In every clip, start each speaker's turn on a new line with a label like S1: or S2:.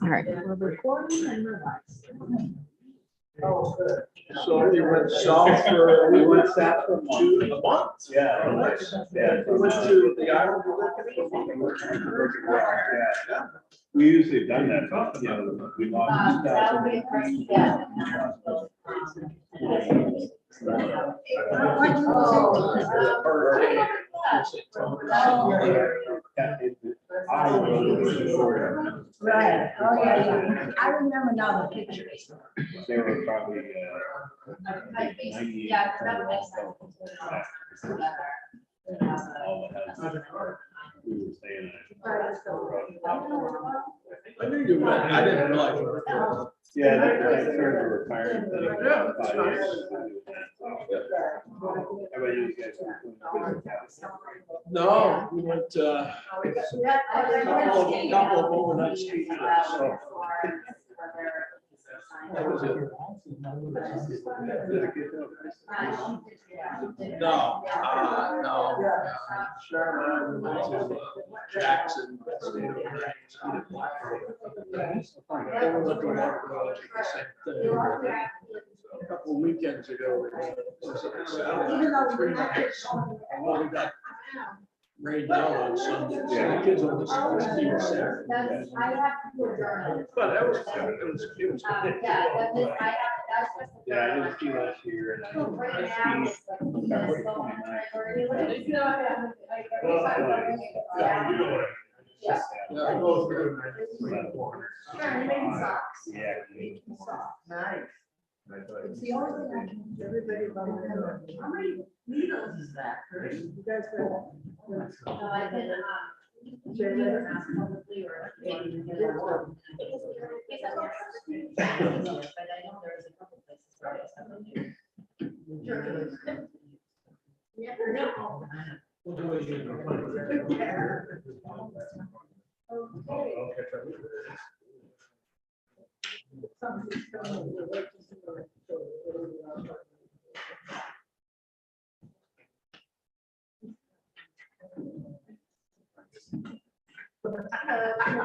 S1: All right.
S2: We're recording and revising.
S3: Oh, good. So we went south for, we went south for 2 months.
S4: Yeah. Yeah.
S3: We went to the island.
S4: Yeah. We usually have done that, but, you know, we lost.
S5: That'll be first, yeah.
S2: Right, oh, yeah. I remember now the pictures.
S4: They were probably,
S5: I think,
S4: 98.
S5: yeah, that makes sense.
S4: All the houses we were staying at.
S3: I knew you went, I didn't realize you were there.
S4: Yeah, that's sort of a retirement thing.
S3: Yeah.
S4: 5 years. How about you guys?
S3: No, we went, couple of overnight ski trips. So that was it. No, no. Sherman, we went to Jackson. They were looking at the same thing. A couple of weekends ago.
S2: Even though we
S3: 3
S2: were not-
S3: nights. We got rained out on Sunday. So the kids on the ski were Saturday.
S5: That's, I have to do a journal.
S3: But that was, it was.
S5: Yeah, that's just, I have, that's just. the
S4: Yeah, I
S5: journal.
S4: didn't ski last year and I
S5: Right now,
S4: skied
S5: it's like,
S4: February
S5: so
S4: 29th.
S5: priority list. Like, every time I bring it, yeah. Yeah.
S3: Yeah, I go through.
S5: Sure, you making socks.
S4: Yeah.
S2: Nice. It's the only thing I can, everybody about it. How many needles is that? You guys got.
S5: So I can,
S2: Share
S5: ask publicly or. But I know there's a couple places where it's something new. Sure. You never know.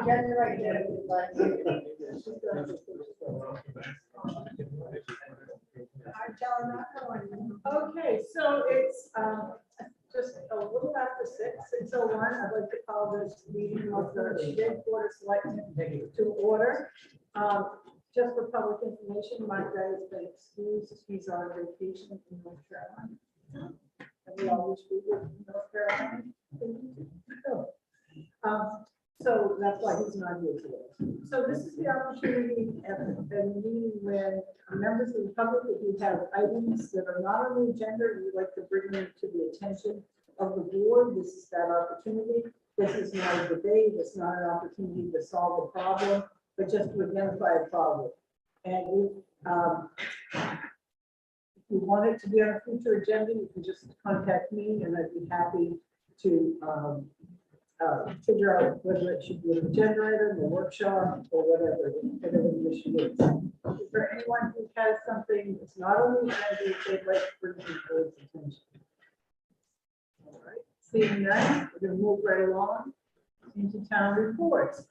S5: Jenny right there, like.
S6: Okay, so it's just a little after 6:01. I'd like to call this meeting of the State Board of Selectmen to order. Just for public information, Mike Day has been excused. He's on vacation in North Carolina. And we all wish we were in North Carolina. So that's why he's not here today. So this is the opportunity at a meeting when members of the public, if you have items that are not on the agenda, you'd like to bring them to the attention of the board, this is that opportunity. This is not a debate, it's not an opportunity to solve a problem, but just to identify a problem. And if you want it to be on a future agenda, you can just contact me and I'd be happy to figure out whether it should be an agenda item, a workshop, or whatever the issue is. Is there anyone who has something that's not on the agenda they'd like to bring to the board's attention? All right, seeing none, we're gonna move right along into town reports.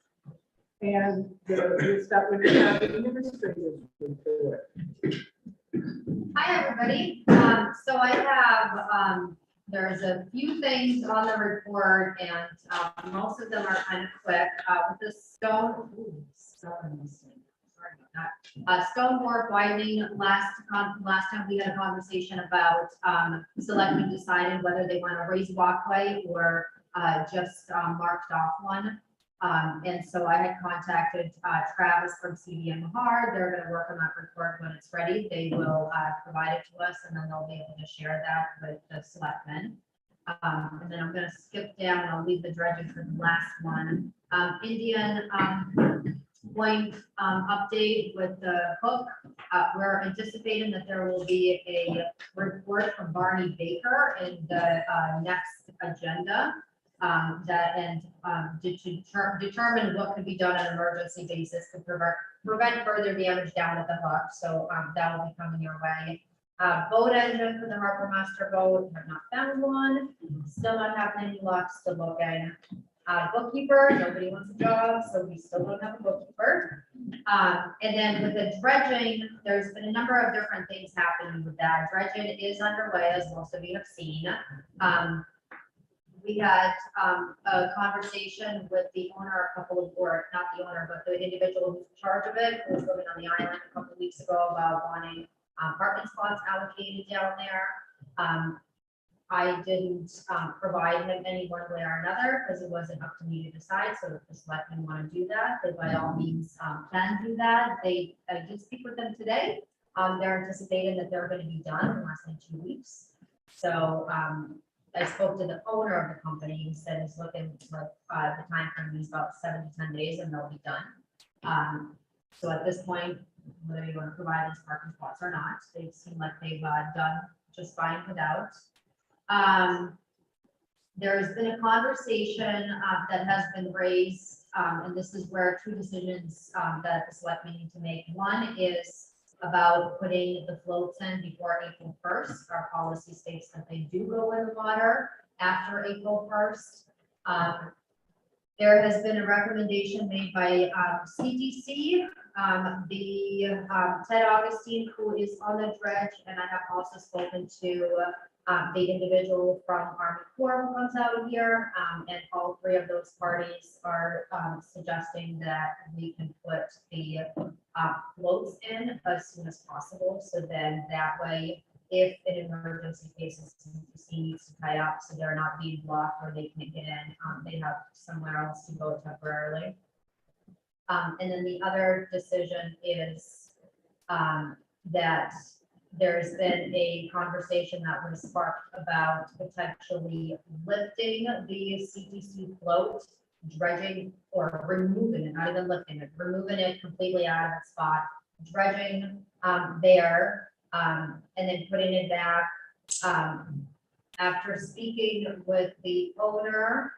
S6: And we'll start with the town administrator's report.
S5: Hi, everybody. So I have, there's a few things on the report and most of them are kind of quick. With the stone board widening, last time we had a conversation about selectmen deciding whether they want to raise walkway or just marked off one. And so I had contacted Travis from CDM Mahar. They're going to work on that report when it's ready. They will provide it to us and then they'll be able to share that with the selectmen. And then I'm going to skip down. I'll leave the dredging for the last one. Indian Point update with the hook. We're anticipating that there will be a report from Barney Baker in the next agenda. Determine what could be done on an emergency basis to prevent further damage down at the hook. So that will be coming your way. Boat engine for the harbor master boat, have not found one, still not having any luck, still looking. Bookkeeper, nobody wants a job, so we still don't have a bookkeeper. And then with the dredging, there's been a number of different things happening with that. Dredging is underway, as most of you have seen. We had a conversation with the owner, or not the owner, but the individual who's in charge of it, who was living on the island a couple of weeks ago, about wanting parking spots allocated down there. I didn't provide him any one way or another because it wasn't up to me to decide. So if the selectmen want to do that, they by all means can do that. I did speak with them today. They're anticipating that they're going to be done in less than 2 weeks. So I spoke to the owner of the company who said he's looking like the time frame is about 7 to 10 days and they'll be done. So at this point, whether you want to provide these parking spots or not, they seem like they've done just fine without. There's been a conversation that has been raised, and this is where 2 decisions that the selectmen need to make. One is about putting the floats in before April 1st. Our policy states that they do go in the water after April 1st. There has been a recommendation made by CDC, Ted Augustine, who is on the dredge, and I have also spoken to the individual from Army Corps who comes out here, and all 3 of those parties are suggesting that we can put the floats in as soon as possible. So then that way, if an emergency cases needs to tie up, so they're not being blocked or they can't get in, they have somewhere else to go temporarily. And then the other decision is that there's been a conversation that was sparked about potentially lifting the CTC float, dredging or removing it, not even lifting it, removing it completely out of its spot, dredging there, and then putting it back. After speaking with the owner,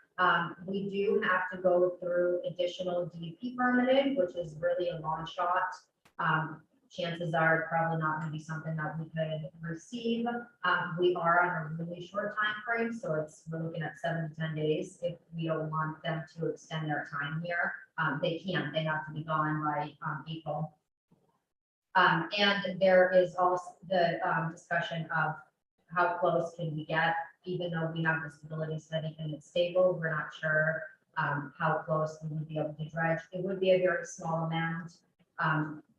S5: we do have to go through additional DEP permitting, which is really a long shot. Chances are probably not going to be something that we could receive. We are on a really short time frame, so we're looking at 7 to 10 days. If we don't want them to extend their time here, they can't. They have to be gone by April. And there is also the discussion of how close can we get, even though we have the stability study and it's stable, we're not sure how close we would be able to dredge. It would be a very small amount.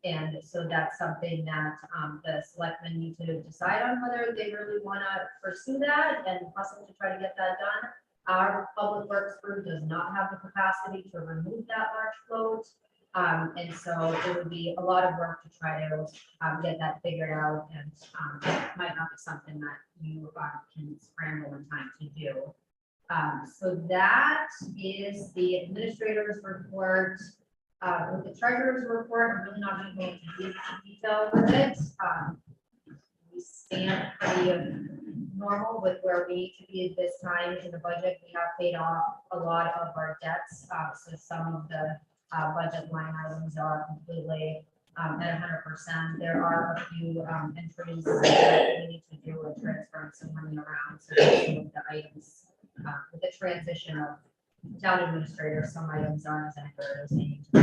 S5: And so that's something that the selectmen need to decide on whether they really want to pursue that and hustle to try to get that done. Our public works group does not have the capacity to remove that large float. And so it would be a lot of work to try to get that figured out, and it might not be something that you can scramble in time to do. So that is the administrator's report. With the treasurer's report, I'm really not going to go into detail with it. We stand pretty normal with where we need to be at this time in the budget. We have paid off a lot of our debts, so some of the budget line items are completely at 100%. There are a few entries that we need to do and transfer some money around. So some of the items with the transition of town administrator, some items aren't as accurate as they need to be.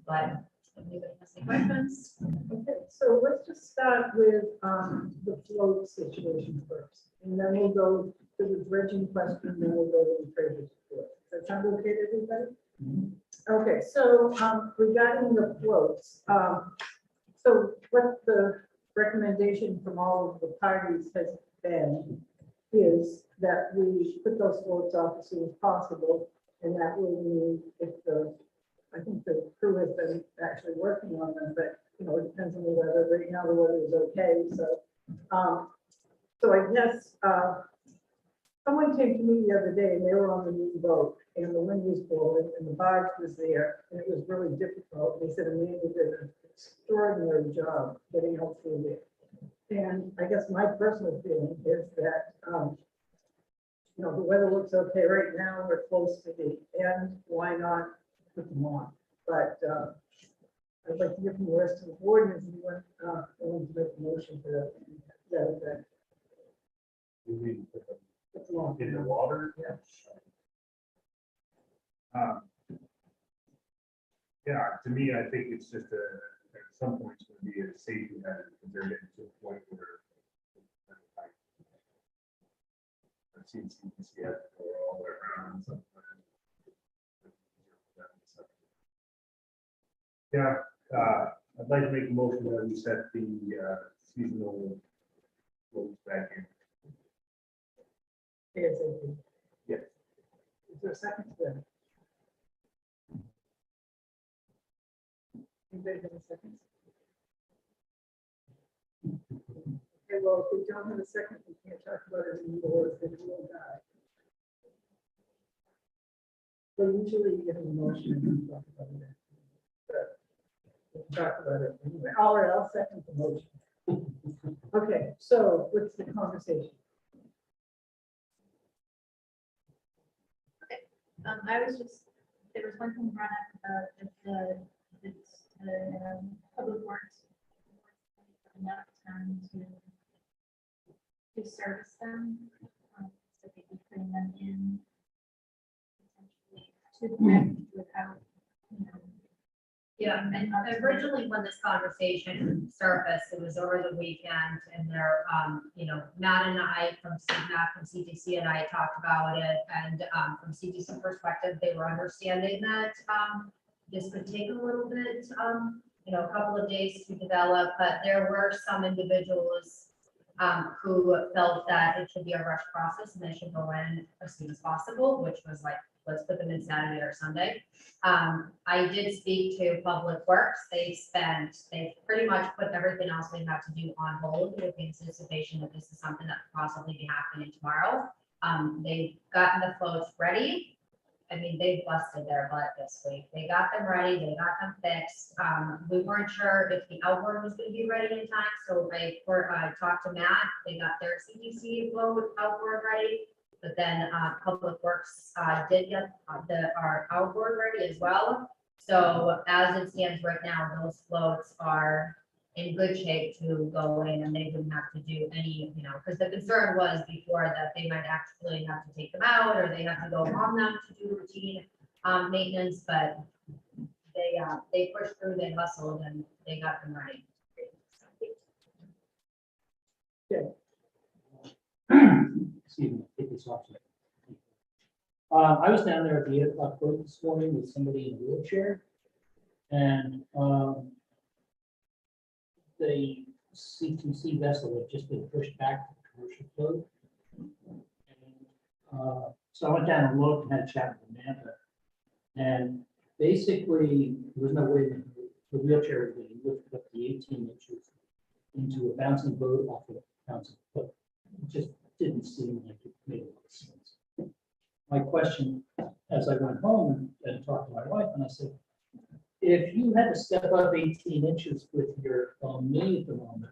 S5: But if anybody has any questions.
S6: Okay, so let's just start with the float situation first, and then we'll go to the dredging question, then we'll go to the treasurer's report. Does that sound okay to everybody? Okay, so regarding the floats, so what the recommendation from all of the parties has been is that we put those floats off as soon as possible, and that will mean if I think the crew has been actually working on them, but it depends on the weather. Right now the weather is okay, so so I guess someone came to me the other day and they were on the new boat and the wind was blowing and the barge was there and it was really difficult. They said Amanda did an extraordinary job getting out through there. And I guess my personal feeling is that the weather looks okay right now. We're close to the end. Why not put them on? But I'd like to hear from the rest of the board. If you want to make a motion for that. That,
S4: You mean put them
S6: that's long.
S4: in the water?
S6: Yeah.
S4: Yeah, to me, I think it's just at some point, it's gonna be a safety hazard, because they're getting to a point where. I've seen CPC have to go all the way around sometimes. Yeah, I'd like to make a motion that we set the seasonal floats back in.
S6: ASAP.
S4: Yes.
S6: Is there a second to that? Anybody have a second? Okay, well, if we don't have a second, we can't talk about it anymore, if it will die. So usually you get a motion and you talk about it. But we'll talk about it anyway. All right, I'll second the motion. Okay, so what's the conversation?
S5: I was just, there was one thing brought up about the public works. Enough time to service them, so they be putting them in potentially to the ground without, you know.
S1: Yeah, and originally when this conversation surfaced, it was over the weekend and there, Matt and I Matt from CTC and I talked about it. And from CTC perspective, they were understanding that this could take a little bit, a couple of days to develop, but there were some individuals who felt that it should be a rush process and they should go in as soon as possible, which was like, let's put them in Saturday or Sunday. I did speak to Public Works. They've pretty much put everything else they have to do on hold with the anticipation that this is something that could possibly be happening tomorrow. They've gotten the floats ready. I mean, they busted their butt this week. They got them ready, they got them fixed. We weren't sure if the outboard was gonna be ready in time, so I talked to Matt, they got their CDC float outboard ready. But then Public Works did get our outboard ready as well. So as it stands right now, those floats are in good shape to go in and they wouldn't have to do any, because the concern was before that they might actually have to take them out or they have to go on them to do routine maintenance, but they pushed through, they hustled and they got them ready.
S7: Excuse me, take this off. I was down there at the 8 o'clock boat this morning with somebody in a wheelchair. And the C2C vessel had just been pushed back to the commercial boat. And, so I went down and looked and had a chat with Amanda. And basically, there was no way that the wheelchair was being lifted up the 18 inches into a bouncing boat off of a bouncing boat. It just didn't seem like it made a lot of sense. My question, as I went home and talked to my wife, and I said, if you had to step up 18 inches with your knee at the moment,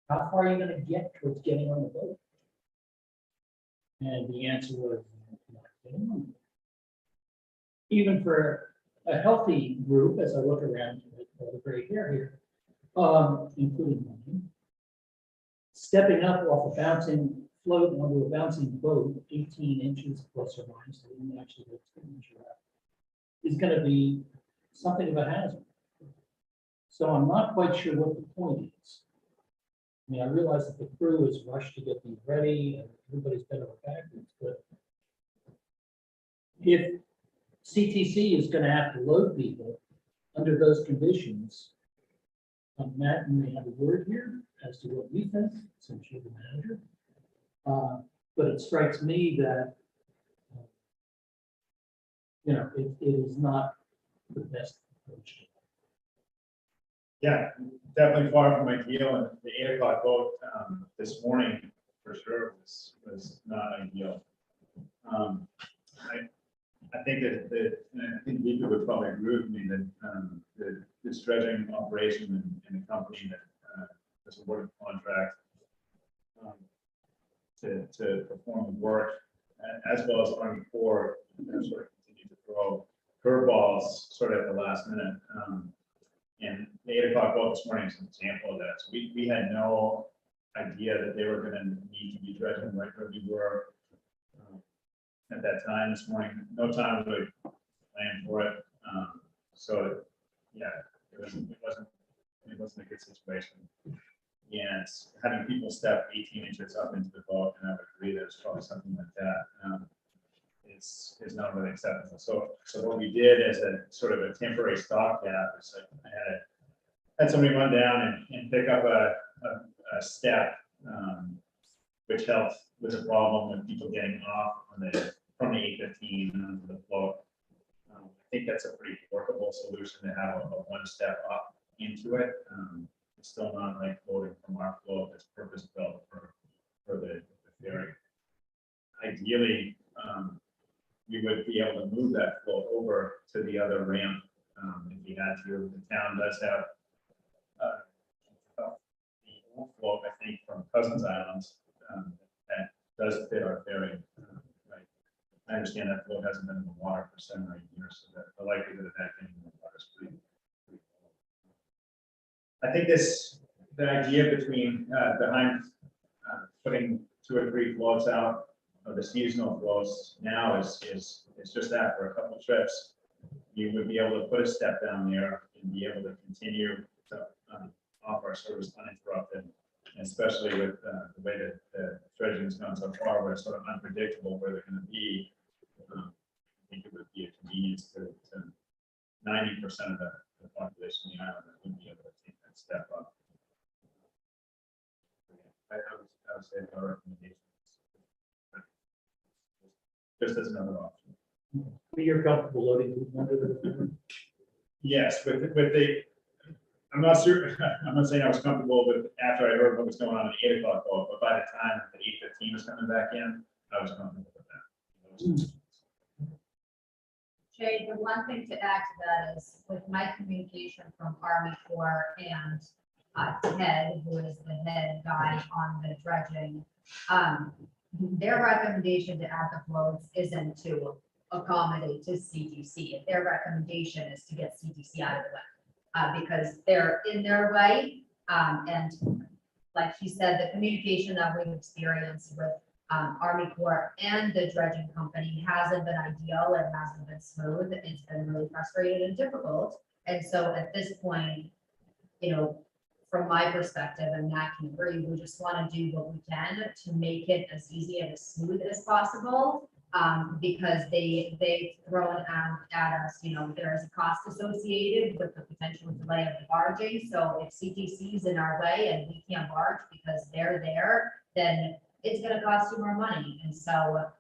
S7: how far are you going to get towards getting on the boat? And the answer was, not getting on the boat. Even for a healthy group, as I look around the gray hair here, including mine, stepping up off a bouncing float onto a bouncing boat, 18 inches plus or minus, so you actually go 2 inches out, is going to be something of a hazard. So I'm not quite sure what the point is. I mean, I realize that the crew is rushed to get these ready and everybody's been over backwards, but if CTC is going to have to load people under those conditions, Matt, you may have a word here as to what you think, since you're the manager. But it strikes me that, it is not the best approach.
S8: Yeah, definitely far from ideal, and the 8 o'clock boat this morning for sure was not ideal. I think that and I think Vika would probably agree with me that this dredging operation and the company that has awarded the contract to perform the work, as well as Army Corps, sort of continue to throw curveballs sort of at the last minute. And the 8 o'clock vote this morning is an example of that. So we had no idea that they were gonna need to be dredging right where we were at that time this morning. No time to really plan for it. So, yeah, it wasn't a good situation. And having people step 18 inches up into the boat, and I would agree there's probably something like that. Is not really acceptable. So what we did as a sort of a temporary stopgap is I had somebody run down and pick up a step, which helped with the problem with people getting off from the 815 onto the float. I think that's a pretty workable solution to have a one step up into it. It's still not like floating from our float that's purpose built for the ferry. Ideally, we would be able to move that float over to the other ramp if we had to. The town does have the old float, I think, from Cousins Islands that does fit our ferry. Right. I understand that float hasn't been in the water for 7 or 8 years, so that the likelihood of that getting in the water is pretty low. I think the idea behind putting 2 or 3 floats out, the seasonal floats now is just that. For a couple trips, you would be able to put a step down there and be able to continue to offer our service uninterrupted, and especially with the way that the dredging has gone so far, where it's sort of unpredictable where they're going to be. I think it would be a convenience to 90% of the population of the island that would be able to take that step up. I would say it's our recommendation. Just as another option.
S7: But you're comfortable loading people under the.
S8: Yes, with the, I'm not sure, I'm not saying I was comfortable with after I heard what was going on at the 8 o'clock vote, but by the time the 8:15 was coming back in, I was comfortable with that.
S5: Jay, the one thing to add to that is with my communication from Army Corps and Ted, who is the head guy on the dredging, their recommendation to add the floats isn't to accommodate to CTC. Their recommendation is to get CTC out of the way because they're in their way. And like he said, the communication that we've experienced with Army Corps and the dredging company hasn't been ideal. It hasn't been smooth. It's been really frustrated and difficult. And so at this point, you know, from my perspective, and Matt can agree, we just want to do what we can to make it as easy and as smooth as possible. Because they've thrown out at us, you know, there's a cost associated with the potential delay of the barging. So if CTC is in our way and we can't barge because they're there, then it's going to cost you more money. And so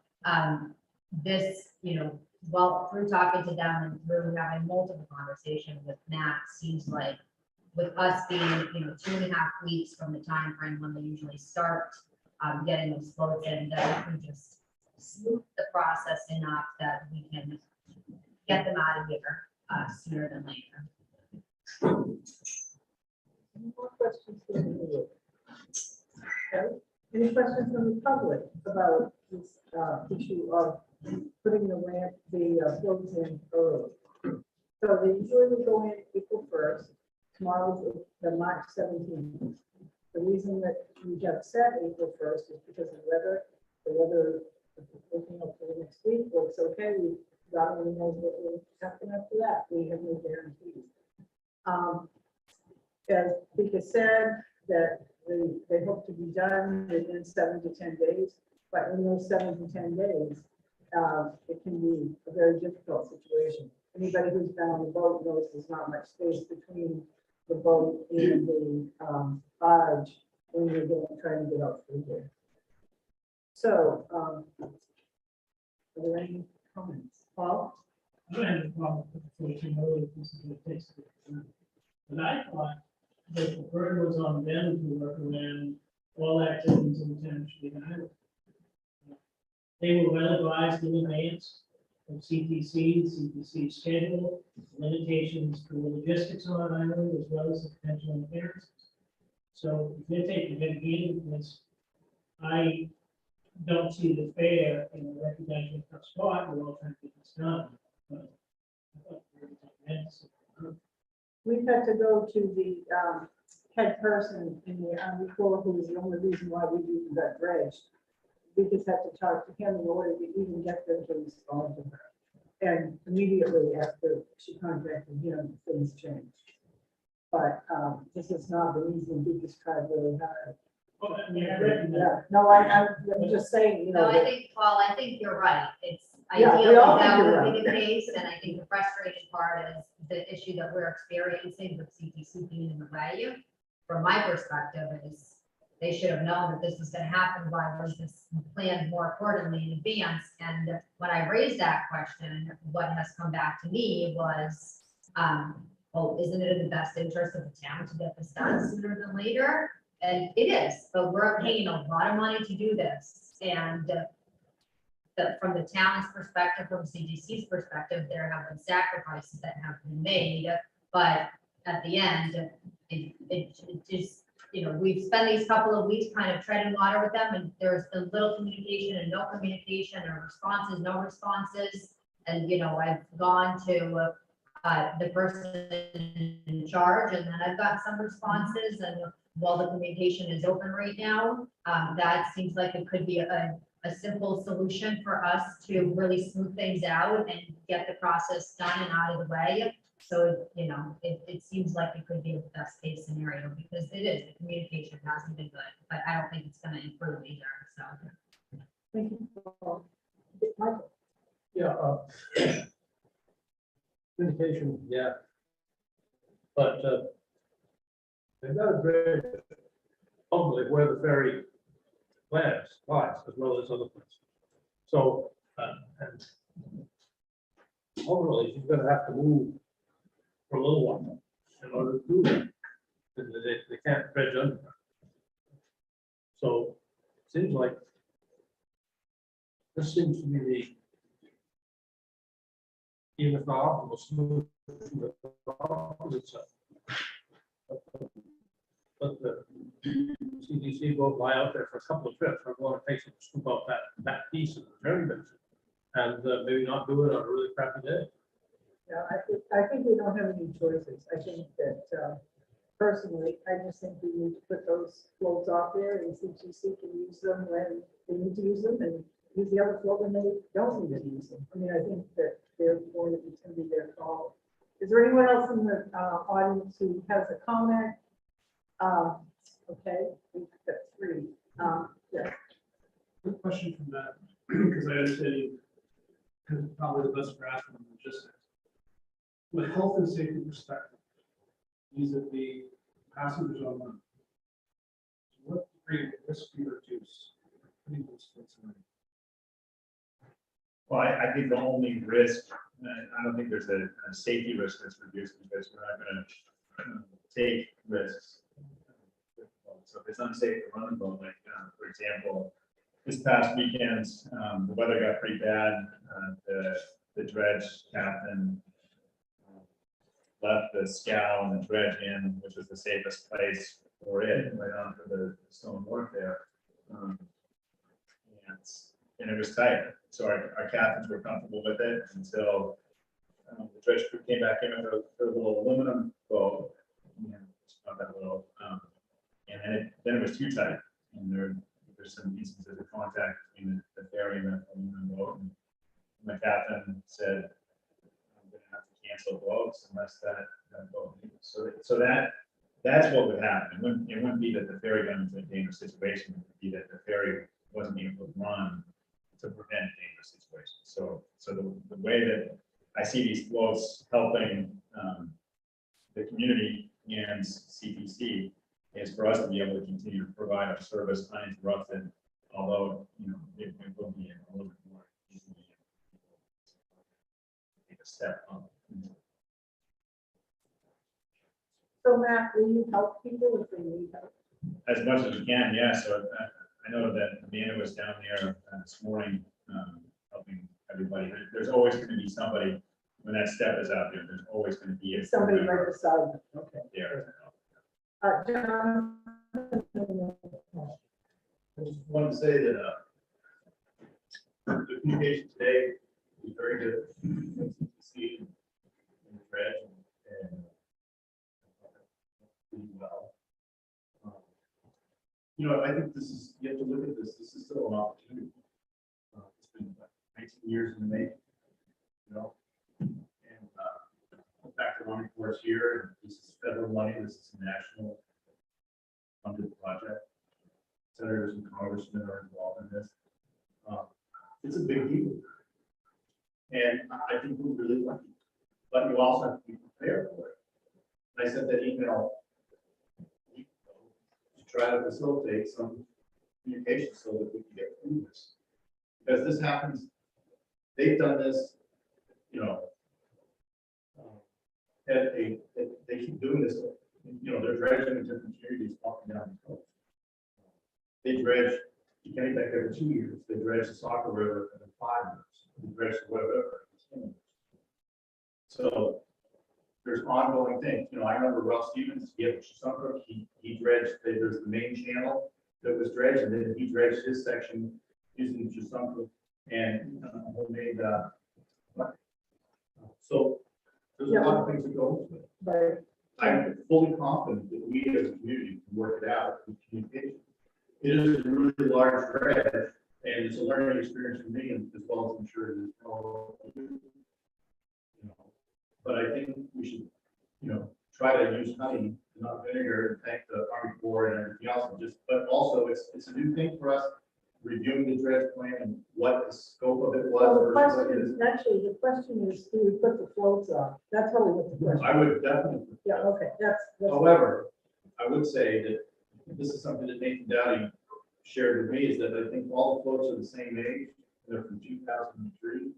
S5: this, you know, well, through talking to them and through having multiple conversations with Matt, seems like with us being, you know, 2.5 weeks from the time frame when they usually start getting those floats in, that we can just smooth the process enough that we can get them out of here sooner than later.
S6: Any more questions from the board? Okay. Any questions from the public about this issue of putting the floats in early? So they usually would go in April 1st. Tomorrow is the March 17th. The reason that we have set April 1st is because of weather. The weather looking up for the next week looks okay. God only knows what will happen after that. We have no guarantees. As Pika said, that they hope to be done within 7 to 10 days. But in those 7 to 10 days, it can be a very difficult situation. Anybody who's been on the boat knows there's not much space between the boat and the barge when you're trying to get out through there. So, are there any comments? Paul?
S7: I don't have a problem with the floating early if this is what it takes to get it done. But I thought that the burden was on them to work around all activities in the town of Shelby. They were well advised in advance of CTC schedule, limitations for logistics on an island, as well as the potential interferences. So if they're taking mitigating with this, I don't see the fair in a residential spot. We're all trying to get this done. But I thought we were
S6: we've had to go to the head person in the Army Corps, who was the only reason why we even got dredged. We just had to talk to him in order to even get them to respond to her. And immediately after she contacted him, things changed. But this is not been easy, we just tried really hard. Yeah, no, I'm just saying, you
S5: No,
S6: know.
S5: I
S6: that-
S5: think, Paul, I think you're right. It's
S6: Yeah, we
S5: ideal
S6: all
S5: that
S6: think you're
S5: would be the case, and I think the frustrating part is the issue that we're experiencing with CTC being in the way. From my perspective, is they should have known that this was gonna happen, why was this planned more accordingly in advance? And when I raised that question, what has come back to me was, well, isn't it in the best interest of the town to get this done sooner than later? And it is, but we're paying a lot of money to do this, and from the town's perspective, from CGC's perspective, there have been sacrifices that have been made, but at the end, it just, you know, we've spent these couple of weeks kind of treading water with them, and there's been little communication and no communication, or responses, no responses. And, you know, I've gone to the person in charge, and then I've got some responses, and while the communication is open right now, that seems like it could be a simple solution for us to really smooth things out and get the process done and out of the way. So, you know, it seems like it could be the best case scenario, because it is, the communication hasn't been good, but I don't think it's gonna improve either, so.
S6: Thank you, Paul. Michael?
S3: Yeah. Communication, yeah. But they've got a great, ultimately where the ferry lies, as well as other places. So, and ultimately, she's gonna have to move for a little while in order to do that. And they can't dredge under her. So, seems like this seems to be the, even if not optimal solution, but the CDC will fly out there for a couple of trips. I'm going to take some scoop out that piece of the journey basin, and maybe not do it on a really crappy day.
S6: Yeah, I think we don't have any choices. I think that personally, I just think we need to put those floats out there, and CGC can use them when they need to use them, and use the other float when they don't need to use them. I mean, I think that they're going to be their call. Is there anyone else in the audience who has a comment? Okay, we've got three. Yeah.
S9: Quick question from that, because I understand you have probably the best grasp on logistics. From a health and safety perspective, these are the passengers on them. To what degree of risk do you reduce? Putting those folks in?
S8: Well, I think the only risk, I don't think there's a safety risk that's reduced, because we're not gonna take risks. So if it's unsafe to run a boat, like, for example, this past weekend, the weather got pretty bad. The dredge captain left the scow and the dredge in, which was the safest place for it, right onto the stone wharf there. And it was tight. So our captains were comfortable with it until the dredge crew came back in with a little aluminum boat. Not that little. And then it was too tight. And there's some instances of contact between the ferry and the aluminum boat. And my captain said, I'm going to have to cancel boats unless that boat leaves. So that's what would happen. It wouldn't be that the ferry got into a dangerous situation. It would be that the ferry wasn't able to run to prevent dangerous situations. So the way that I see these floats helping the community and CPC is for us to be able to continue to provide our service uninterrupted, although, you know, it will be a little bit more easily take a step up.
S6: So Matt, will you help people if they need help?
S8: As much as we can, yeah. So I know that Amanda was down there this morning helping everybody. There's always going to be somebody, when that step is out there, there's always going to be
S6: Somebody right beside them, okay.
S8: there.
S6: John?
S10: I just want to say that the communication today was very good. See in the thread, and you know, I think this is, you have to look at this is still an opportunity. It's been like 19 years in the making, you know? And back to Army Corps here, and this is federal money, this is a national funded project. Senators and congressmen are involved in this. It's a big deal. And I think we're really lucky, but you also have to be prepared for it. And I sent that email to try to facilitate some communication so that we can get through this. Because this happens, they've done this, you know, they keep doing this, you know, they're dredging in different communities up and down the coast. They dredge, you can't back every 2 years, they dredge the Saco River every 5 years, they dredge the Web River every 10 years. So there's ongoing things, you know, I remember Ralph Stevens, he dredged, there's the main channel that was dredged, and then he dredged his section using Chusumka and homemade, so there's a lot of things that go into it.
S6: But
S10: I'm fully confident that we as a community can work it out with communication. It is a really large dredge, and it's a learning experience for me, and as well as I'm sure it is for all of you. You know, but I think we should, you know, try to use honey, not vinegar, and thank the Army Corps and everything else. And just, but also it's a new thing for us, reviewing the dredge plan and what the scope of it was.
S6: well, the
S10: versus what it
S6: question, actually, the question is, do we put the floats up? That's really what the question.
S10: I would definitely.
S6: Yeah, okay, that's.
S10: However, I would say that this is something that Nathan Dowdy shared with me, is that I think all the floats are the same age, they're from 2003.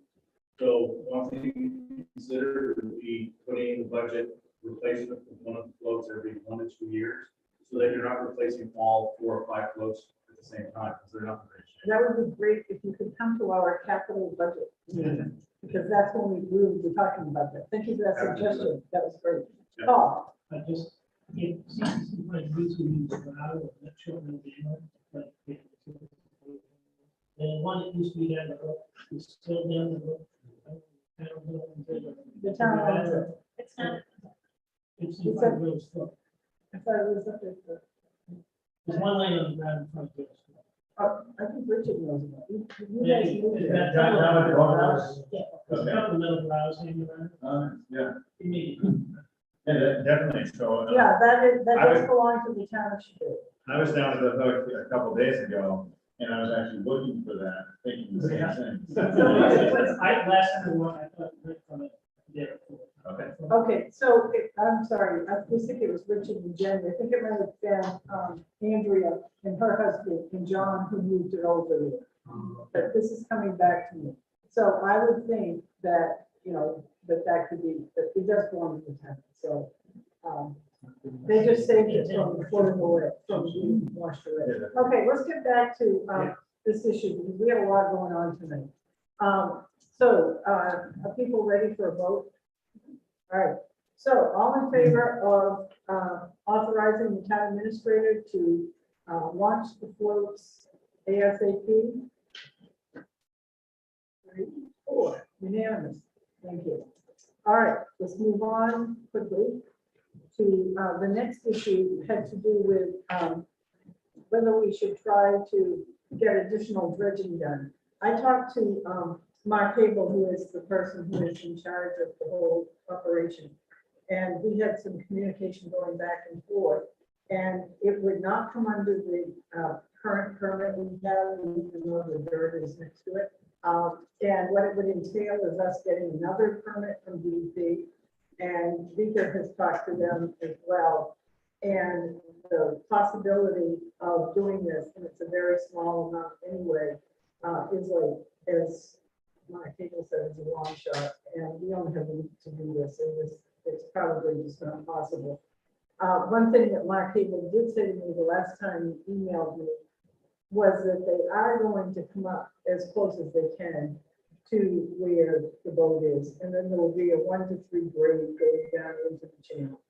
S10: So one thing to consider would be putting in the budget replacement of one of the floats every 1 to 2 years, so that you're not replacing all 4 or 5 floats at the same time, because they're not in great shape.
S6: That would be great if you could come to our capital budget meeting, because that's when we will be talking about that. Thank you for that suggestion. That was great.
S10: Yeah.
S6: Paul,
S7: I just, it seems like we to use gravel, that children be like. And one that used to be down the road, is still down the road.
S6: the town owns it.
S5: It's not,
S7: It's in front of Will's Foot.
S6: I thought it was up there.
S7: There's one lane on the ground in front of Will's Foot.
S6: Oh, I think Richard knows about it. You
S7: Yeah,
S6: guys moved
S7: it's
S6: there.
S7: got a couple of
S3: Down at
S7: metal- yeah, there's a couple of metal browse hanging around.
S10: Yeah,
S7: Immediately.
S10: yeah, definitely. So
S6: Yeah, that
S10: I
S6: does
S10: would-
S6: belong to the town of Shaker.
S8: I was down to the hook a couple days ago, and I was actually looking for that, thinking the
S7: Yeah.
S8: same thing.
S7: So I, last time I thought right from it, yeah.
S8: Okay.
S6: Okay, so I'm sorry, I was thinking it was Richard and Jen. I think it might have been Andrea and her husband and John who moved it over there. But this is coming back to me. So I would think that, you know, that could be, that it does belong to the town. So they just saved it from floating away, from being washed away. Okay, let's get back to this issue, because we have a lot going on tonight. Are people ready for a vote? All right, so all in favor of authorizing the town administrator to launch the floats ASAP? 3, 4, unanimous. Thank you. All right, let's move on quickly to the next issue had to do with whether we should try to get additional dredging done. I talked to Mark Cable, who is the person who is in charge of the whole operation. And we had some communication going back and forth, and it would not come under the current permit we have, even though the dirt is next to it. And what it would entail is us getting another permit from DEP, and Beaker has talked to them as well. And the possibility of doing this, and it's a very small amount anyway, is like, as my people said, is a long shot, and we only have a week to do this, and it's probably just not possible. One thing that Mark Cable did say to me the last time he emailed me was that they are going to come up as close as they can to where the boat is, and then there will be a 1 to 3 grade going down into the channel.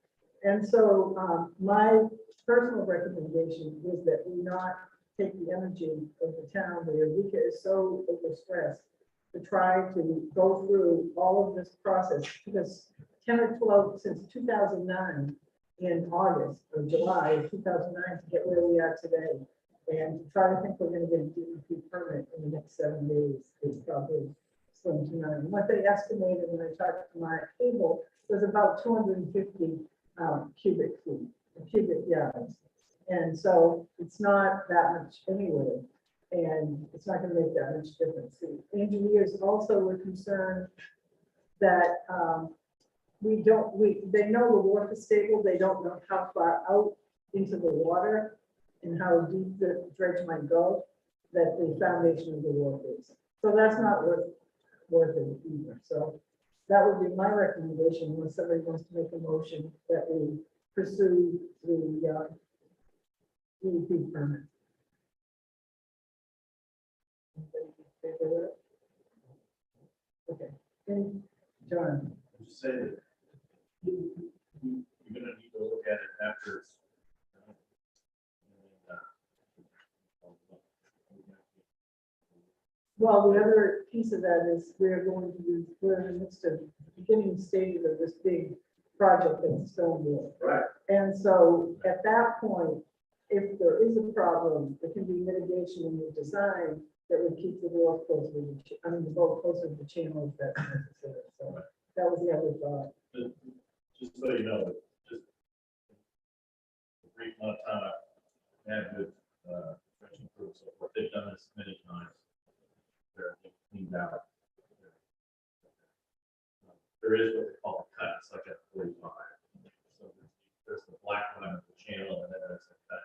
S6: And so my personal recommendation is that we not take the energy of the town where Vika is so overstressed to try to go through all of this process, because 10 or 12 since 2009 in August or July of 2009 to get where we are today. And to try to think we're gonna get a DEP permit in the next 7 days is probably slim to none. And what they estimated when I talked to Mark Cable was about 250 cubic yards. And so it's not that much anyway, and it's not gonna make that much difference. The engineers also were concerned that they know the water's stable, they don't know how far out into the water and how deep the dredge might go, that the foundation of the wharf is. So that's not worth it either. So that would be my recommendation, unless somebody wants to make a motion that we pursue the DEP permit. Okay, and John,
S10: Just say that you're gonna need to look at it after.
S6: well, the other piece of that is we're in the midst of beginning stages of this big project at Stonewall.
S10: Right.
S6: And so at that point, if there is a problem, there can be mitigation in the design that would keep the wharf closer to, the boat closer to the channel if that's necessary. So that was the other thought.
S10: Just so you know, just a brief amount of time I've had with French and Crew, so forth. They've done this many times. They're cleaned out. There is what they call a cut, it's like a 45. So there's the black line of the channel, and then there's a cut.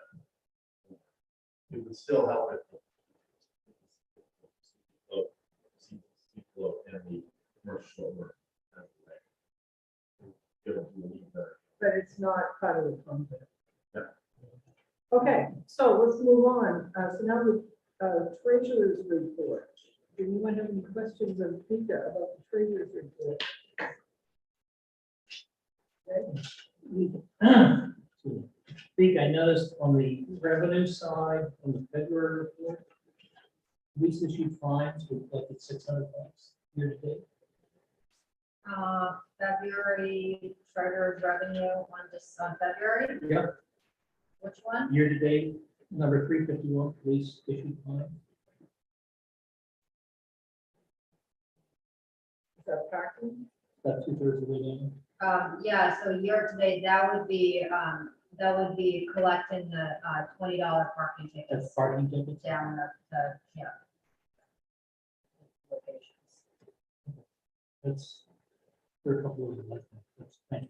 S10: It would still help if the flow and the commercial work.
S6: But it's not part of the contract.
S10: Yeah.
S6: Okay, so let's move on. So now the treasurer's report. Do anyone have any questions of Peter about the treasurer's report? Okay.
S7: Big, I noticed on the revenue side, on the February report, we issued fines with like it's $600 year to date.
S1: February treasurer's revenue on February,
S7: Yep.
S1: which one?
S7: Year to date, number 351, police issued fine.
S6: Is that parking?
S7: About 2/3 of the way down.
S1: Yeah, so year to date, that would be collecting the $20 parking
S7: That's
S1: tickets
S7: parking tickets.
S1: down the locations.
S7: That's for a couple of them. That's, thank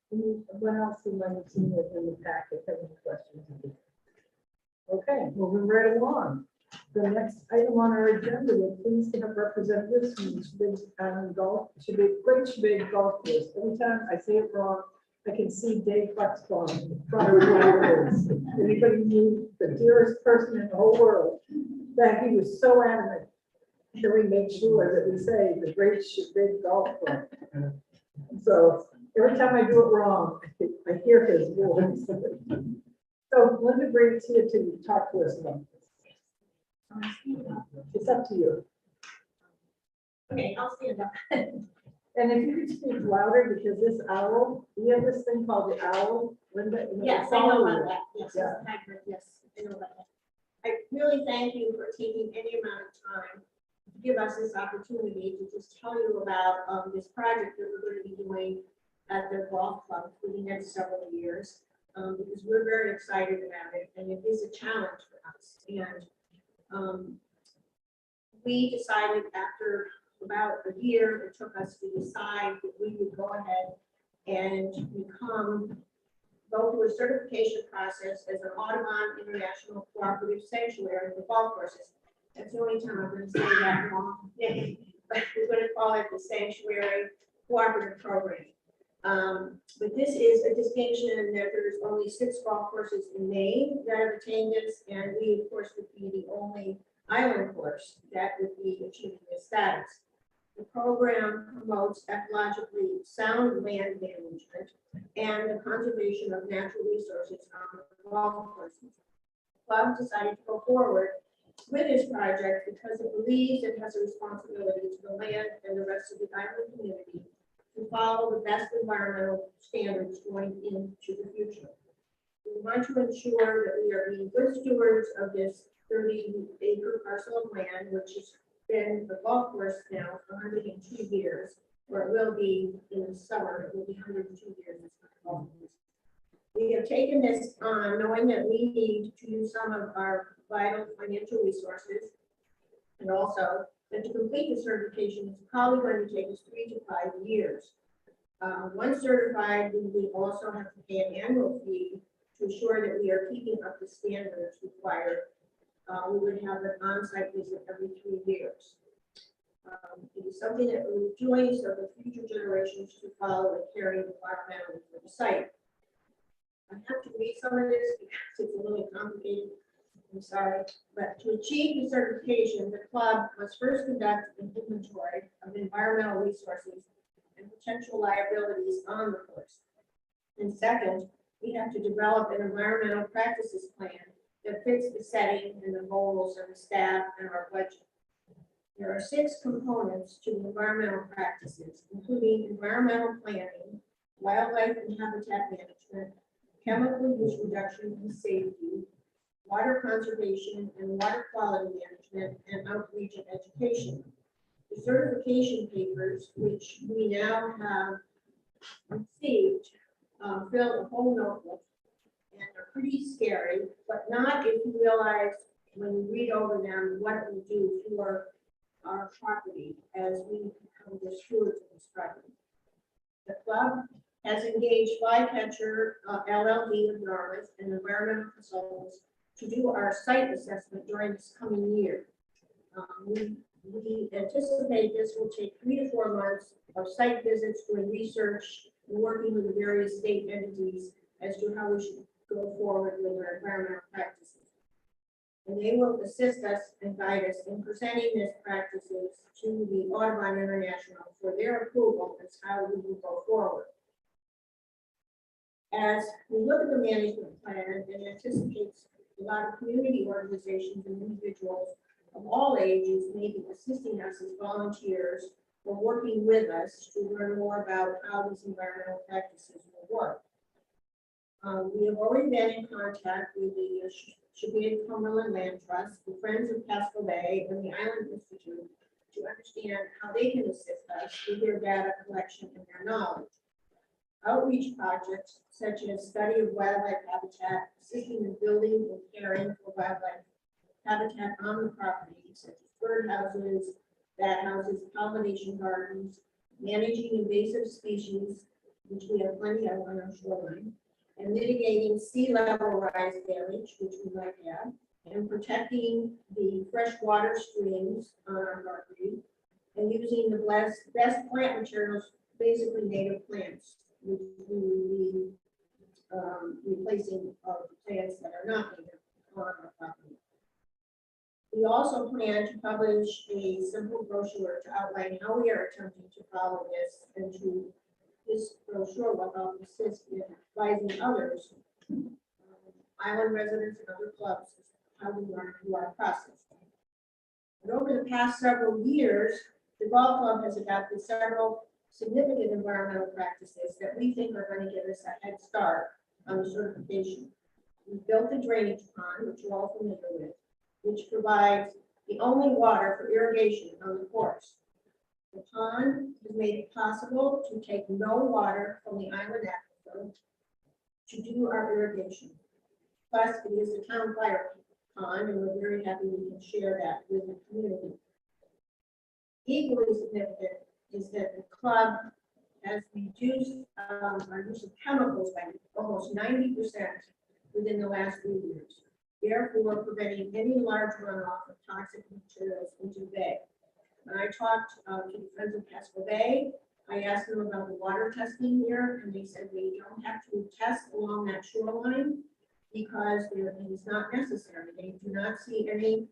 S7: you.
S6: What else you might have seen within the packet? Have any questions? Okay, moving right along. The next item on our agenda, we're pleased to have representatives from the Shebig Great Shebig Golf Course. Every time I say it wrong, I can see Dave Bucksbaum in front of me. Anybody knew the dearest person in the whole world, that he was so adamant that we make sure that we say the Great Shebig Golf Course. So every time I do it wrong, I hear his voice. So Linda Brady's here to talk to us about this. It's up to you.
S2: Okay, I'll stand up.
S6: And if you could speak louder, because this owl, we have this thing called the owl, Linda.
S2: Yes, I know about that. Yes,
S6: Yeah.
S2: yes, I know about that. I really thank you for taking any amount of time to give us this opportunity to just tell you about this project that we're going to be doing at the golf club for the next several years, because we're very excited about it, and it is a challenge for us. And we decided after about a year, it took us to decide that we would go ahead and go through a certification process as an Audubon International Cooperative Sanctuary for golf courses. That's the only time I'm going to say that wrong name, but we're going to call it the Sanctuary Cooperative Program. But this is a distinction that there's only 6 golf courses in Maine that have attained this, and we, of course, would be the only island course that would be achieving this status. The program promotes ecologically sound land management and the conservation of natural resources on the golf courses. The club decided to go forward with this project because it believes it has a responsibility to the land and the rest of the island community to follow the best environmental standards going into the future. We want to ensure that we are being good stewards of this 30-acre parcel of land, which has been the golf course now for 102 years, or it will be in the summer, it will be 102 years. It's not golf course. We have taken this on knowing that we need to use some of our vital financial resources. And also that to complete the certification is probably going to take us 3 to 5 years. Once certified, we will also have to pay an annual fee to ensure that we are keeping up the standards required. We would have an on-site visit every 3 years. It is something that we're doing so that future generations to follow and carry environmentally for the site. I have to read some of this because it's a little complicated. I'm sorry, but to achieve the certification, the club must first conduct an inventory of environmental resources and potential liabilities on the course. And second, we have to develop an environmental practices plan that fits the setting and the goals of the staff and our budget. There are 6 components to the environmental practices, including environmental planning, wildlife and habitat management, chemical use reduction and safety, water conservation and water quality management, and outreach and education. The certification papers, which we now have received, fill a whole notebook and are pretty scary, but not if you realize when you read over them what it will do for our property as we become the stewards of this property. The club has engaged Flycatcher LLD of Norris and environmental consultants to do our site assessment during this coming year. We anticipate this will take 3 to 4 months of site visits, doing research, and working with the various state entities as to how we should go forward with our environmental practices. And they will assist us and guide us in presenting these practices to the Audubon International for their approval as how we will go forward. As we look at the management plan, it anticipates a lot of community organizations and individuals of all ages may be assisting us as volunteers or working with us to learn more about how these environmental practices will work. We have already been in contact with the Chesapeake Cumberland Land Trust, the Friends of Pasco Bay, and the Island Institute to understand how they can assist us with their data collection and their knowledge. Outreach projects such as study of wildlife habitat, assisting in building and caring for wildlife habitat on the property, such as bird houses, bat houses, pollination gardens, managing invasive species, which we have plenty of on our shoreline, and mitigating sea level rise damage, which we might have, and protecting the freshwater streams on our property, and using the best plant materials, basically native plants, which we will be replacing plants that are not native on our property. We also plan to publish a simple brochure to outline how we are attempting to follow this, and to this brochure will help assist in advising others, island residents and other clubs, how we learn through our process. But over the past several years, the golf club has adopted several significant environmental practices that we think are going to give us a head start on the certification. We built a drainage pond, which you're all familiar with, which provides the only water for irrigation on the course. The pond has made it possible to take no water from the island aquifer to do our irrigation. Plus, it is a town fire pond, and we're very happy we can share that with the community. Equally significant is that the club has reduced our use of chemicals by almost 90% within the last 3 years, therefore preventing any large runoff of toxic materials into the bay. When I talked to the Friends of Pasco Bay, I asked them about the water testing here, and they said we don't have to test along that shoreline because it is not necessary. They do not see any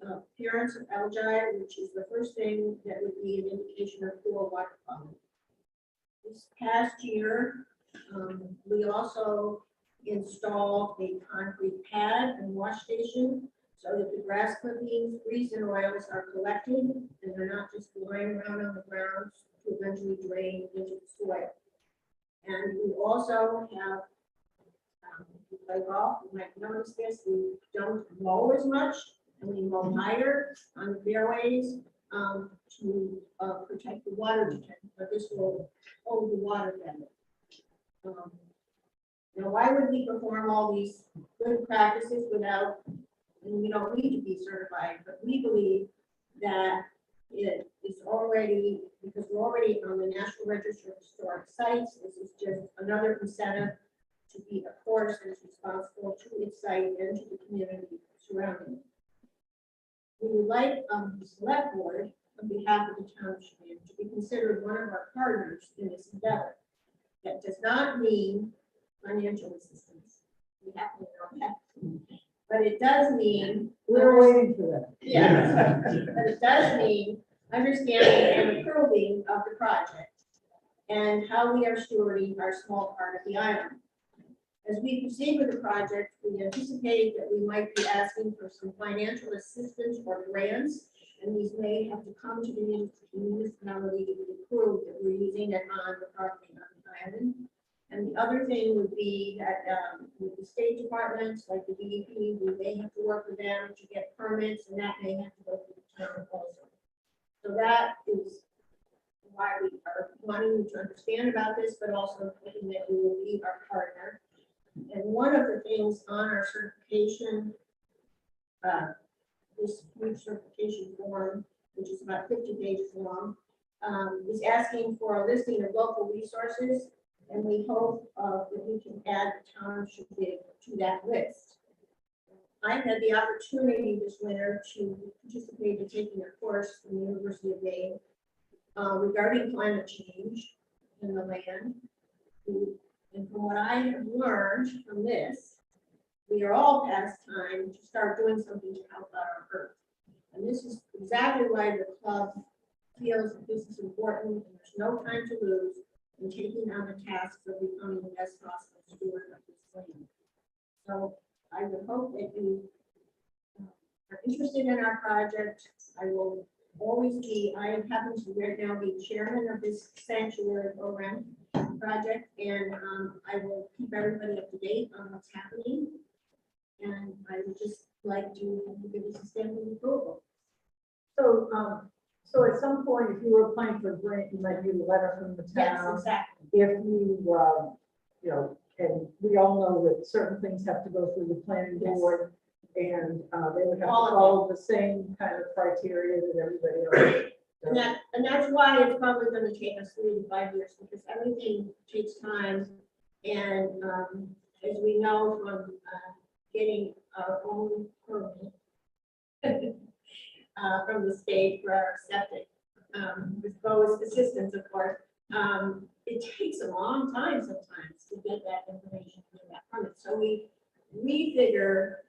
S2: appearance of algae, which is the first thing that would be an indication of poor water quality. This past year, we also installed a concrete pad and wash station so that the grass clippings, grease, and oils are collected and they're not just lying around on the ground to eventually drain into the soil. And we also have you play golf, you might notice this, we don't mow as much, and we mow higher on the fairways, to, protect the water retention, but this will hold the water better. Now, why would we perform all these good practices without, and we don't need to be certified, but we believe that it is already, because we're already on the National Register of Historic Sites, this is just another incentive to be a course that is responsible to its site and to the community surrounding it. We would like, the select board, on behalf of the township, to be considered one of our partners in this endeavor. That does not mean financial assistance. We have to know that. But it does mean.
S6: We're waiting for that.
S2: Yes, but it does mean understanding and approving of the project and how we are stewarding our small part of the island. As we proceed with the project, we anticipate that we might be asking for some financial assistance or grants, and these may have to come to the municipality to prove that we're using it on the property on the island. And the other thing would be that with the state departments, like the DEP, we may have to work with them to get permits, and that may have to go through the town also. So that is why we are wanting you to understand about this, but also thinking that we will be our partner. And one of the things on our certification, this huge certification form, which is about 50 pages long, is asking for a listing of local resources. And we hope that we can add the township to that list. I had the opportunity this winter to participate in taking a course from the University of Maine regarding climate change in the land. And from what I have learned from this, we are all past time to start doing something to help out our earth. And this is exactly why the club feels that this is important, and there's no time to lose in taking on the tasks of becoming the best possible steward of this land. So I would hope that you are interested in our project. I will always be, I happen to right now be chairman of this sanctuary program project, and I will keep everybody up to date on what's happening. And I would just like to give this a stamp of approval.
S6: So, so at some point, if you were applying for a grant, you might get a letter from the
S2: Yes,
S6: town.
S2: exactly.
S6: If you, you know, and we all know that certain things have to go through the planning
S2: Yes.
S6: board, and they would have to
S2: All of it.
S6: follow the same kind of criteria that everybody else.
S2: And that's why it's probably going to take us 3 to 5 years, because everything takes time. And as we know from getting our own permit from the state for our septic, with Bo's assistance, of course, it takes a long time sometimes to get that information from that permit. So we figure,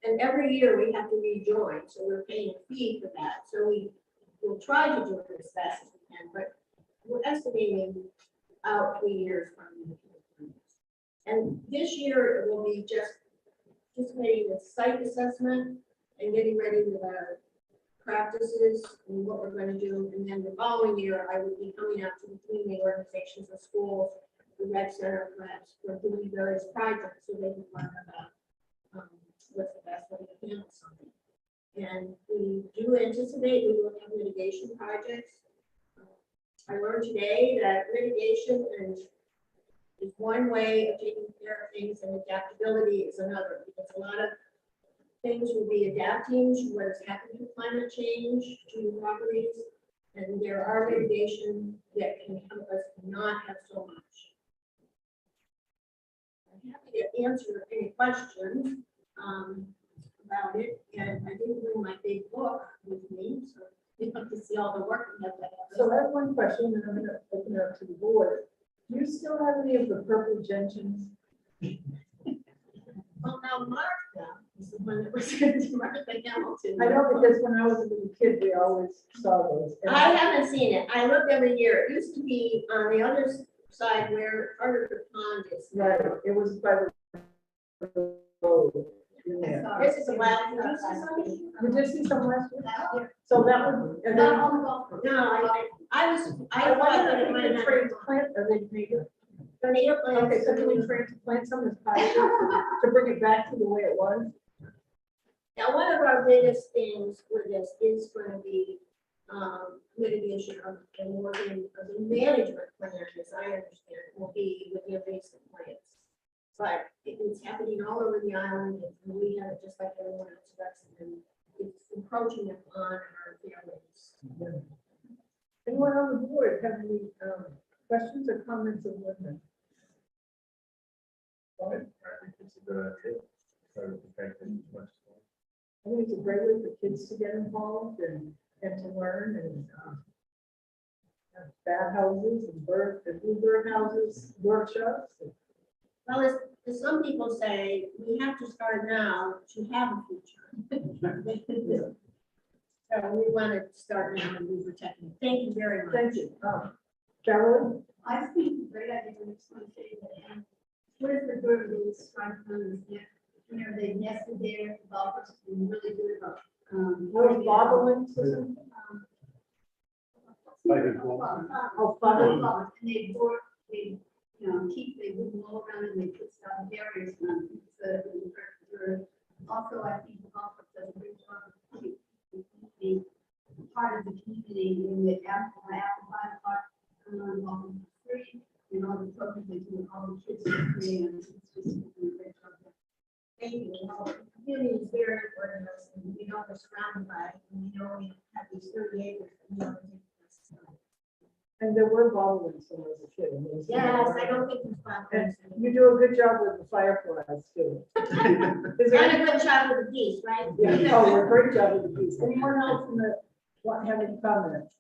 S2: and every year we have to rejoin, so we're paying a fee for that. So we'll try to do it as fast as we can, but we're estimating out 3 years from now. And this year it will be just making a site assessment and getting ready with our practices and what we're going to do. And then the following year, I will be coming out to the community organizations and schools, the rec center, perhaps, for doing various projects so they can learn about what's the best way to handle something. And we do anticipate we will have mitigation projects. I learned today that mitigation is one way of taking care of things, and adaptability is another, because a lot of things will be adapting to what is happening with climate change to properties, and there are mitigation that can help us not have so much. I'm happy to answer any questions about it, and I didn't bring my big book with me, so you have to see all the work we have to have.
S6: So that's one question, and I'm gonna open it up to the board. Do you still have any of the purple gentians?
S2: Well, now Martha is the one that was going to Martha Hamilton.
S6: I know, because when I was a little kid, we always saw those. And
S2: I haven't seen it. I look every year. It used to be on the other side where Arthur Pond is.
S6: Right, it was by the road. Yeah.
S2: This is a wild.
S6: Did you see some last year? So that would, and then,
S2: No, I
S6: I
S2: thought
S6: wonder
S2: that
S6: if
S2: it
S6: we
S2: might
S6: could
S2: not.
S6: trade plant, are they bigger?
S2: Tornado
S6: Okay, so can we
S2: plans.
S6: transplant some as part of it to bring it back to the way it was?
S2: Now, one of our biggest things with this is going to be mitigation of and working of the management plan, as I understand, it, will be with the invasive plants. But it's happening all over the island, and we have it just like everyone else does, and it's encroaching upon our families.
S6: Anyone on the board have any questions or comments of Linda?
S4: I think it's a good idea. So the fact that it's much.
S6: I think it's a great way for kids to get involved and to learn and have bat houses and bluebird houses, workshops.
S2: Well, as some people say, we have to start now to have a future. So we want to start now and be protected. Thank you very much.
S6: Thank you. Carolyn?
S11: I think it's a great idea when it's going to say that, what if the bird is trying to, you know, they nested there, developers have been really good about.
S6: What bobbling system?
S4: Like a goal.
S6: Oh, fun.
S11: And they work, they, you know, they move them all around and they put stuff barriers around it, so that it works. Also, I think the golf does a great job of being part of the community in the apple pie park, on free, and all the programs they do, all the kids are free, and it's just a great job.
S2: Thank you. Well, the community is very important to us, and we know we're surrounded by it, and we know we have these 30 acres. And we know we take this.
S6: And there were bobbling when I was a kid. And there was-
S2: Yes, I don't think it's fun.
S6: And you do a good job with the fireflies too. Is there
S2: And a good job with the piece, right?
S6: Yeah, oh, we're a great job with the piece. Anyone else in the, want, have any comments?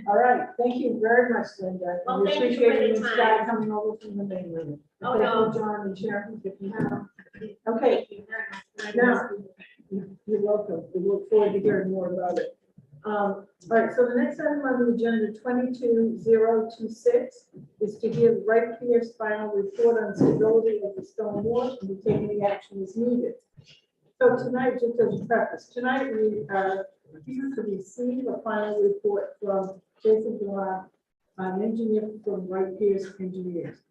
S6: All right, thank you very much, Linda.
S2: Well,
S6: We
S2: thank you for
S6: appreciate
S2: your
S6: you and
S2: time.
S6: Scott coming over from the mainland.
S2: Oh,
S6: Thank
S2: no.
S6: you, John and Sharon, for picking up. Okay,
S2: Thank you very much.
S6: Now- you're welcome. We look forward to hearing more about it. All right, so the next item on the agenda, 22026, is to give Wright Pierce final report on stability of the stone wall and to take any action as needed. So tonight, just as a preface, tonight we are here to receive a final report from Jason Duran, an engineer from Wright Pierce Engineers.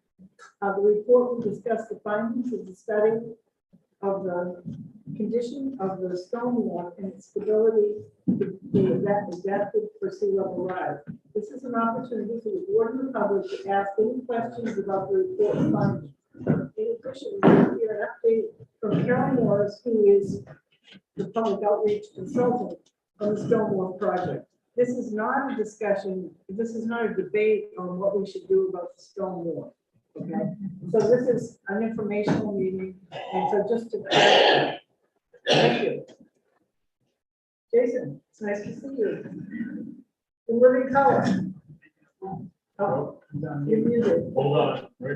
S6: The report will discuss the findings of the study of the condition of the stone wall and its stability to be adapted for sea level rise. This is an opportunity for the board and the public to ask any questions about the report findings. In addition, we will hear an update from Carol Morris, who is the public outreach consultant on the stone wall project. This is not a discussion, this is not a debate on what we should do about the stone wall. Okay, so this is an informational meeting, and so just to clarify. Thank you. Jason, it's nice to see you. In living color. Oh, you're muted.
S3: Hold on.
S6: We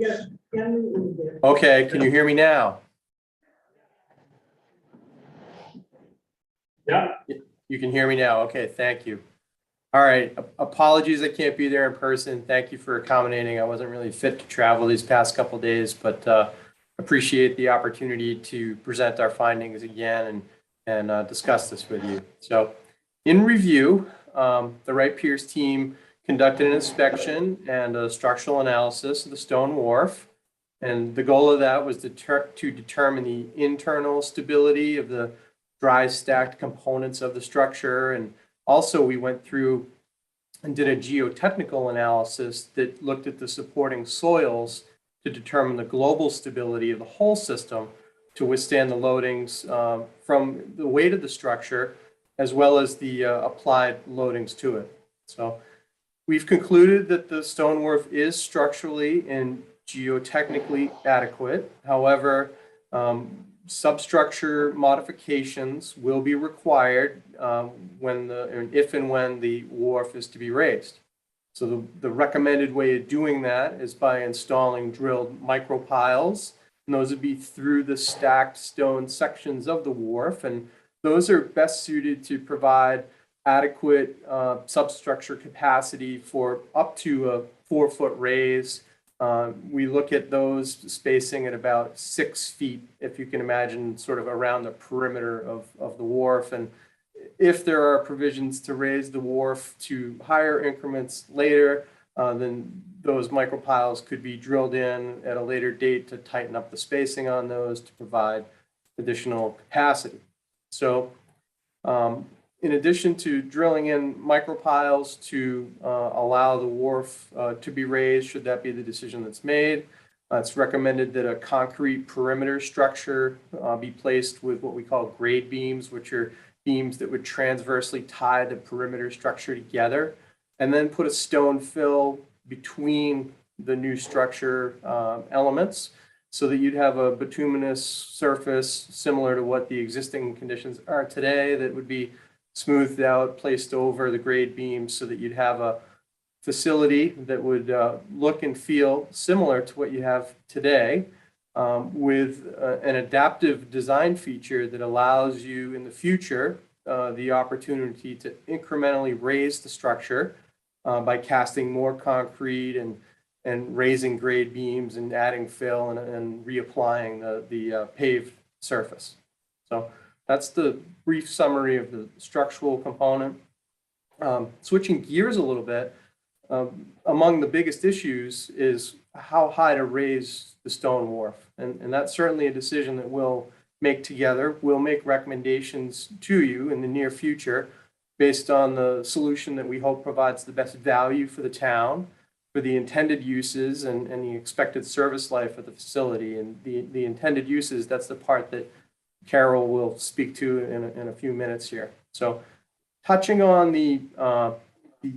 S6: got, there.
S12: Okay, can you hear me now?
S3: Yeah.
S12: You can hear me now. Okay, thank you. All right, apologies I can't be there in person. Thank you for accommodating. I wasn't really fit to travel these past couple days, but appreciate the opportunity to present our findings again and discuss this with you. So in review, the Wright Pierce team conducted an inspection and a structural analysis of the stone wharf. And the goal of that was to determine the internal stability of the dry stacked components of the structure. And also we went through and did a geotechnical analysis that looked at the supporting soils to determine the global stability of the whole system to withstand the loadings from the weight of the structure, as well as the applied loadings to it. So we've concluded that the stone wharf is structurally and geotechnically adequate. However, substructure modifications will be required if and when the wharf is to be raised. So the recommended way of doing that is by installing drilled micropiles, and those would be through the stacked stone sections of the wharf, and those are best suited to provide adequate substructure capacity for up to a 4-foot raise. We look at those spacing at about 6 feet, if you can imagine, sort of around the perimeter of the wharf. And if there are provisions to raise the wharf to higher increments later, then those micropiles could be drilled in at a later date to tighten up the spacing on those to provide additional capacity. So in addition to drilling in micropiles to allow the wharf to be raised, should that be the decision that's made, it's recommended that a concrete perimeter structure be placed with what we call grade beams, which are beams that would transversely tie the perimeter structure together, and then put a stone fill between the new structure elements so that you'd have a bituminous surface similar to what the existing conditions are today that would be smoothed out, placed over the grade beams so that you'd have a facility that would look and feel similar to what you have today, with an adaptive design feature that allows you in the future the opportunity to incrementally raise the structure by casting more concrete and raising grade beams and adding fill and reapplying the paved surface. So that's the brief summary of the structural component. Switching gears a little bit, among the biggest issues is how high to raise the stone wharf. And that's certainly a decision that we'll make together. We'll make recommendations to you in the near future based on the solution that we hope provides the best value for the town, for the intended uses and the expected service life of the facility. And the intended uses, that's the part that Carol will speak to in a few minutes here. So touching on the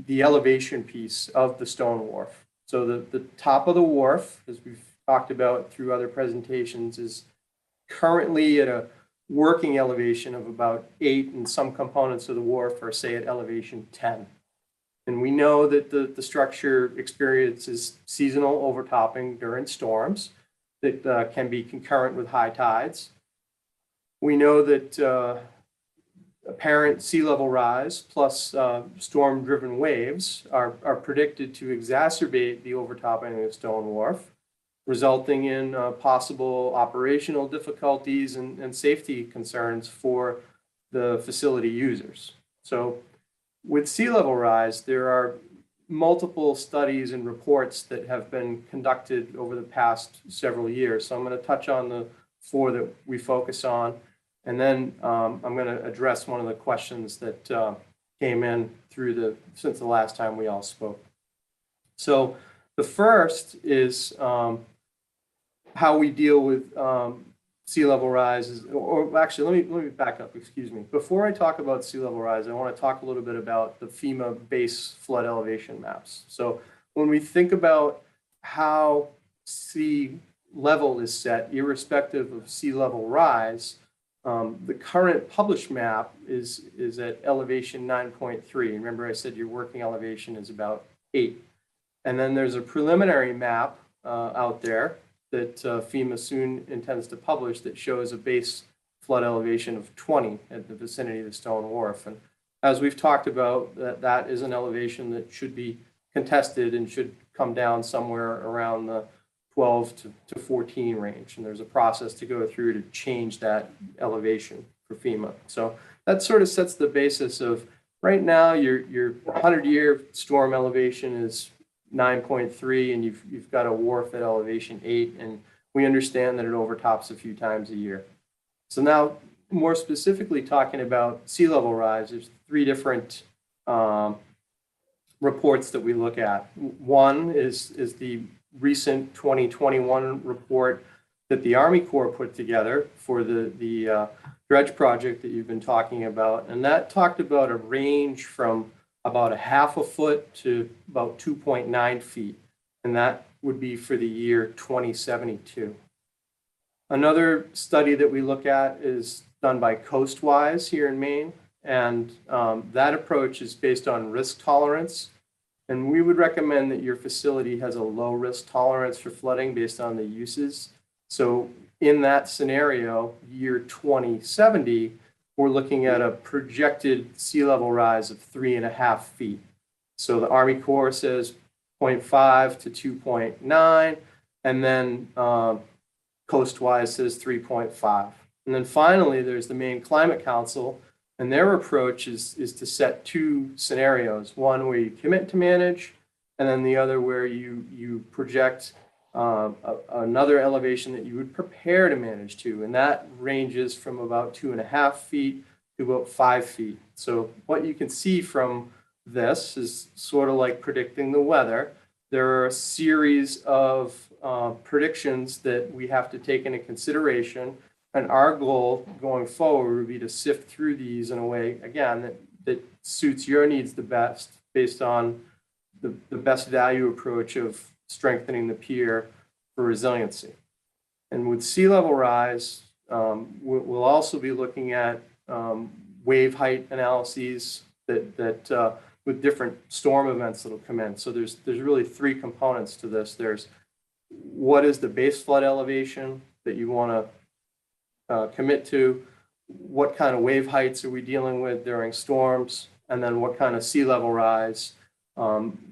S12: elevation piece of the stone wharf. So the top of the wharf, as we've talked about through other presentations, is currently at a working elevation of about 8, and some components of the wharf are, say, at elevation 10. And we know that the structure experiences seasonal overtopping during storms that can be concurrent with high tides. We know that apparent sea level rise plus storm-driven waves are predicted to exacerbate the overtopping of the stone wharf, resulting in possible operational difficulties and safety concerns for the facility users. So with sea level rise, there are multiple studies and reports that have been conducted over the past several years. So I'm going to touch on the 4 that we focus on. And then I'm going to address one of the questions that came in since the last time we all spoke. So the first is how we deal with sea level rise, or actually, let me back up, excuse me. Before I talk about sea level rise, I want to talk a little bit about the FEMA base flood elevation maps. So when we think about how sea level is set, irrespective of sea level rise, the current published map is at elevation 9.3. Remember, I said your working elevation is about 8. And then there's a preliminary map out there that FEMA soon intends to publish that shows a base flood elevation of 20 at the vicinity of the stone wharf. And as we've talked about, that is an elevation that should be contested and should come down somewhere around the 12 to 14 range. And there's a process to go through to change that elevation for FEMA. So that sort of sets the basis of right now your 100-year storm elevation is 9.3, and you've got a wharf at elevation 8, and we understand that it overtops a few times a year. So now, more specifically talking about sea level rise, there's 3 different reports that we look at. One is the recent 2021 report that the Army Corps put together for the dredge project that you've been talking about, and that talked about a range from about 1/2 foot to about 2.9 feet, and that would be for the year 2072. Another study that we look at is done by Coastwise here in Maine, and that approach is based on risk tolerance, and we would recommend that your facility has a low risk tolerance for flooding based on the uses. So in that scenario, year 2070, we're looking at a projected sea level rise of 3.5 feet. So the Army Corps says 0.5 to 2.9, and then Coastwise says 3.5. And then finally, there's the Maine Climate Council, and their approach is to set 2 scenarios. One where you commit to manage, and then the other where you project another elevation that you would prepare to manage to, and that ranges from about 2.5 feet to about 5 feet. So what you can see from this is sort of like predicting the weather. There are a series of predictions that we have to take into consideration. And our goal going forward would be to sift through these in a way, again, that suits your needs the best based on the best value approach of strengthening the pier for resiliency. And with sea level rise, we'll also be looking at wave height analyses that with different storm events that'll come in. So there's really 3 components to this. There's what is the base flood elevation that you want to commit to, what kind of wave heights are we dealing with during storms, and then what kind of sea level rise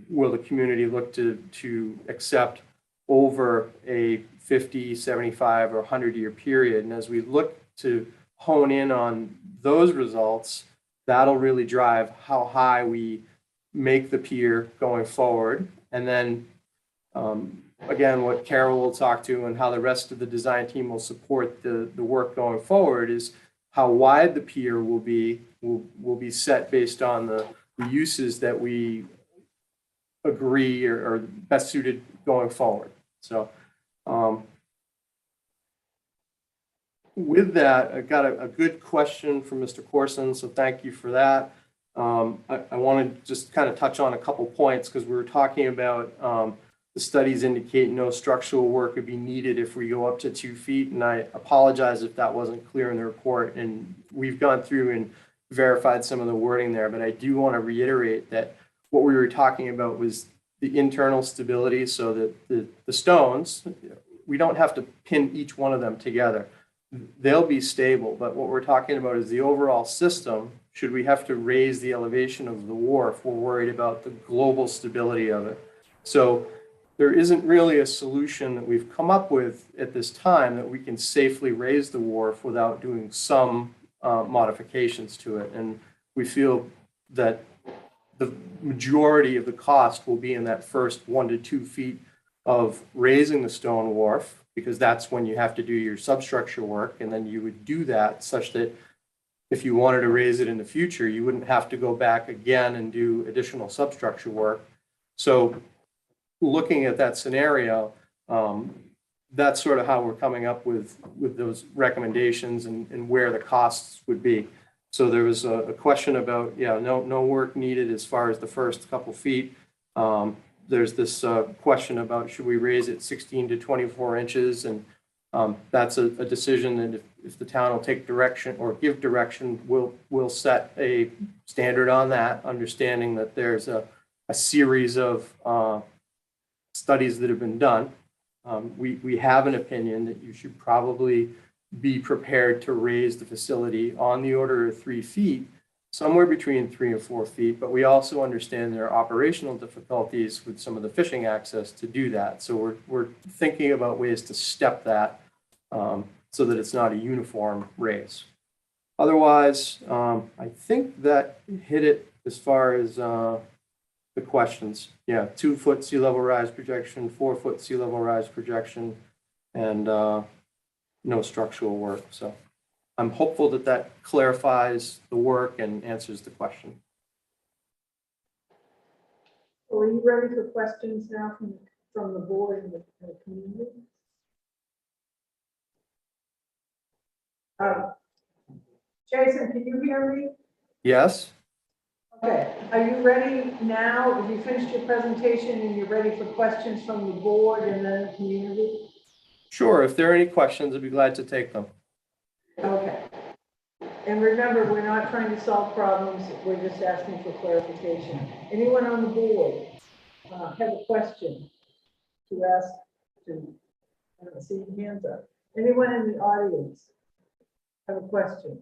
S12: will the community look to accept over a 50, 75, or 100-year period. And as we look to hone in on those results, that'll really drive how high we make the pier going forward. And then, again, what Carol will talk to and how the rest of the design team will support the work going forward is how wide the pier will be set based on the uses that we agree are best suited going forward. So with that, I got a good question from Mr. Corson, so thank you for that. I want to just kind of touch on a couple points because we were talking about the studies indicate no structural work would be needed if we go up to 2 feet, and I apologize if that wasn't clear in the report, and we've gone through and verified some of the wording there, but I do want to reiterate that what we were talking about was the internal stability so that the stones, we don't have to pin each one of them together. They'll be stable, but what we're talking about is the overall system. Should we have to raise the elevation of the wharf, we're worried about the global stability of it. So there isn't really a solution that we've come up with at this time that we can safely raise the wharf without doing some modifications to it. And we feel that the majority of the cost will be in that first 1 to 2 feet of raising the stone wharf, because that's when you have to do your substructure work. And then you would do that such that if you wanted to raise it in the future, you wouldn't have to go back again and do additional substructure work. So looking at that scenario, that's sort of how we're coming up with those recommendations and where the costs would be. So there was a question about, no work needed as far as the first couple feet. There's this question about should we raise it 16 to 24 inches? And that's a decision that if the town will take direction or give direction, we'll set a standard on that, understanding that there's a series of studies that have been done. We have an opinion that you should probably be prepared to raise the facility on the order of 3 feet, somewhere between 3 and 4 feet, but we also understand there are operational difficulties with some of the fishing access to do that. So we're thinking about ways to step that so that it's not a uniform raise. Otherwise, I think that hit it as far as the questions. 2 foot sea level rise projection, 4 foot sea level rise projection, and no structural work. So I'm hopeful that that clarifies the work and answers the question.
S6: So are you ready for questions now from the board and the community? Jason, can you hear me?
S12: Yes?
S6: Okay, are you ready now? Have you finished your presentation and you're ready for questions from the board and then the community?
S12: Sure. If there are any questions, I'd be glad to take them.
S6: Okay. And remember, we're not trying to solve problems, we're just asking for clarification. Anyone on the board have a question to ask to, I don't see any hands up. Anyone in the audience have a question?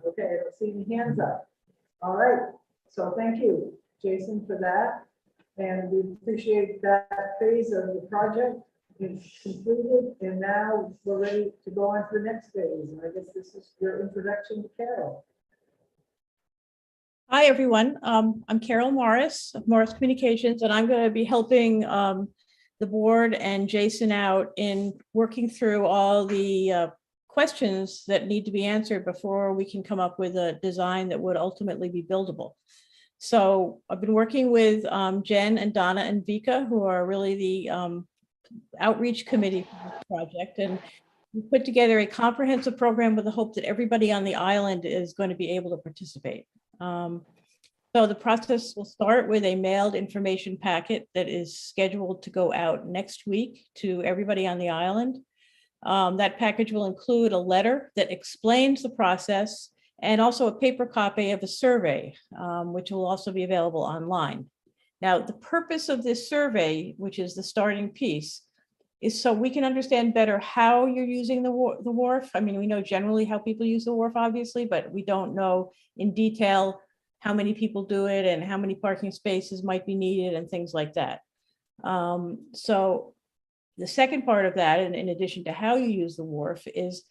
S6: Okay, I don't see any hands up. All right, so thank you, Jason, for that. And we appreciate that phase of the project. It's completed, and now we're ready to go on to the next phase. And I guess this is your introduction to Carol.
S13: Hi, everyone. I'm Carol Morris of Morris Communications, and I'm going to be helping the board and Jason out in working through all the questions that need to be answered before we can come up with a design that would ultimately be buildable. So I've been working with Jen and Donna and Vika, who are really the outreach committee for this project. And we put together a comprehensive program with the hope that everybody on the island is going to be able to participate. So the process will start with a mailed information packet that is scheduled to go out next week to everybody on the island. That package will include a letter that explains the process and also a paper copy of a survey, which will also be available online. Now, the purpose of this survey, which is the starting piece, is so we can understand better how you're using the wharf. I mean, we know generally how people use the wharf, obviously, but we don't know in detail how many people do it and how many parking spaces might be needed and things like that. So the second part of that, in addition to how you use the wharf, is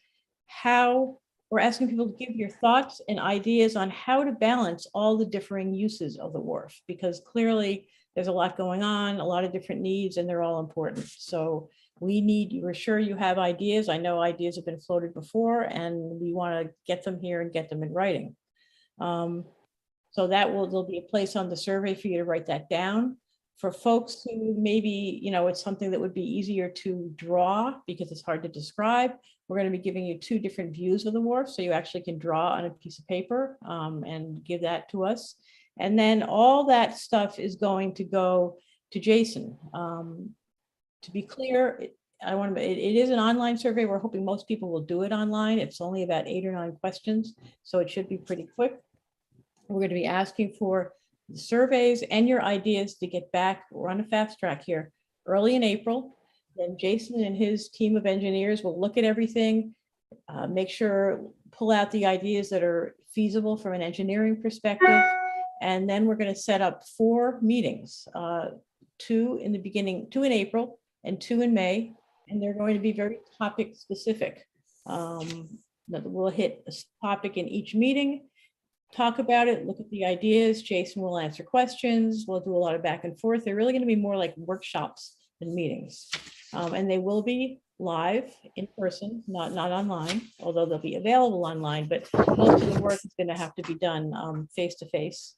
S13: how we're asking people to give your thoughts and ideas on how to balance all the differing uses of the wharf, because clearly there's a lot going on, a lot of different needs, and they're all important. So we're sure you have ideas. I know ideas have been floated before, and we want to get them here and get them in writing. So there'll be a place on the survey for you to write that down. For folks who maybe, it's something that would be easier to draw because it's hard to describe, we're going to be giving you 2 different views of the wharf. So you actually can draw on a piece of paper and give that to us. And then all that stuff is going to go to Jason. To be clear, it is an online survey. We're hoping most people will do it online. It's only about 8 or 9 questions, so it should be pretty quick. We're going to be asking for the surveys and your ideas to get back. We're on a fast track here early in April. Then Jason and his team of engineers will look at everything, make sure, pull out the ideas that are feasible from an engineering perspective. And then we're going to set up 4 meetings, 2 in the beginning, 2 in April and 2 in May. And they're going to be very topic specific. We'll hit a topic in each meeting, talk about it, look at the ideas. Jason will answer questions. We'll do a lot of back and forth. They're really going to be more like workshops than meetings. And they will be live in person, not online, although they'll be available online, but most of the work is going to have to be done face to face.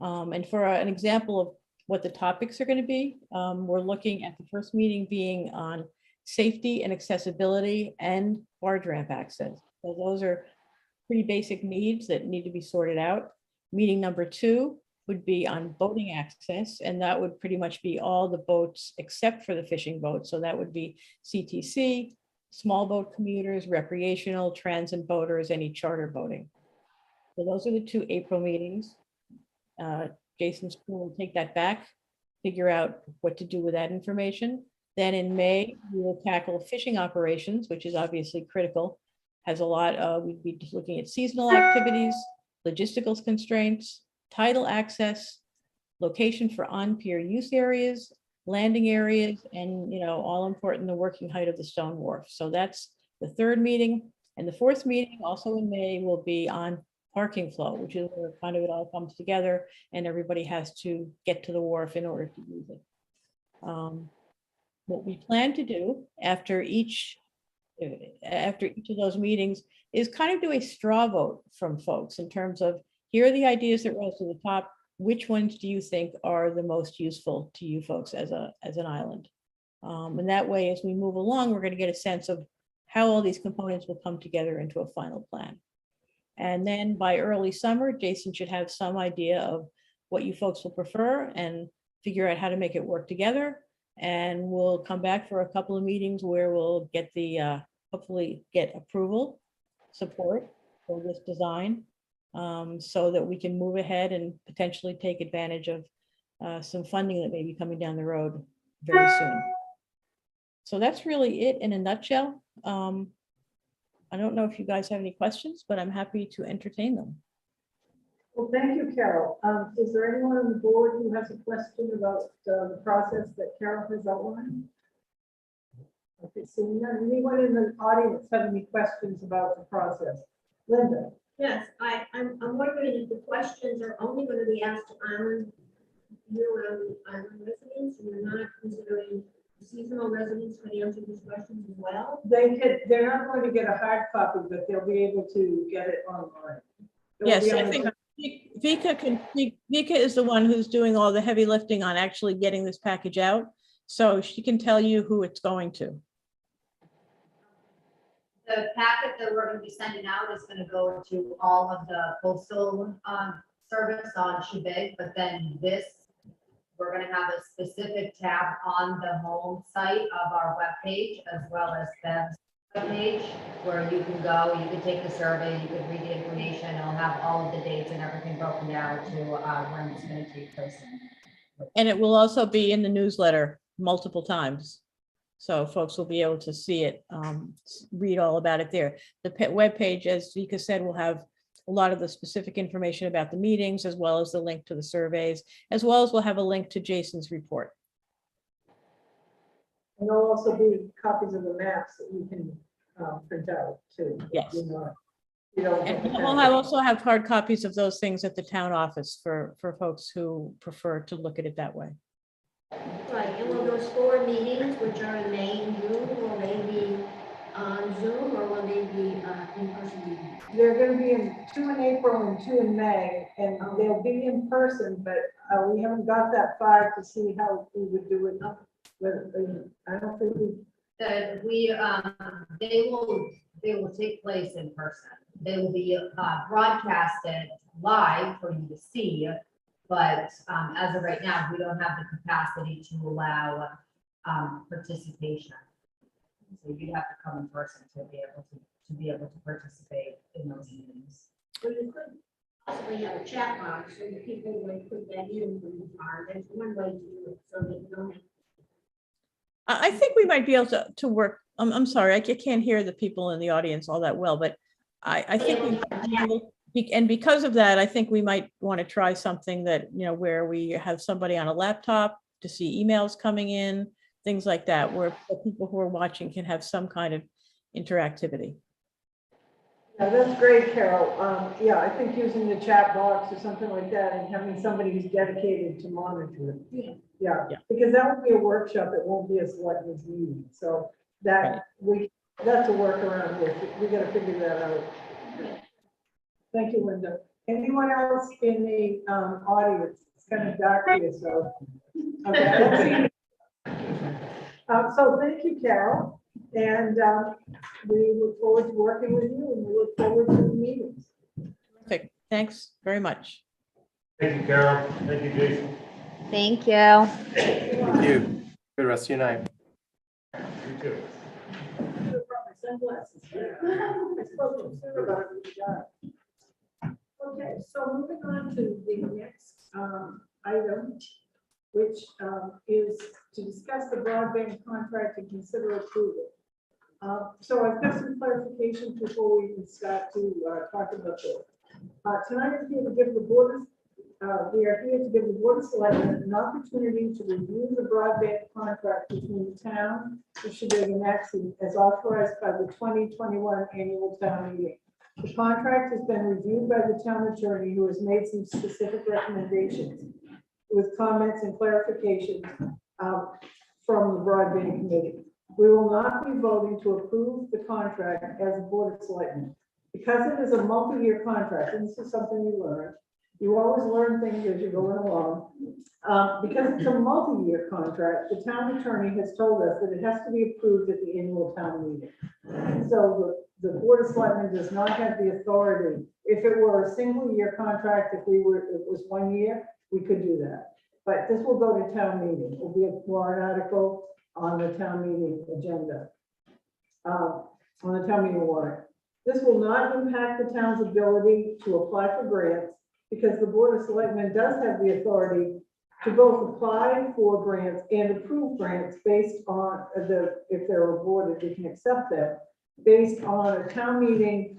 S13: And for an example of what the topics are going to be, we're looking at the first meeting being on safety and accessibility and barge ramp access. So those are pretty basic needs that need to be sorted out. Meeting number 2 would be on boating access, and that would pretty much be all the boats except for the fishing boats. So that would be CTC, small boat commuters, recreational, transit boaters, any charter boating. So those are the 2 April meetings. Jason's crew will take that back, figure out what to do with that information. Then in May, we will tackle fishing operations, which is obviously critical. Has a lot, we'd be looking at seasonal activities, logistical constraints, tidal access, location for on-pier use areas, landing areas, and, all important, the working height of the stone wharf. So that's the 3rd meeting. And the 4th meeting, also in May, will be on parking flow, which is where kind of it all comes together and everybody has to get to the wharf in order to use it. What we plan to do after each of those meetings is kind of do a straw vote from folks in terms of, here are the ideas that rose to the top. Which ones do you think are the most useful to you folks as an island? And that way, as we move along, we're going to get a sense of how all these components will come together into a final plan. And then by early summer, Jason should have some idea of what you folks will prefer and figure out how to make it work together. And we'll come back for a couple of meetings where we'll get the, hopefully get approval, support for this design, so that we can move ahead and potentially take advantage of some funding that may be coming down the road very soon. So that's really it in a nutshell. I don't know if you guys have any questions, but I'm happy to entertain them.
S6: Well, thank you, Carol. Is there anyone on the board who has a question about the process that Carol has outlined? Okay, seeing none. Anyone in the audience have any questions about the process? Linda?
S2: Yes, I'm wondering if the questions are only going to be asked to year-round island residents, and you're not considering seasonal residents could answer these questions as well?
S6: They're not going to get a hard copy, but they'll be able to get it online. It will
S13: Yes,
S6: be
S13: I
S6: on the-
S13: think Vika is the one who's doing all the heavy lifting on actually getting this package out. So she can tell you who it's going to.
S5: The packet that we're gonna be sending out is gonna go to all of the postal, service on Shebig, but then this, we're gonna have a specific tab on the home site of our webpage as well as Deb's webpage, where you can go, you can take the survey, you can read the information, it'll have all of the dates and everything broken down to, when it's gonna take place.
S13: And it will also be in the newsletter multiple times. So folks will be able to see it, read all about it there. The webpage, as Vika said, will have a lot of the specific information about the meetings, as well as the link to the surveys, as well as we'll have a link to Jason's report.
S6: And there'll also be copies of the maps that you can print out too.
S13: Yes.
S6: You know,
S13: And we'll also have hard copies of those things at the town office for folks who prefer to look at it that way.
S2: Right, and will those 4 meetings, which are in May and June, will they be on Zoom or will they be in-person meetings?
S6: They're going to be 2 in April and 2 in May, and they'll be in person, but we haven't got that far to see how we would do it. I don't think we.
S5: That they will take place in person. They will be broadcasted live for you to see. But as of right now, we don't have the capacity to allow participation. So you'd have to come in person to be able to participate in those meetings.
S2: Well, you could possibly have a chat box so that people would put that in when you are. That's one way to do it, so that you don't have.
S13: I think we might be able to work. I'm sorry, I can't hear the people in the audience all that well, but I think we might be able. And because of that, I think we might want to try something that, where we have somebody on a laptop to see emails coming in, things like that, where people who are watching can have some kind of interactivity.
S6: Yeah, that's great, Carol. Yeah, I think using the chat box or something like that and having somebody who's dedicated to monitor it. Yeah, because that would be a workshop. It won't be a selectmen's meeting. So that's a workaround. We got to figure that out. Thank you, Linda. Anyone else in the audience? It's kind of dark here, so. Okay. So thank you, Carol. And we look forward to working with you, and we look forward to the meetings.
S13: Perfect. Thanks very much.
S4: Thank you, Carol. Thank you, Jason.
S1: Thank you.
S12: Thank you. Good rest of your night.
S4: You too.
S6: Sunglasses. I spoke to Sarah about it, we got it. Okay, so moving on to the next item, which is to discuss the broadband contract and consider approval. So I've got some clarification before we can start to talk about this. Tonight is here to give the board, we are here to give the board of selectmen an opportunity to review the broadband contract between the town of Shebig and Maxine as authorized by the 2021 annual town meeting. The contract has been reviewed by the town attorney, who has made some specific recommendations with comments and clarifications from the broadband committee. We will not be voting to approve the contract as a board of selectmen. Because it is a multi-year contract, and this is something you learn, you always learn things as you're going along. Because it's a multi-year contract, the town attorney has told us that it has to be approved at the annual town meeting. So the board of selectmen does not have the authority. If it were a single year contract, if it was 1 year, we could do that. But this will go to town meeting. It will be a warrant article on the town meeting agenda, on the town meeting warrant. This will not impact the town's ability to apply for grants, because the board of selectmen does have the authority to both apply for grants and approve grants based on if they're awarded, they can accept them based on a town meeting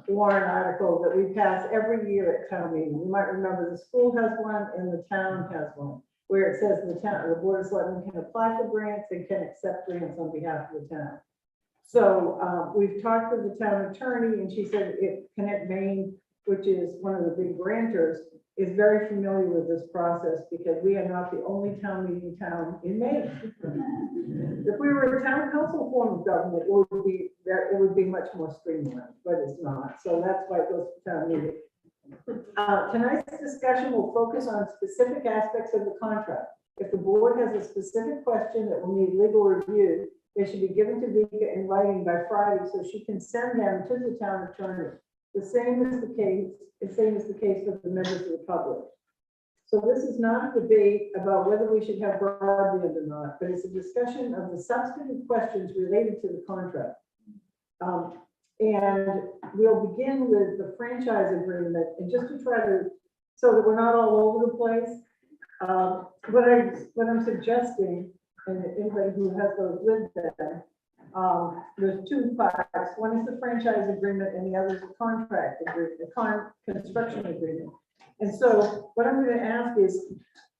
S6: warrant article that we pass every year at town meeting. You might remember the school has one and the town has one, where it says the board of selectmen can apply for grants and can accept grants on behalf of the town. So we've talked with the town attorney, and she said Connect Maine, which is one of the big grantors, is very familiar with this process because we are not the only town meeting town in Maine. If we were a town council form of government, it would be much more streamlined, but it's not. So that's why it goes to town meeting. Tonight's discussion will focus on specific aspects of the contract. If the board has a specific question that will need legal review, they should be given to Vika in writing by Friday so she can send them to the town attorney. The same is the case for the members of the public. So this is not a debate about whether we should have broadband or not, but it's a discussion of the substantive questions related to the contract. And we'll begin with the franchise agreement, and just to try to, so that we're not all over the place. What I'm suggesting, and anybody who has those with them, there's two parts. One is the franchise agreement and the other is a contract agreement, construction agreement. And so what I'm going to ask is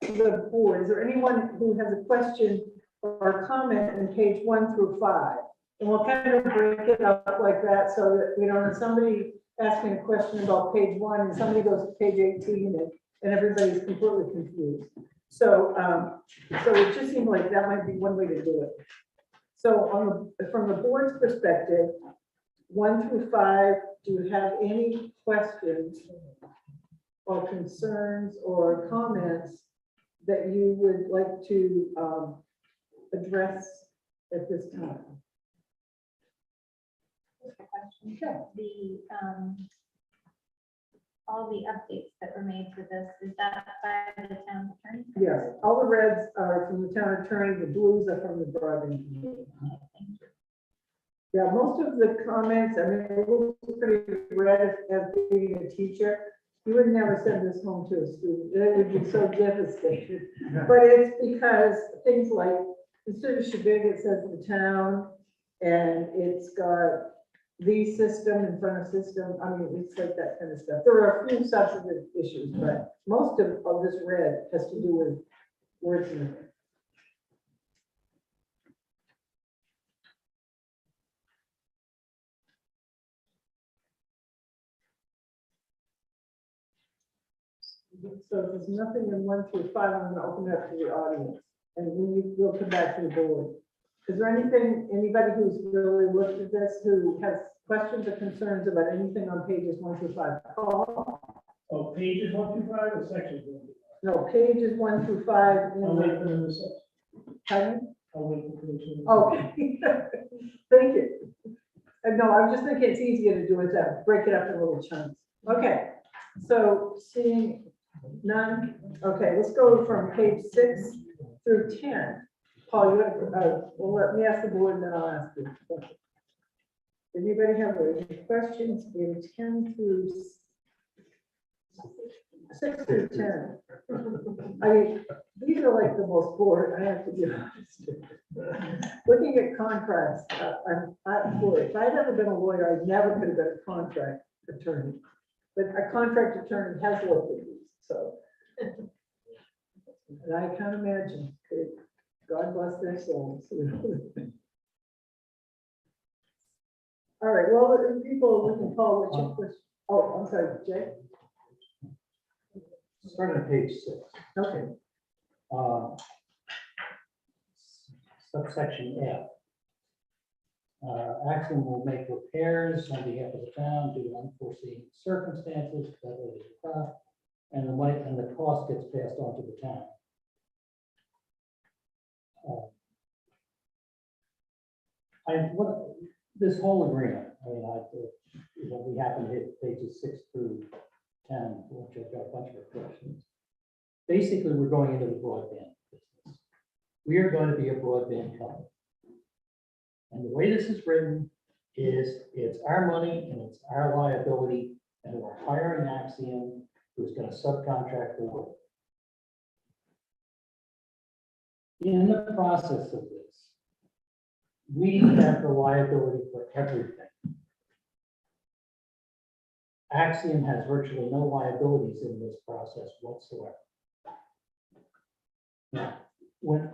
S6: the board, is there anyone who has a question or comment in page 1 through 5? And we'll kind of break it up like that so that we don't have somebody asking a question about page 1 and somebody goes to page 18 and everybody's completely confused. So, so it just seemed like that might be one way to do it. So from the board's perspective, 1 through 5, do you have any questions or concerns or comments that you would like to address at this time?
S14: All the updates that were made for this, is that by the town attorney?
S6: Yes, all the reds are from the town attorney, the blues are from the broadband committee. Yeah, most of the comments, I mean, it looks pretty red as being a teacher. You would never send this home to a student. It would be so devastated. But it's because things like, instead of Shebig, it says the town, and it's got the system in front of system. I mean, it's like that kind of stuff. There are a few substantive issues, but most of this red has to do with wordsmithing. So there's nothing in 1 through 5. I'm going to open it up to the audience, and then we'll come back to the board. Is there anybody who's really looked at this who has questions or concerns about anything on pages 1 through 5? Paul?
S7: Oh, pages 1 through 5 or sections 1 through 5?
S6: No, pages 1 through 5.
S7: I'll wait for the section.
S6: Pardon?
S7: I'll wait for the.
S6: Okay. Thank you. No, I'm just thinking it's easier to do it, to break it up in little chunks. Okay, so seeing none, okay, let's go from page 6 through 10. Paul, you have, well, let me ask the board and then I'll ask you. Anybody have any questions in 10 through 6 through 10? I mean, these are like the most bored, I have to be honest. Looking at contracts, boy, if I'd ever been a lawyer, I never could have been a contract attorney. But a contract attorney has looked at these, so. And I can't imagine, God bless their souls. All right, well, if people are looking forward to question. Oh, I'm sorry, Jay.
S7: Starting on page 6.
S6: Okay.
S7: Subsection F. Axiom will make repairs on behalf of the town due to unforeseen circumstances, and the money and the cost gets passed on to the town. This whole agreement, I mean, we happen to hit pages 6 through 10, which I've got a bunch of questions. Basically, we're going into the broadband business. We are going to be a broadband company. And the way this is written is it's our money and it's our liability, and we're hiring Axiom, who's going to subcontract the work. In the process of this, we have the liability for everything. Axiom has virtually no liabilities in this process whatsoever. Now, when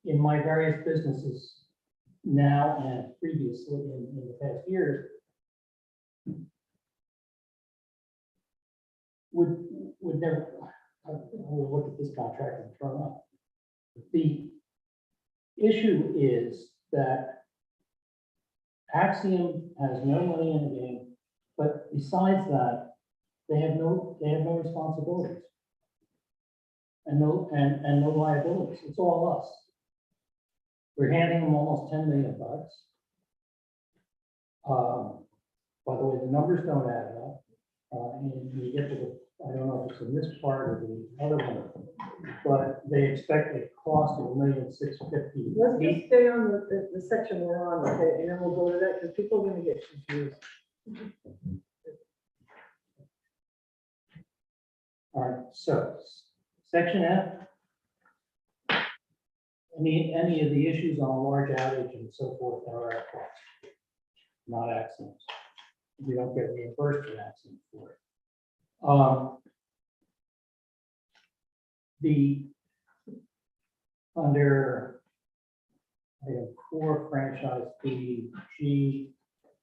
S7: in my various businesses, now and previously in the past years, would never, I will look at this contract and throw up. The issue is that Axiom has no money in the game, but besides that, they have no responsibilities. And no liabilities. It's all us. We're handing them almost $10 million. By the way, the numbers don't add up. And you get to the, I don't know if it's in this part or the other one, but they expect a cost of $1,650,000.
S6: Let's just stay on the section we're on, okay, and then we'll go to that, because people are gonna get confused.
S7: All right, so section F. Any of the issues on a large outage and so forth are our cost, not accidents. We don't get reimbursed for accidents for it. Under item 4 franchise fee G,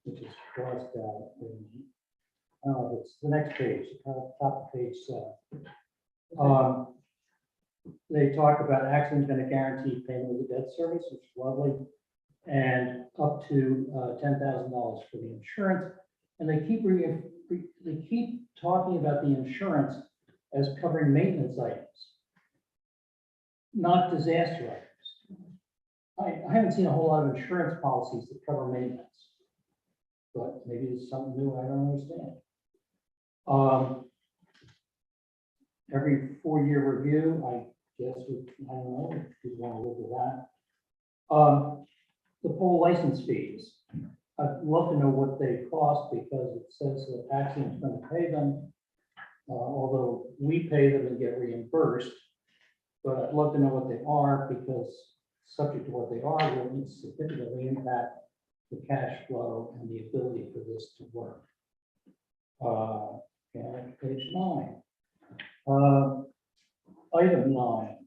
S7: which is crossed out. It's the next page, top of page 7. They talk about Acxiom's going to guarantee payment of the debt service, which is lovely, and up to $10,000 for the insurance. And they keep talking about the insurance as covering maintenance items, not disaster items. I haven't seen a whole lot of insurance policies that cover maintenance, but maybe it's something new I don't understand. Every 4-year review, I guess, I don't know if you want to look at that. The poll license fees, I'd love to know what they cost because it says that Axiom's going to pay them, although we pay them and get reimbursed. But I'd love to know what they are because subject to what they are will significantly impact the cash flow and the ability for this to work. Okay, page 9. Item 9.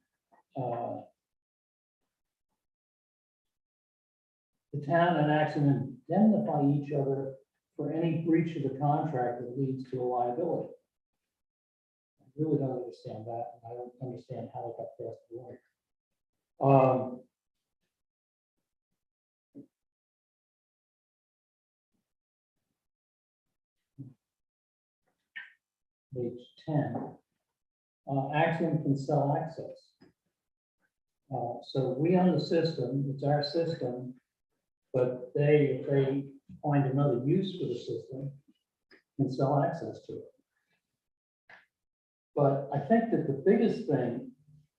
S7: The town and Axiom indemnify each other for any breach of the contract that leads to a liability. I really don't understand that, and I don't understand how it got past the lawyer. Page 10. Axiom can sell access. So we own the system, it's our system, but if they find another use for the system, can sell access to it. But I think that the biggest thing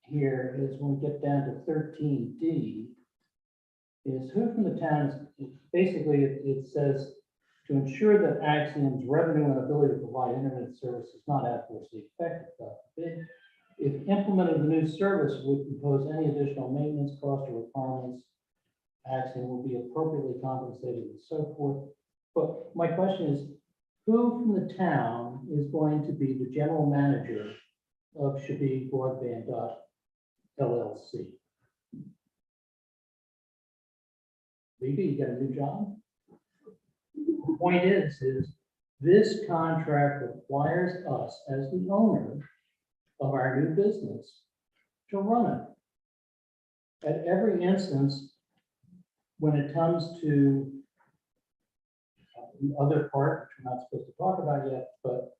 S7: here is when we get down to 13D, is who from the town is, basically it says to ensure that Axiom's revenue and ability to provide internet service is not adversely affected. If implementing the new service would impose any additional maintenance cost or requirements, Axiom will be appropriately compensated and so forth. But my question is, who from the town is going to be the general manager of Shabby Broadband LLC? Maybe you got a new job? The point is this contract requires us as the owner of our new business to run it. At every instance, when it comes to the other part, which we're not supposed to talk about yet, but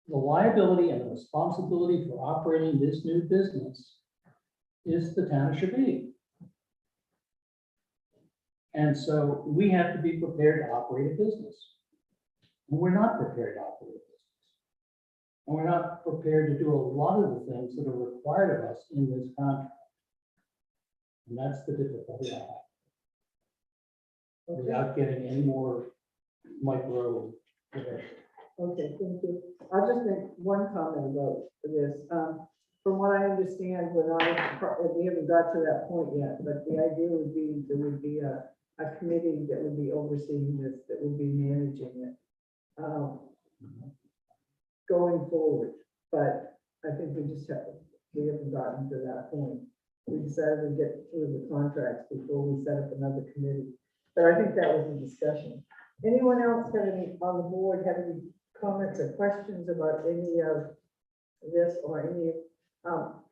S7: the liability and the responsibility for operating this new business is the town of Shabby. And so we have to be prepared to operate a business. And we're not prepared to operate a business. And we're not prepared to do a lot of the things that are required of us in this contract. And that's the difficulty I have. Without getting any more micro.
S6: Okay, thank you. I'll just make one comment about this. From what I understand, we haven't got to that point yet, but the idea would be there would be a committee that would be overseeing this, that would be managing it going forward. But I think we haven't gotten to that point. we decided to get through the contracts before we set up another committee. But I think that was a discussion. Anyone else have any, on the board, have any comments or questions about any of this or any,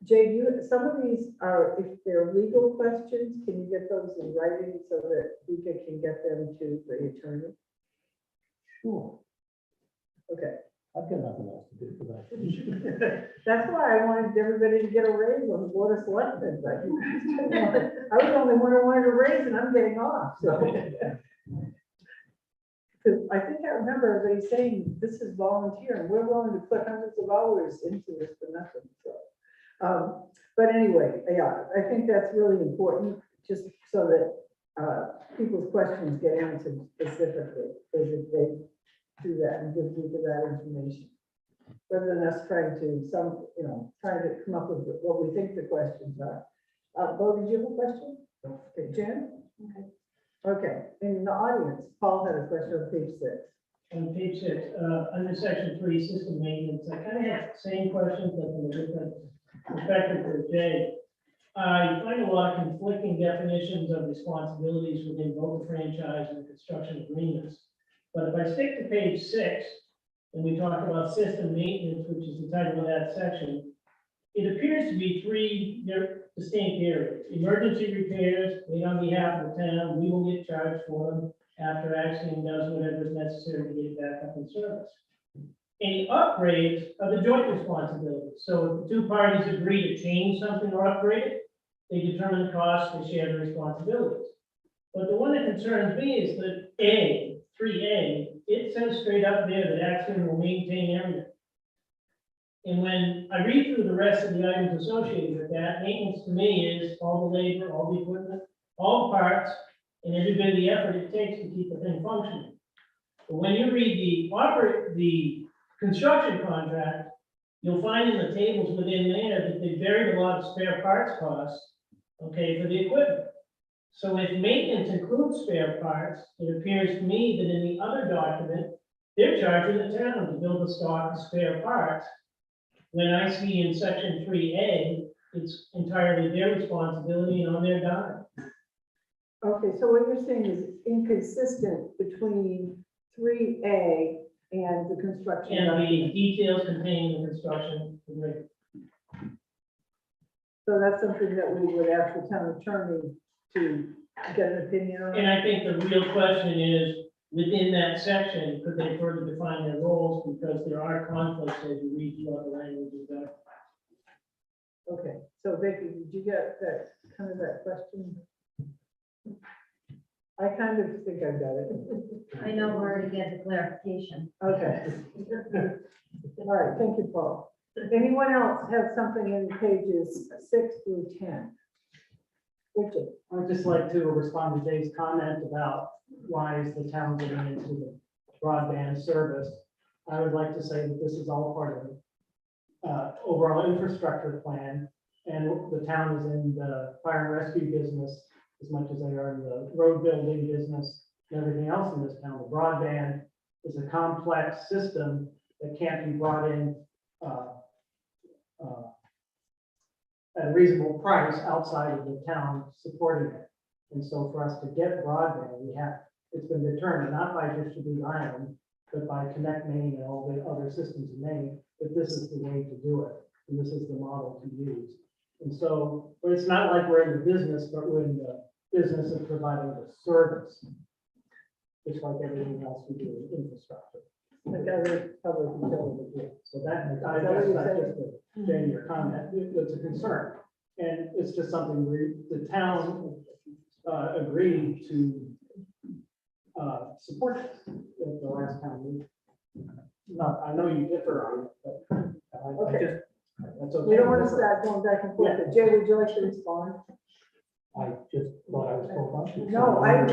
S6: Jay, some of these are, if they're legal questions, can you get those in writing so that we can get them to the attorney?
S7: Sure,
S6: Okay.
S7: I've got nothing else to do for that.
S6: That's why I wanted everybody to get a raise on the board of selectmen. But I was the only one who wanted a raise and I'm getting off, so. Because I think I remember everybody saying, this is volunteer and we're willing to put hundreds of hours into this for nothing, so. But anyway, yeah, I think that's really important, just so that people's questions get answered specifically, because if they do that and give people that information. Rather than us trying to trying to come up with what we think the questions are. Bo, did you have a question? Okay, Jen? Okay. Okay, in the audience, Paul had a question on page 6.
S7: On page 6, under section 3, system maintenance, I kind of have the same questions, but from a different perspective for Jay. I find a lot of conflicting definitions of responsibilities within both the franchise and construction agreements. But if I stick to page 6, and we talk about system maintenance, which is the title of that section, it appears to be 3 distinct areas. Emergency repairs made on behalf of the town, we will get charged for them after accident does whatever is necessary to get it back up in service. Any upgrades are the joint responsibility. So if the 2 parties agree to change something or upgrade it, they determine the cost, they share the responsibilities. But the one that concerns me is that 3A, it says straight up there that Axiom will maintain everything. And when I read through the rest of the items associated with that, maintenance to me is all the labor, all the equipment, all the parts, and every bit of the effort it takes to keep the thing functioning. But when you read the construction contract, you'll find in the tables within there that they buried a lot of spare parts costs, okay, for the equipment. So if maintenance includes spare parts, it appears to me that in the other document, they're charging the town to build a stock of spare parts. When I see in section 3A, it's entirely their responsibility and on their dime.
S6: Okay, so what you're saying is inconsistent between 3A and the construction.
S7: And the
S6: document.
S7: details contained in the construction agreement.
S6: So that's something that we would ask the town attorney to get an opinion on.
S7: And I think the real question is, within that section, could they further define their roles? Because there are conflicts as you read through other languages.
S6: Okay, so Vicky, did you get that, kind of that question? I kind of think I got it.
S1: I know where to get the clarification.
S6: Okay. All right, thank you, Paul. Anyone else have something in pages 6 through 10? Richard?
S15: I'd just like to respond to Dave's comment about why is the town getting into the broadband service. I would like to say that this is all part of the overall infrastructure plan, and the town is in the fire and rescue business as much as they are in the road building business and everything else in this town. The broadband is a complex system that can't be brought in at a reasonable price outside of the town supporting it. And so for us to get broadband, it's been determined not by Distribute Ireland, but by Connect Maine and all the other systems in Maine, that this is the way to do it. And this is the model to use. And so, but it's not like we're in the business, but we're in the business of providing the service, just like everything else we do in infrastructure.
S6: Like other public utilities.
S15: Yeah, so that, I
S6: Is that what
S15: guess
S6: you
S15: that's
S6: said?
S15: just a Jane, your comment, it's a concern. And it's just something the town agreed to support this at the last town meeting. No, I know you differ on it, but I
S6: Okay.
S15: just, that's okay.
S6: We don't want to start going back and forth. But Jay, would you like to respond?
S7: I just thought I was told.
S6: No, I'm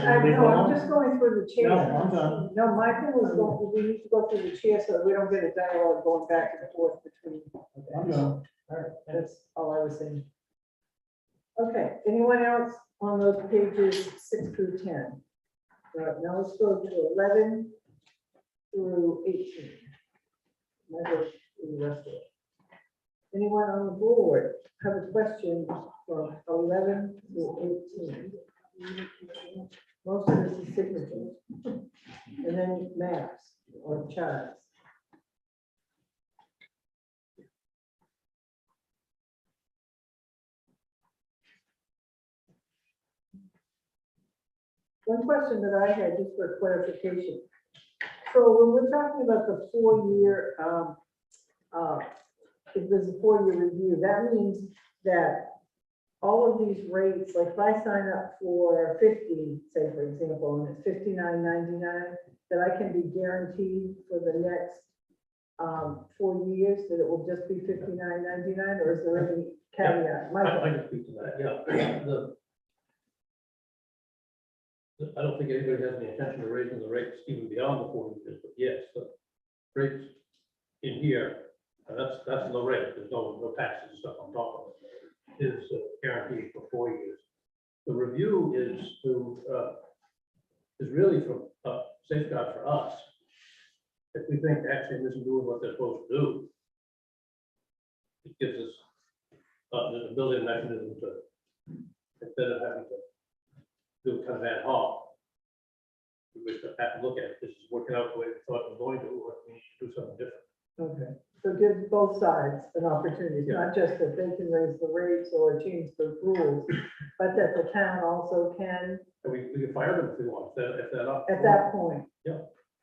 S6: just going through the chair.
S15: No, I'm done.
S6: No, my thing was we need to go through the chair so that we don't get a dialogue going back and forth between.
S15: I'm done.
S6: All right, that's all I was saying. Okay, anyone else on those pages 6 through 10? All right, now let's go to 11 through 18. Might go through the rest of it. Anyone on the board have a question from 11 to 18? Most of this is signatures. And then maps or charts. One question that I had, just for clarification. So when we're talking about the 4-year, if there's a 4-year review, that means that all of these rates, like if I sign up for 50, say for example, and it's $59.99, that I can be guaranteed for the next 4 years that it will just be $59.99, or is there any caveat?
S3: I
S6: Michael?
S3: can speak to that, yeah. I don't think anybody has any intention of raising the rates even beyond the 4 years, but yes, the rates in here, that's the rate, there's no taxes and stuff on top of it, is guaranteed for 4 years. The review is really from safeguard for us. If we think Axiom isn't doing what they're supposed to do, it gives us the building mechanism to, instead of having to do it kind of ad hoc. We wish to have to look at it. This is working out the way we thought it was going to, or we need to do something different.
S6: Okay, so give both sides an opportunity,
S3: Yeah.
S6: not just that they can raise the rates or change the rules, but that the town also can
S3: And we can fire them if we want, if they're not.
S6: at that point.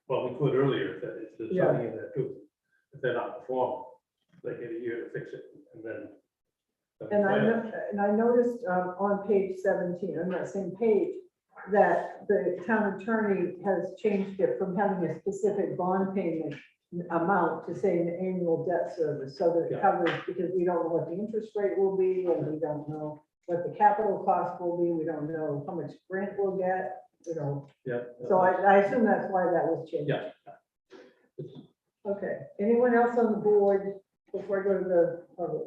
S3: Well, we could earlier, if there's
S6: Yeah.
S3: something in there too. If they're not performing, they get a year to fix it, and then. we
S6: And
S3: fire them.
S6: I noticed on page 17, on that same page, that the town attorney has changed it from having a specific bond payment amount to say an annual debt service, so that it
S3: Yeah.
S6: covers, because we don't know what the interest rate will be, and we don't know what the capital cost will be, we don't know how much grant we'll get, you know.
S3: Yeah.
S6: So I assume that's why that was changed.
S3: Yeah.
S6: Okay, anyone else on the board before I go to the public?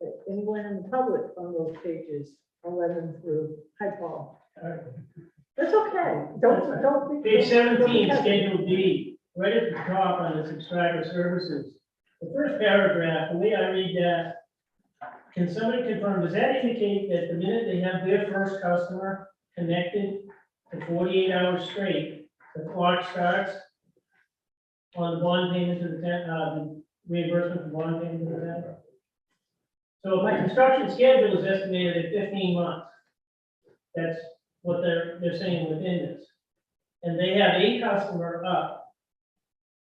S6: Okay, anyone in the public on those pages, 11 through, hi, Paul. That's okay, don't be.
S7: Page 17,
S6: don't be-
S7: Schedule D, right at the top on the subscriber services. The first paragraph, the way I read that, can somebody confirm, does that indicate that the minute they have their first customer connected for 48 hours straight, the clock starts on the bond payment to the town, the reimbursement for bond payment to the town? So my construction schedule is estimated at 15 months. That's what they're saying within this. And they have a customer up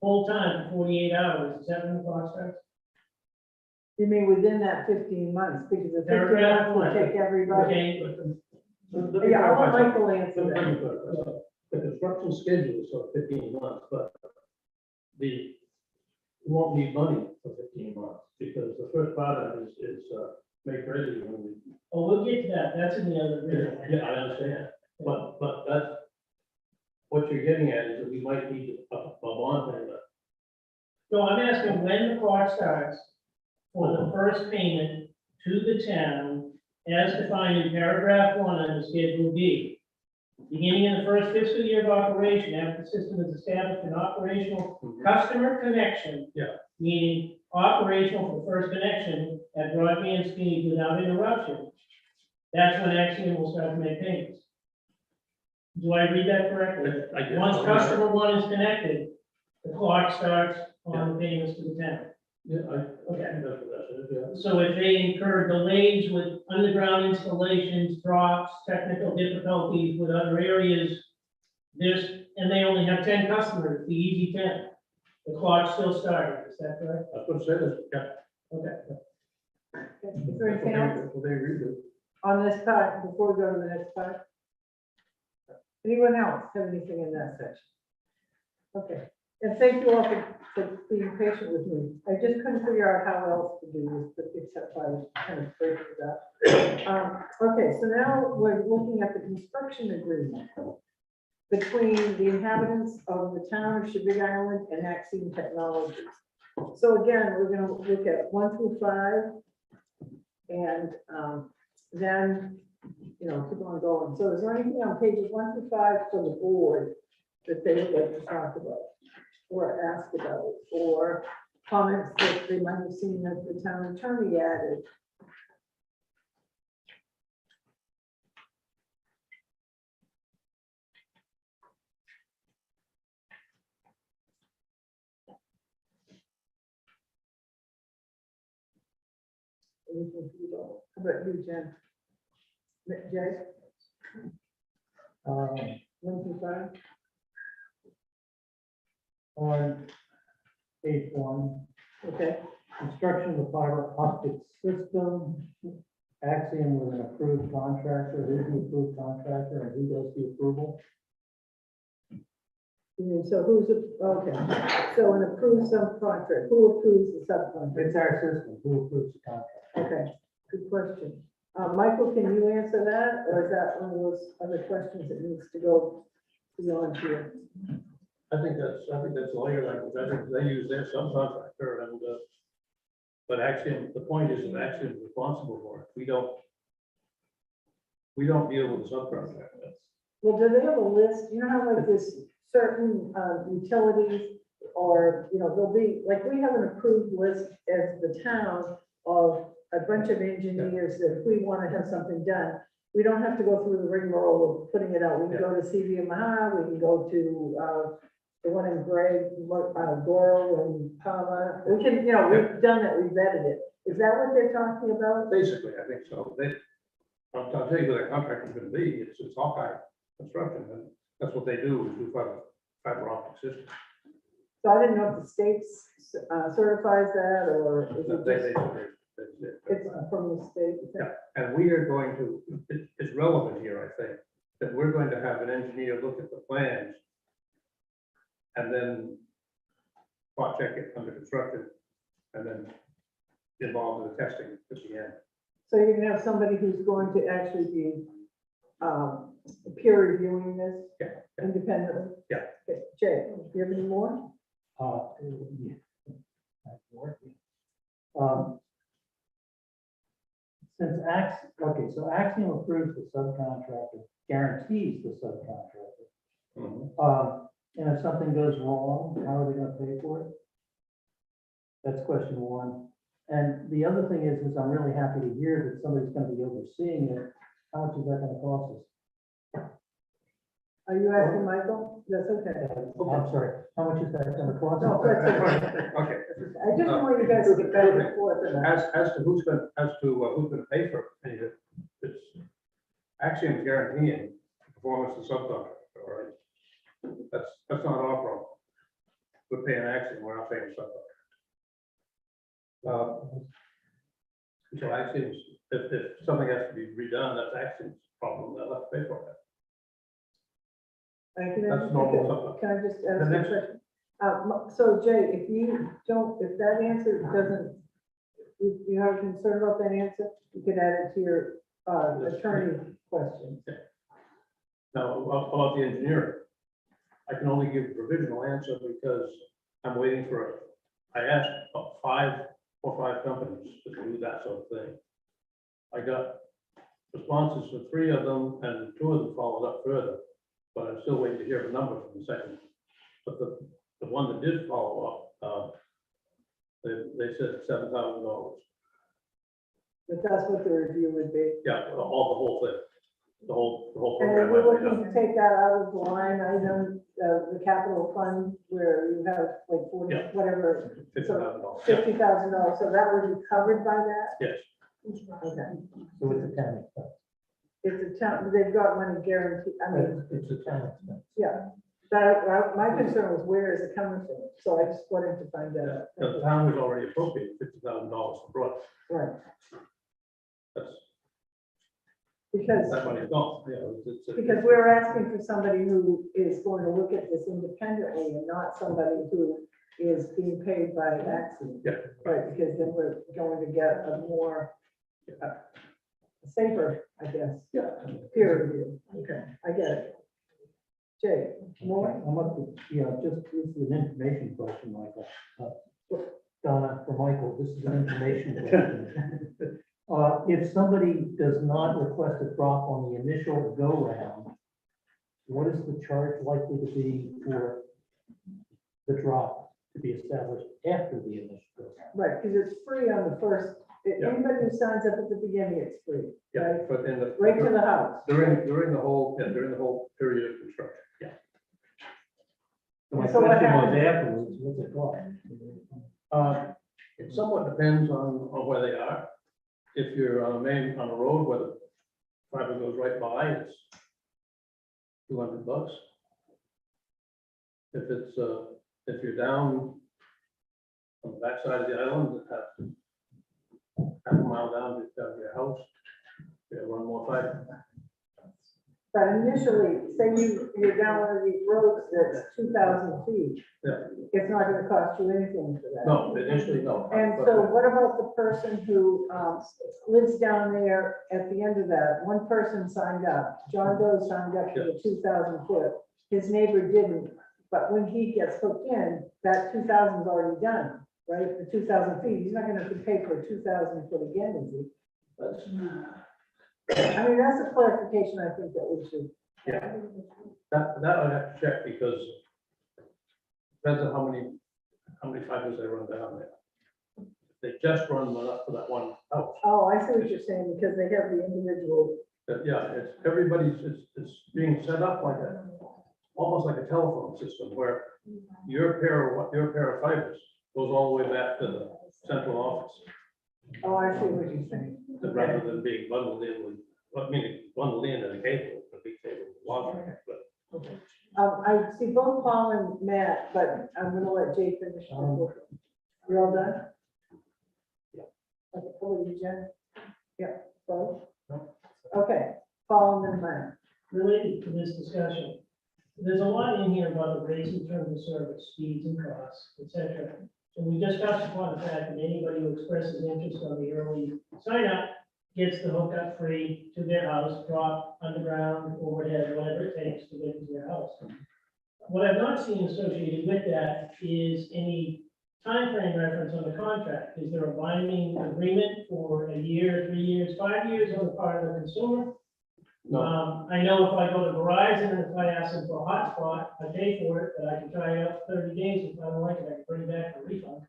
S7: full-time for 48 hours. Is that when the clock starts?
S6: You mean within that 15 months, because the 15
S7: Paragraph
S6: months will
S7: one.
S6: take everybody.
S7: Okay,
S3: Let me
S6: Yeah, I'll let
S3: clarify
S6: Michael
S3: something.
S6: answer
S3: Let
S6: that.
S3: me clarify something. The construction schedule is for 15 months, but we won't need money for 15 months, because the first part of it is make ready when we.
S7: oh, we'll get to that. That's in the other.
S3: Yeah, I understand, but that's, what you're getting at is that we might need a bond payment.
S7: So I'm asking when the clock starts for the first payment to the town as defined in paragraph 1 on the Schedule D. Beginning in the first fiscal year of operation, after the system is established an operational customer connection.
S3: Yeah.
S7: Meaning operational for the first connection at broadband speed without interruption. That's when Axiom will start to make payments. Do I read that correctly?
S3: I guess.
S7: Once customer 1 is connected, the clock starts on the payments to the town.
S3: Yeah,
S7: Okay.
S3: that's what that says, yeah.
S7: So if they incur delays with underground installations, drops, technical difficulties with other areas, and they only have 10 customers, the easy 10, the clock still started, is that correct?
S3: That's what it says, yeah.
S7: Okay.
S6: Is there anything else
S3: That's what they read it.
S6: on this part, before we go to the next part? Anyone else have anything in that section? Okay, and thank you all for being patient with me. I just couldn't figure out how else to do this, but except by kind of breaking it up. Okay, so now we're looking at the construction agreement between the inhabitants of the town of Big Island and Axiom Technologies. So again, we're gonna look at 1 through 5, and then, you know, keep on going. So is there anything on pages 1 through 5 for the board that they would like to talk about, or ask about, or comments that they might have seen that the town attorney added. Anything for you all? How about you, Jen? Jay? Lincoln Fire?
S15: On page one,
S6: Okay,
S15: construction of the fiber optic system, Axiom with an approved contractor, who's the approved contractor and who does the approval?
S6: so who's, okay, so an approved subcontract, who approves the subcontract?
S15: It's our system, who approves the contract?
S6: Okay, good question. Michael, can you answer that, or is that one of those other questions that needs to go beyond here?
S3: I think that's lawyer language. I think they use their subcontractor and, but Axiom, the point is that Axiom is responsible for it. We don't deal with the subcontractor.
S6: Well, do they have a list, you know how like this certain utilities, or, you know, there'll be, like, we have an approved list as the town of a bunch of engineers that if we want to have something done, we don't have to go through the rigmarole of putting it out. We can go to CVMI, we can go to the one in Gray, Goro and Palma. We can, you know, we've done it, we've vetted it. Is that what they're talking about?
S3: Basically, I think so. I'll tell you where that contract is gonna be. It's Hawkeye Construction, and that's what they do, is do fiber optic systems.
S6: So I didn't know if the state certifies that, or is it
S3: They-
S6: just, it's from the state?
S3: Yeah, and we are going to, it's relevant here, I think, that we're going to have an engineer look at the plans and then spot check it under construction, and then get involved in the testing at the end.
S6: So you're gonna have somebody who's going to actually be peer reviewing this
S3: Yeah.
S6: independently?
S3: Yeah.
S6: Okay, Jay, do you have any more?
S15: Yeah. Since Axiom approves the subcontractor, guarantees the subcontractor. And if something goes wrong, how are they gonna pay for it? That's question one. And the other thing is I'm really happy to hear that somebody's gonna be overseeing it. How much is that gonna cost us?
S6: Are you asking Michael? That's okay.
S15: I'm sorry, how much is that gonna cost?
S6: No, that's okay.
S3: Okay,
S6: I just want you guys to get back and forth. And
S3: as to who's gonna pay for it, it's Axiom's guaranteeing the performance of the subcontractor, all right? That's not our problem. We're paying Axiom, we're not paying subcontractor. So Axiom's, if something has to be redone, that's Axiom's problem, they'll have to pay for it. That's normal.
S6: Can I just ask
S3: The
S6: a
S3: next-
S6: question? So Jay, if you don't, if that answer doesn't, if you have concern about that answer, you could add it to your attorney question.
S3: Now, about the engineering, I can only give a provisional answer because I'm waiting for, I asked about 4 or 5 companies to do that sort of thing. I got responses for 3 of them, and 2 of them followed up further, but I'm still waiting to hear a number from the second. But the one that did follow up, they said $7,000.
S6: If that's what the review would be.
S3: Yeah, the whole thing, the whole
S6: And
S3: program.
S6: if we're
S3: might be
S6: looking
S3: done.
S6: to take that out of the line item, the capital fund, where you have like 40,
S3: Yeah.
S6: whatever,
S3: $50,000.
S6: $50,000, so that would be covered by that?
S3: Yes.
S6: Okay.
S15: So it's a town expense.
S6: It's a town, they've got money guaranteed, I mean,
S15: It's a town expense.
S6: yeah. That, my concern was where is it coming from? So I just wanted to find that out.
S3: The town was already appropriated $50,000 for broad.
S6: Right,
S3: That's,
S6: because,
S3: that money's gone, you know, it's.
S6: because we're asking for somebody who is going to look at this independently and not somebody who is being paid by Axiom.
S3: Yeah.
S6: Right, because then we're going to get a more safer, I guess, peer review. Okay, I get it. Jay, more?
S15: I'm up to, just, this is an information question, Michael. Donna, for Michael, this is an information question. If somebody does not request a drop on the initial go-round, what is the charge likely to be for the drop?
S7: to be established after the initial bill.
S6: Right, because it's free on the first,
S3: Yeah.
S6: anybody who signs up at the beginning, it's free,
S3: Yeah,
S6: right?
S3: but in the.
S6: Right to the house.
S3: During the whole, yeah, during the whole period of construction, yeah.
S7: My
S6: So what
S7: question was
S6: happens-
S7: afterwards, what's it cost?
S3: It somewhat depends on where they are. If you're on a road where the fiber goes right by, it's $200. If you're down on the backside of the island, half a mile down to your house, you have one more fiber.
S6: But initially, say you're down one of these roads that's 2,000 feet.
S3: Yeah.
S6: It's not gonna cost you anything for that.
S3: No, initially, no.
S6: And so what about the person who lives down there at the end of that? One person signed up, John Doe signed up for the 2,000 foot. His neighbor didn't, but when he gets hooked in, that 2,000 is already done, right? The 2,000 feet, he's not gonna have to pay for 2,000 foot again, is he? I mean, that's a clarification I think that we should.
S3: Yeah. That I have to check because depends on how many fibers they run down there. If they just run one up to that one house.
S6: Oh, I see what you're saying, because they have the individual.
S3: Yeah, it's being set up like almost like a telephone system where your pair of fibers goes all the way back to the central office.
S6: Oh, I see what you're saying.
S3: Rather than being bundled in with, bundled in a cable, a big cable, longer, but.
S6: I see both Paul and Matt, but I'm gonna let Jay finish. You're all done?
S3: Yeah.
S6: Okay, over to you, Jen. Yeah, both? Okay, Paul and then Matt.
S15: Related to this discussion, there's a lot in here about the rates in terms of service, speeds and costs, et cetera. And we just touched upon the fact that anybody who expresses interest on the early sign up gets the hookup free to their house, drop underground, overhead, whatever it takes to get to their house. What I've not seen associated with that is any timeframe reference on the contract. Is there a binding agreement for a year, 3 years, 5 years on the part of the consumer?
S3: No,
S15: I know if I go to Verizon and if I ask them for a hotspot, I pay for it, but I can try it out for 30 days. If I don't like it, I can bring it back for refund.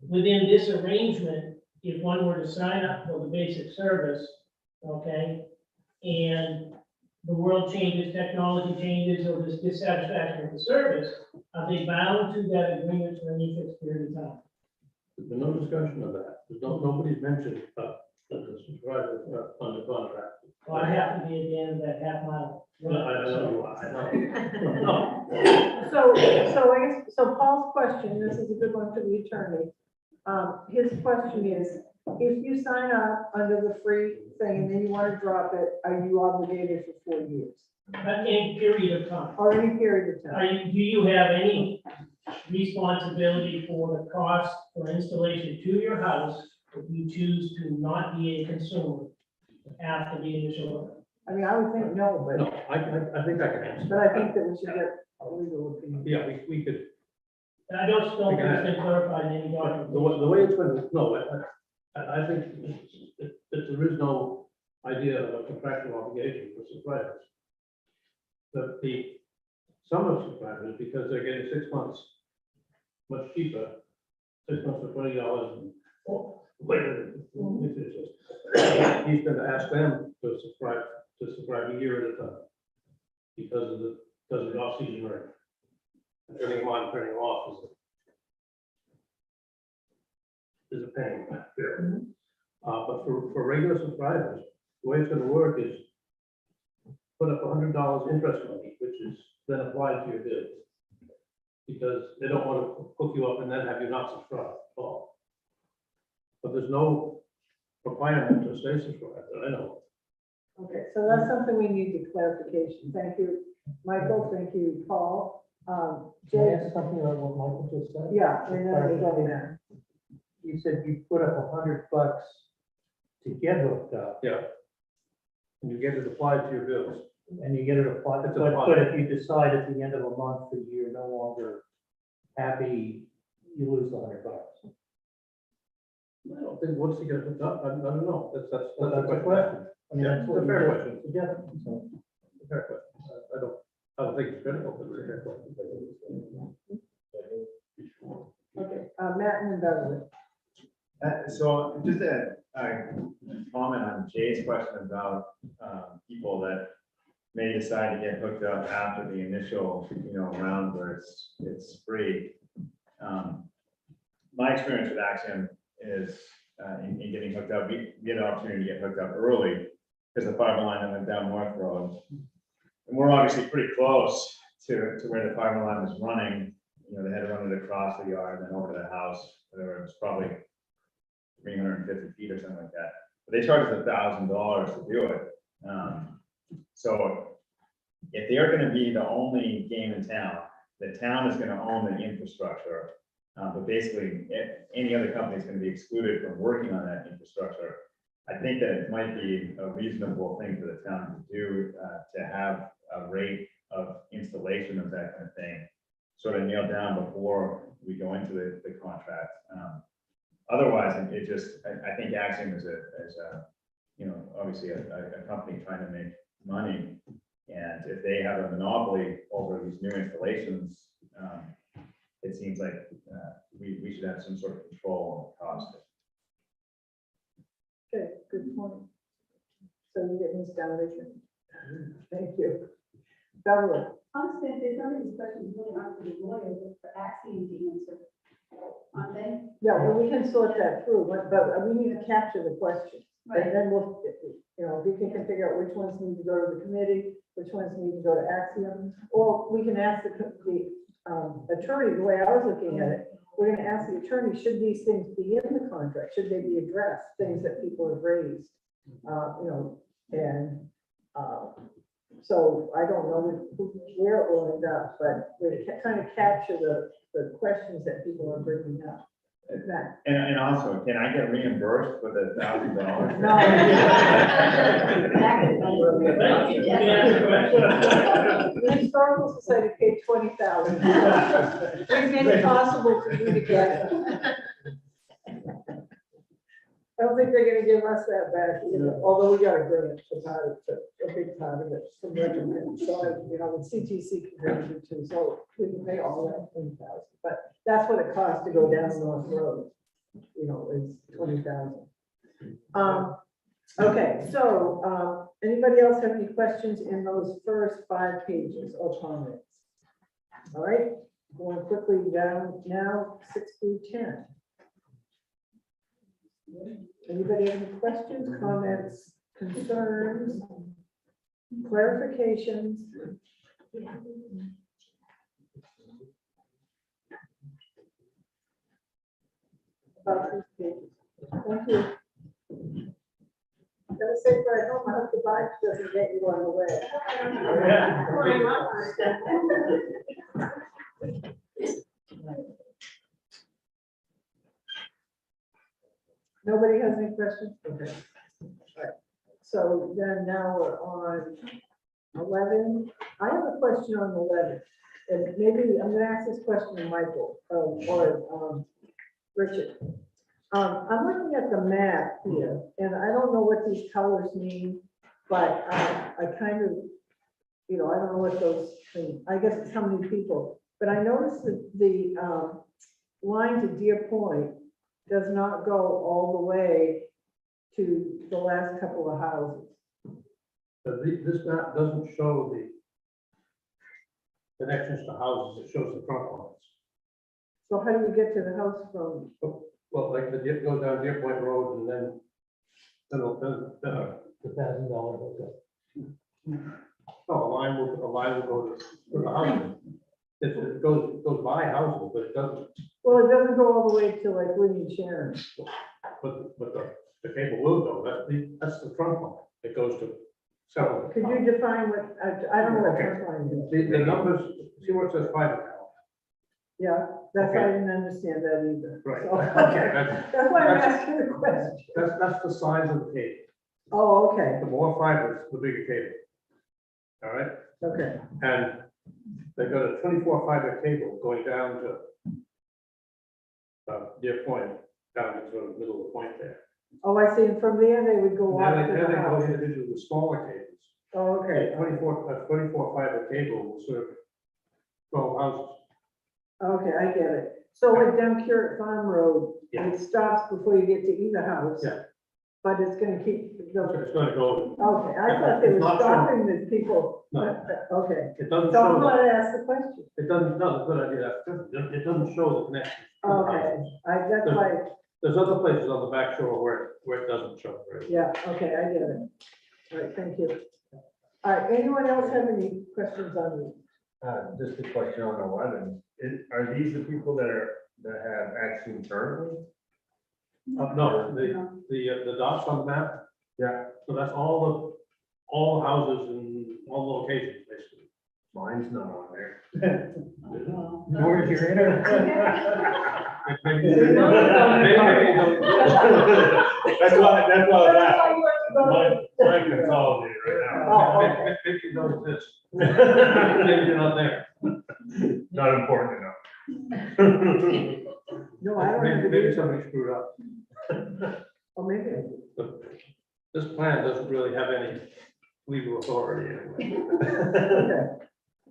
S15: Within this arrangement, if one were to sign up for the basic service, okay, and the world changes, technology changes, or there's dissatisfaction with the service, are they bound to that agreement for any fixed period of time?
S3: there's been no discussion of that. Nobody's mentioned that the subscriber under contract.
S15: Well, I happen to be at the end of that half mile.
S3: I know.
S6: So I guess, so Paul's question, this is a good one for the attorney. His question is, if you sign up under the free thing and then you want to drop it, are you obligated for 4 years?
S15: Any period of time.
S6: Or any period of
S15: Are
S6: time?
S15: do you have any responsibility for the cost for installation to your house if you choose to not be a consumer after the initial?
S6: I mean, I would think no,
S3: No,
S6: but,
S3: I think I can answer.
S6: but I think that we should get a legal opinion.
S3: Yeah, we could,
S15: I don't still think it's been clarified in any document.
S3: the way it's been, no, I think that there is no idea of a contractual obligation for subscribers. But some of subscribers, because they're getting 6 months much cheaper, 6 months for $20 and, he's gonna ask them to subscribe a year at a time. Because of the off-season rate. Turning them on, turning them off is a pain. But for regular subscribers, the way it's gonna work is put up $100 interest money, which is then applied to your bill. Because they don't want to hook you up and then have you not subscribe at all. But there's no requirement to stay subscribed, that I know.
S6: Okay, so that's something we need to clarification. Thank you, Michael. Thank you, Paul.
S7: Can I
S6: Jay,
S7: ask something about what Michael just said?
S6: yeah, and then we go there.
S7: You said you put up $100 to get hooked up,
S3: Yeah. And you get it applied to your bills.
S7: and you get it applied,
S3: It's
S7: but
S3: applied.
S7: if you decide at the end of a month that you're no longer happy, you lose the $100.
S3: I don't think, once you get hooked up, I don't know, that's
S7: That's
S3: a
S7: a
S3: question.
S7: question. I mean,
S3: Yeah,
S7: that's what
S3: it's a fair
S7: you
S3: question.
S7: just suggested, so.
S3: Fair question. I don't think it's critical, but it's a fair question.
S6: Matt and Beverly.
S8: So just a comment on Jay's question about people that may decide to get hooked up after the initial, round where it's free. My experience with Axiom is in getting hooked up, we had an opportunity to get hooked up early because the fiber line that went down North Road. And we're obviously pretty close to where the fiber line was running. They had to run it across the yard and then over to the house, whatever, it was probably 350 feet or something like that. But they charged us $1,000 to do it. So if they're gonna be the only game in town, the town is gonna own the infrastructure. But basically, any other company is gonna be excluded from working on that infrastructure. I think that it might be a reasonable thing for the town to do, to have a rate of installation of that kind of thing sort of nailed down before we go into the contract. Otherwise, it just, I think Axiom is a, obviously a company trying to make money. And if they have a monopoly over these new installations, it seems like we should have some sort of control on the cost.
S6: Okay, good point. So you get this down, Richard. Thank you. Beverly.
S11: Honestly, there's none of these questions really aren't for the lawyer, but for Axiom to answer. Aren't they?
S6: Yeah, well, we can sort that through, but we need to capture the question. And then we'll, if we can figure out which ones need to go to the committee, which ones need to go to Axiom, or we can ask the attorney, the way I was looking at it, we're gonna ask the attorney, should these things be in the contract? Should they be addressed? Things that people have raised, so I don't know where it will end up, but we're trying to capture the questions that people are bringing up. Matt?
S8: And also, can I get reimbursed for the $1,000?
S6: No. The Historical Society paid $20,000. It's impossible for you to get. I don't think they're gonna give us that back, although we got a grant for part of it, a big part of it from Richmond. So, the CTC contributed too, so we can pay all that $20,000. But that's what it costs to go down North Road, is $20,000. Okay, so, anybody else have any questions in those first 5 pages or comments? All right, going quickly down now, 6 through 10. Anybody have any questions, comments, concerns, clarifications? About these pages? Thank you. Gotta say, for I hope I hope the bike doesn't get you on the way. Nobody has any questions? Okay. All right. So then now we're on 11. I have a question on 11. And maybe I'm gonna ask this question to Michael or Richard. I'm looking at the map here, and I don't know what these colors mean, but I kind of, I don't know what those things, I guess it's how many people, but I noticed that the line to Deer Point does not go all the way to the last couple of houses.
S3: But this map doesn't show the connections to houses, it shows the front lines.
S6: So how do you get to the house from?
S3: Well, like the go down Deer Point Road and then the $1,000 hookup. Oh, a line will go to the house. It goes by houses, but it doesn't.
S6: Well, it doesn't go all the way to like William Sharon.
S3: But the cable will go, that's the trunk line, it goes to several.
S6: Could you define what, I don't know what trunk line is.
S3: The numbers, see where it says fiber count?
S6: Yeah, that's why I
S3: Okay.
S6: didn't understand that either.
S3: Right.
S6: So, okay, that's why I'm
S3: That's-
S6: asking the question.
S3: That's the size of the cable.
S6: Oh, okay,
S3: The more fibers, the bigger cable. All right,
S6: okay.
S3: and they've got a 24 fiber cable going down to Deer Point, down to sort of the middle of the point there.
S6: Oh, I see, and from there they would go
S3: Now
S6: off
S3: they
S6: to the
S3: go
S6: house.
S3: individually with smaller cables.
S6: Oh, okay,
S3: A 24 fiber cable will sort of 12 houses.
S6: Okay, I get it. So like down Curate Farm Road,
S3: Yeah.
S6: it stops before you get to either house.
S3: Yeah.
S6: But it's gonna keep,
S3: So it's gonna go,
S6: okay, I thought they
S3: It's
S6: were
S3: not
S6: stopping the people.
S3: No.
S6: Okay,
S3: it doesn't
S6: so I'm
S3: show,
S6: gonna ask the question.
S3: it doesn't, no, it's a good idea, it doesn't show the connection. to the
S6: Okay,
S3: houses.
S6: that's why,
S3: There's other places on the back shore where it doesn't show, right?
S6: yeah, okay, I get it. All right, thank you. All right, anyone else have any questions on these?
S4: Just a question on 11. Are these the people that have action currently?
S3: No, the dots on the map,
S4: Yeah,
S3: so that's all the houses and all the locations, basically.
S4: mine's not on there.
S7: Nor is your internet.
S3: Maybe-
S6: Maybe-
S3: maybe don't-
S4: That's why
S6: That's why you have to go to-
S4: mine consolidated right
S6: Oh,
S4: now.
S6: okay.
S3: Maybe you don't exist. Maybe you're not there.
S4: Not important enough.
S6: No, I don't have
S3: Maybe
S6: to
S3: maybe
S6: do.
S3: somebody screwed up.
S6: Oh, maybe. I do.
S3: This plan doesn't really have any legal authority anyway.
S6: Okay.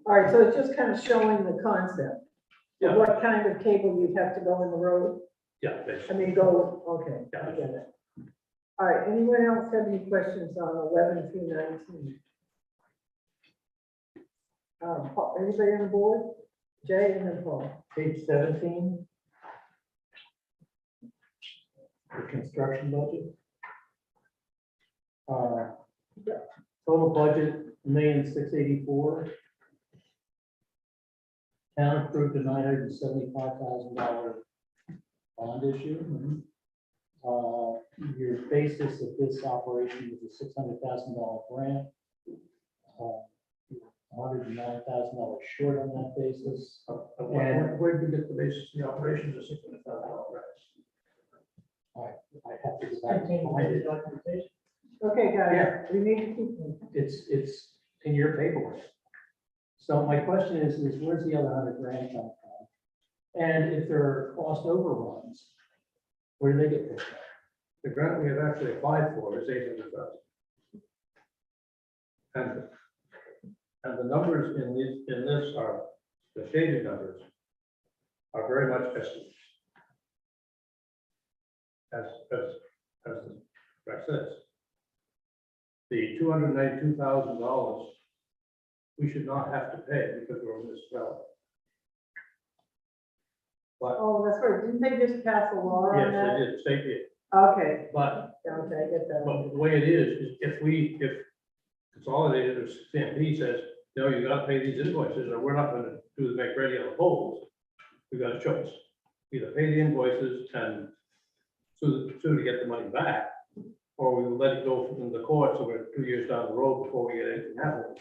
S6: All right, so it's just kind of showing the concept
S3: Yeah.
S6: of what kind of cable you'd have to go in the road.
S3: Yeah,
S6: I
S3: basically.
S6: mean, go, okay, I get it. All right, anyone else have any questions on 11 through 19? Paul, anybody on the board? Jay and then Paul.
S7: Page 17. The construction budget. Total budget, $1,684,000. Town approved a $975,000 bond issue. Your basis of this operation is a $600,000 grant. $109,000 short on that basis.
S3: Where did you get the basis of the operations of $600,000?
S7: I have to go back and find it.
S6: Okay, guys,
S7: Yeah.
S6: we need to keep moving.
S7: It's in your paperwork. So my question is where's the other $100,000 come from? And if there are cost overruns, where do they get picked up?
S3: The grant we have actually applied for is $800,000. And the numbers in this are, the shaded numbers are very much estimates. As the rec says. The $292,000, we should not have to pay because we're a municipality. But,
S6: Oh, that's right, didn't they just pass a law on
S3: yes,
S6: that?
S3: they did, the state did,
S6: Okay,
S3: but
S6: okay, I get that.
S3: But the way it is if Consolidated or CMP says, no, you gotta pay these invoices, or we're not gonna do the make ready on the polls, we got a choice. Either pay the invoices and sue to get the money back, or we will let it go from the court, so we're 2 years down the road before we get anything happen.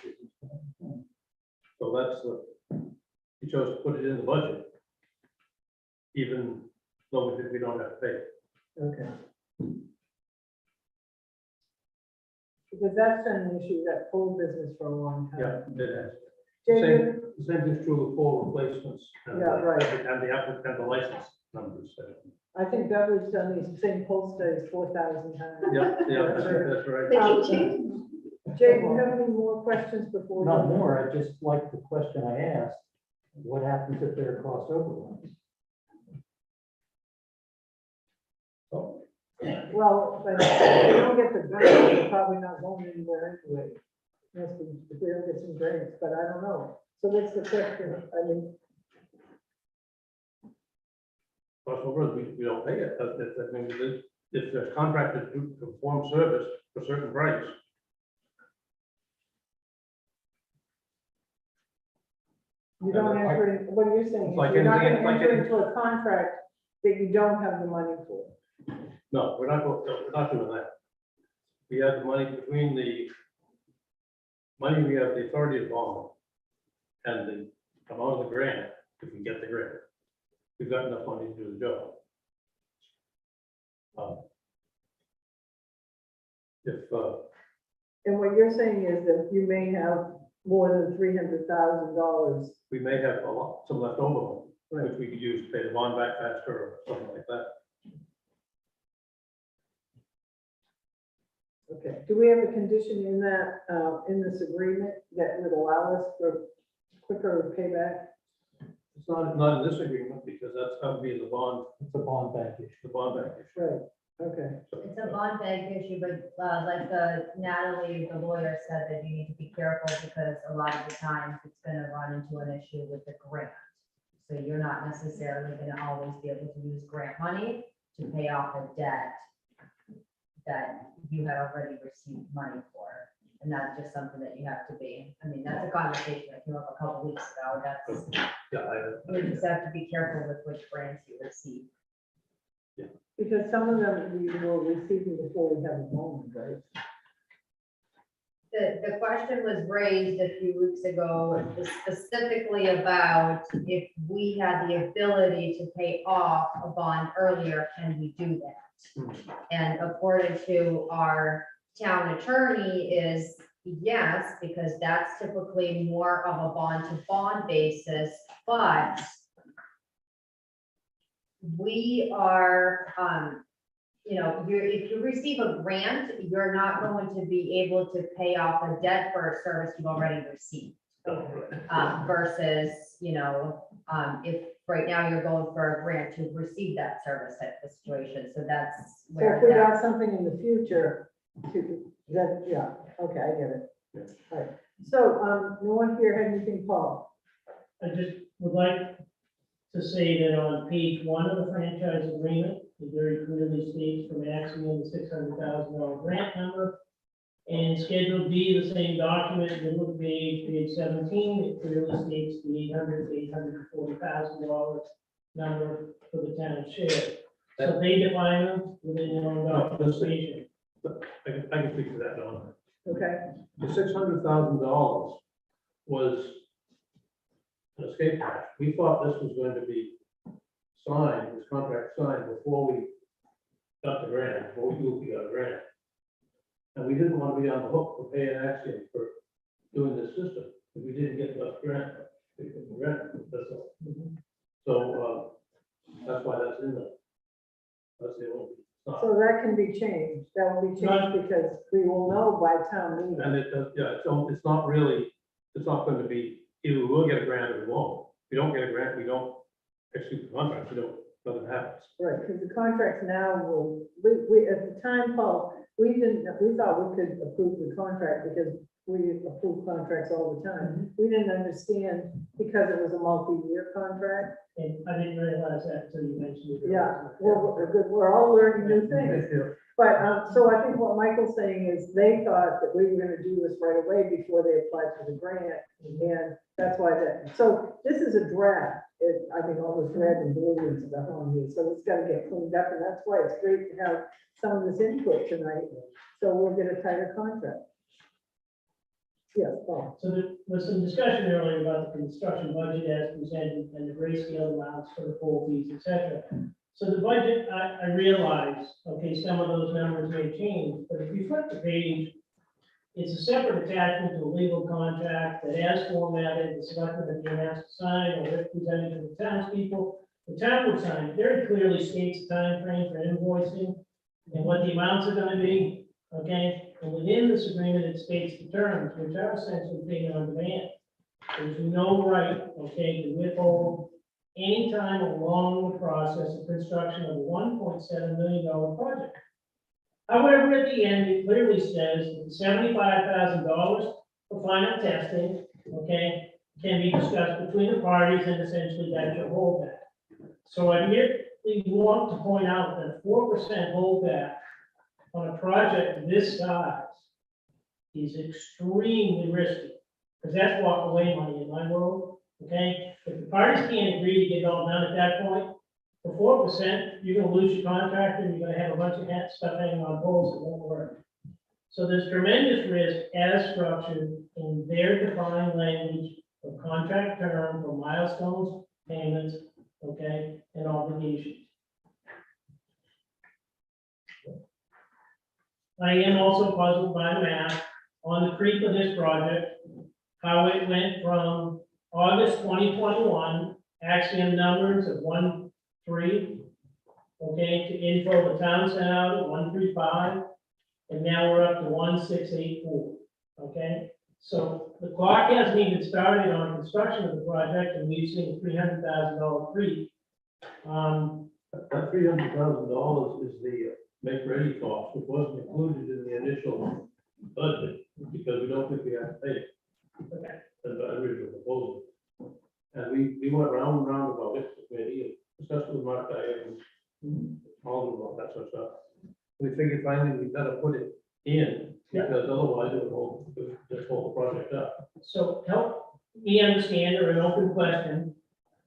S3: So that's he chose to put it in the budget, even though we don't have to pay.
S6: Okay. Because that's been an issue that whole business for a long time.
S3: Yeah, it is.
S6: David,
S3: The same is true with full replacements. And
S6: Yeah, right.
S3: And the applicant and the license numbers.
S6: I think Douglas done these same poll studies 4,000 times.
S3: Yeah, I think that's right.
S11: They keep changing.
S6: Jay, do you have any more questions before? we-
S7: Not more, I just like the question I asked, what happens if there are cost overruns?
S3: So,
S6: Well, but if we don't get the grant, we're probably not going anywhere anyway. If we don't get some grants, but I don't know. So what's the question? I mean,
S3: cost overruns, we don't pay it. That means that if they're contracted to perform service for a certain price,
S6: you don't enter, what are you saying?
S3: It's like
S6: You're not
S3: anything-
S6: gonna
S3: it's like
S6: enter into a contract that you don't have the money for.
S3: no, we're not doing that. We have the money between the money we have the authority to bond and the amount of the grant, if we get the grant. We've got enough money to do the job. If,
S6: And what you're saying is that you may have more than $300,000.
S3: we may have some left over, which we could use to pay the bond back faster or something like that.
S6: Okay, do we have a condition in that, in this agreement that would allow us for quicker payback?
S3: It's not in this agreement because that's going to be the bond,
S15: It's a bond bank issue.
S3: the bond bank issue.
S6: Right, okay.
S1: It's a bond bank issue, but like Natalie, the lawyer, said that you need to be careful because a lot of the times it's gonna run into an issue with the grant. So you're not necessarily gonna always be able to use grant money to pay off a debt that you had already received money for. And that's just something that you have to be, I mean, that's a conversation that came up a couple weeks ago. That's,
S3: Yeah,
S1: you just have to be careful with which grants you receive.
S6: Because some of them we will receive before we have a loan, right?
S1: The question was raised a few weeks ago specifically about if we had the ability to pay off a bond earlier, can we do that? And according to our town attorney is yes, because that's typically more of a bond to bond basis, but we are, you know, if you receive a grant, you're not going to be able to pay off a debt for a service you've already received. Versus, you know, if right now you're going for a grant to receive that service type of situation, so that's
S6: So
S1: where
S6: if we
S1: that.
S6: got something in the future, then, yeah, okay, I get it. All right, so, no one here had anything, Paul?
S7: I just would like to say that on page 1 of the franchise agreement, it very clearly states from Axiom the $600,000 grant number. And Schedule B, the same document, middle of page 17, it clearly states the $840,000 number for the town share. So they define them within their own documentation.
S3: I can speak to that, Don.
S6: Okay,
S3: The $600,000 was an escape hatch. We thought this was going to be signed, this contract signed before we got the grant, before we got a grant. And we didn't want to be on the hook for paying Axiom for doing this system, if we didn't get the grant. That's all. So, that's why that's in there. That's the only.
S6: so that can be changed, that will be changed because we will know by town meeting.
S3: And it does, yeah, so it's not really, it's not going to be, either we'll get a grant or we won't. If we don't get a grant, we don't execute the contract, we don't, nothing happens.
S6: Right, because the contracts now will, we, at the time, Paul, we thought we could approve the contract because we approve contracts all the time. We didn't understand because it was a multi-year contract.
S7: And I didn't realize that until you mentioned it.
S6: Yeah, we're all learning new things. But, so I think what Michael's saying is they thought that we were gonna do this right away before they applied for the grant. And that's why so this is a draft. I think all this red and blue is the home here, so it's gotta get cleaned up, and that's why it's great to have some of this input tonight. So we'll get a tighter contract. Yes, Paul.
S7: So there was some discussion earlier about the construction budget as presented and the grayscale amounts for the pool fees, et cetera. So the budget, I realize, okay, some of those numbers may change, but if you flip the page, it's a separate attachment to a legal contract that as formatted, the selectmen have been asked to sign or if presented to the townspeople. The town will sign, it very clearly states the timeframe for invoicing and what the amounts are gonna be, okay? And within this agreement, it states the terms, which are essentially payment on demand. There's no right, okay, to withhold any time along the process of construction of a $1.7 million project. However, at the end, it clearly says that $75,000 for final testing, okay, can be discussed between the parties and essentially that's your holdback. So I merely want to point out that 4% holdback on a project this size is extremely risky, because that's walk away money in my world, okay? If the parties can't agree to get it all done at that point, for 4%, you're gonna lose your contractor, and you're gonna have a bunch of stuff hanging on poles that won't work. So there's tremendous risk as structured in their defined language of contract term for milestones, payments, okay, and obligations. I am also puzzled by the math on the creep of this project, how it went from August 2021, Axiom numbers of 1.3, okay, to info the town sent out at 1.35, and now we're up to 1.684, okay?
S15: So the clock hasn't even started on construction of the project, and we've seen a $300,000 creep.
S3: That $300,000 is the make ready cost, which wasn't included in the initial budget, because we don't think we have to pay it.
S15: Okay.
S3: The original proposal. And we went round and round about it, maybe, discussed with Mark, and all about that sort of stuff. We figured finally we gotta put it in, because otherwise it would just hold the project up.
S15: So help me understand, or an open question,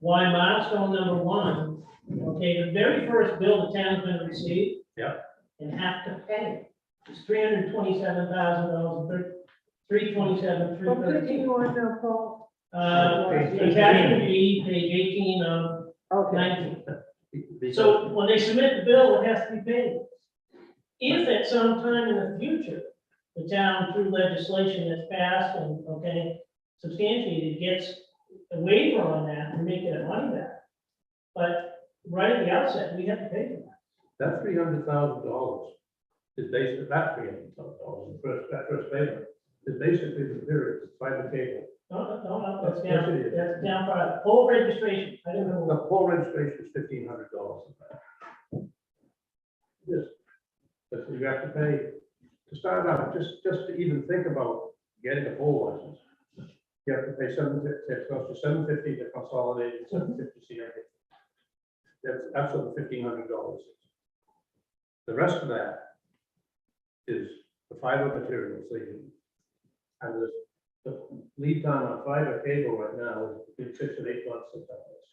S15: why milestone number one, okay, the very first bill the town's gonna receive.
S3: Yeah.
S15: And have to pay, is $327,000, $327,313.
S6: What page you on now, Paul?
S15: Attachment B, page 18 of
S6: Okay,
S15: 19.
S3: Because-
S15: So when they submit the bill, it has to be paid. If at some time in the future, the town through legislation that's passed and, okay, substantiated, gets a waiver on that, and make it a money back. But right at the outset, we have to pay for that.
S3: That $300,000 is basically, that $300,000, that first payment, is basically the period, fiber cable.
S15: No, that's
S3: Yes,
S15: down,
S3: it is.
S15: that's down for full registration. I don't know.
S3: The whole registration is $1,500. Yes, but you have to pay, to start out, just to even think about getting a full license. You have to pay it costs you $750 to consolidate, it, $750 CIP. That's what the $1,500 is. The rest of that is the fiber materials they use. And the lead time on fiber cable right now is between 6 and 8 months sometimes.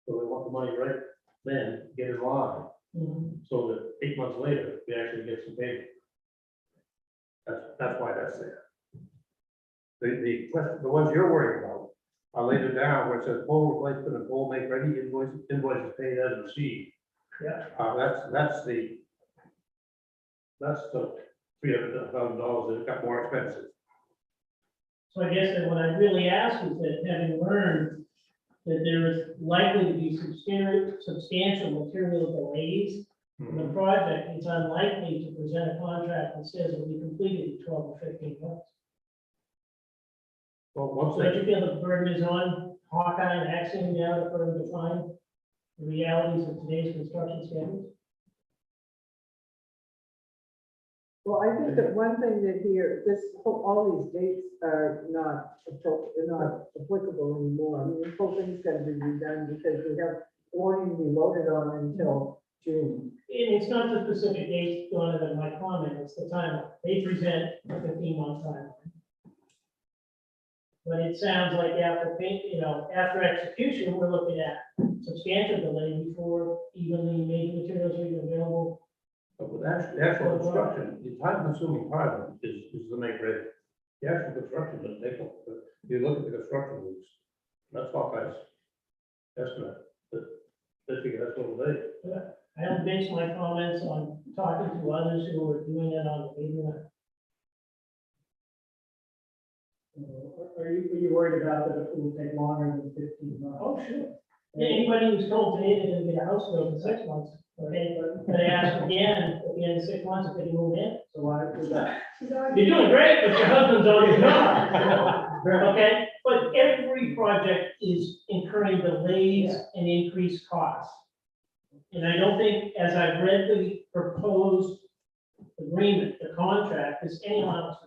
S3: So they want the money right then, get it live, so that 8 months later, we actually get some payment. That's why that's there. The question, the ones you're worried about are later down where it says pole replacement and pole make ready, invoices paid as received.
S15: Yeah.
S3: That's the $300,000 that got more expensive.
S15: So I guess that what I really ask is that, having learned that there is likely to be substantial material delays in the project, it's unlikely to present a contract that says it will be completed in 12 to 15 months.
S3: Well, once
S15: So do
S3: they,
S15: you feel the burden is on Hawkeye and Axiom now to further define the realities of today's construction standards?
S6: well, I think that one thing that here, all these dates are not applicable anymore. I mean, this whole thing's gonna be redone because it won't even be loaded on until June.
S15: And it's not the specific dates going into my comment, it's the timeline. They present a 15-month timeline. But it sounds like after execution, we're looking at substantial delay before even the major materials are even available.
S3: but with actual construction, the time consuming part of it is the make ready. The actual construction doesn't take long, but if you look at the construction rules, that's Hawkeye's estimate, that figure that's what it is.
S15: I don't base my comments on talking to others who are doing it on the internet.
S6: Are you worried about that it will take longer than 15 months?
S15: Oh, sure. Anybody who's told today they're gonna get a house built in 6 months, okay, but they ask again at the end of 6 months if they can move in.
S6: So why is that?
S15: You're doing great, but your husband's on the job. Okay, but every project is incurring delays and increased costs. And I don't think, as I've read the proposed agreement, the contract, there's any allowance.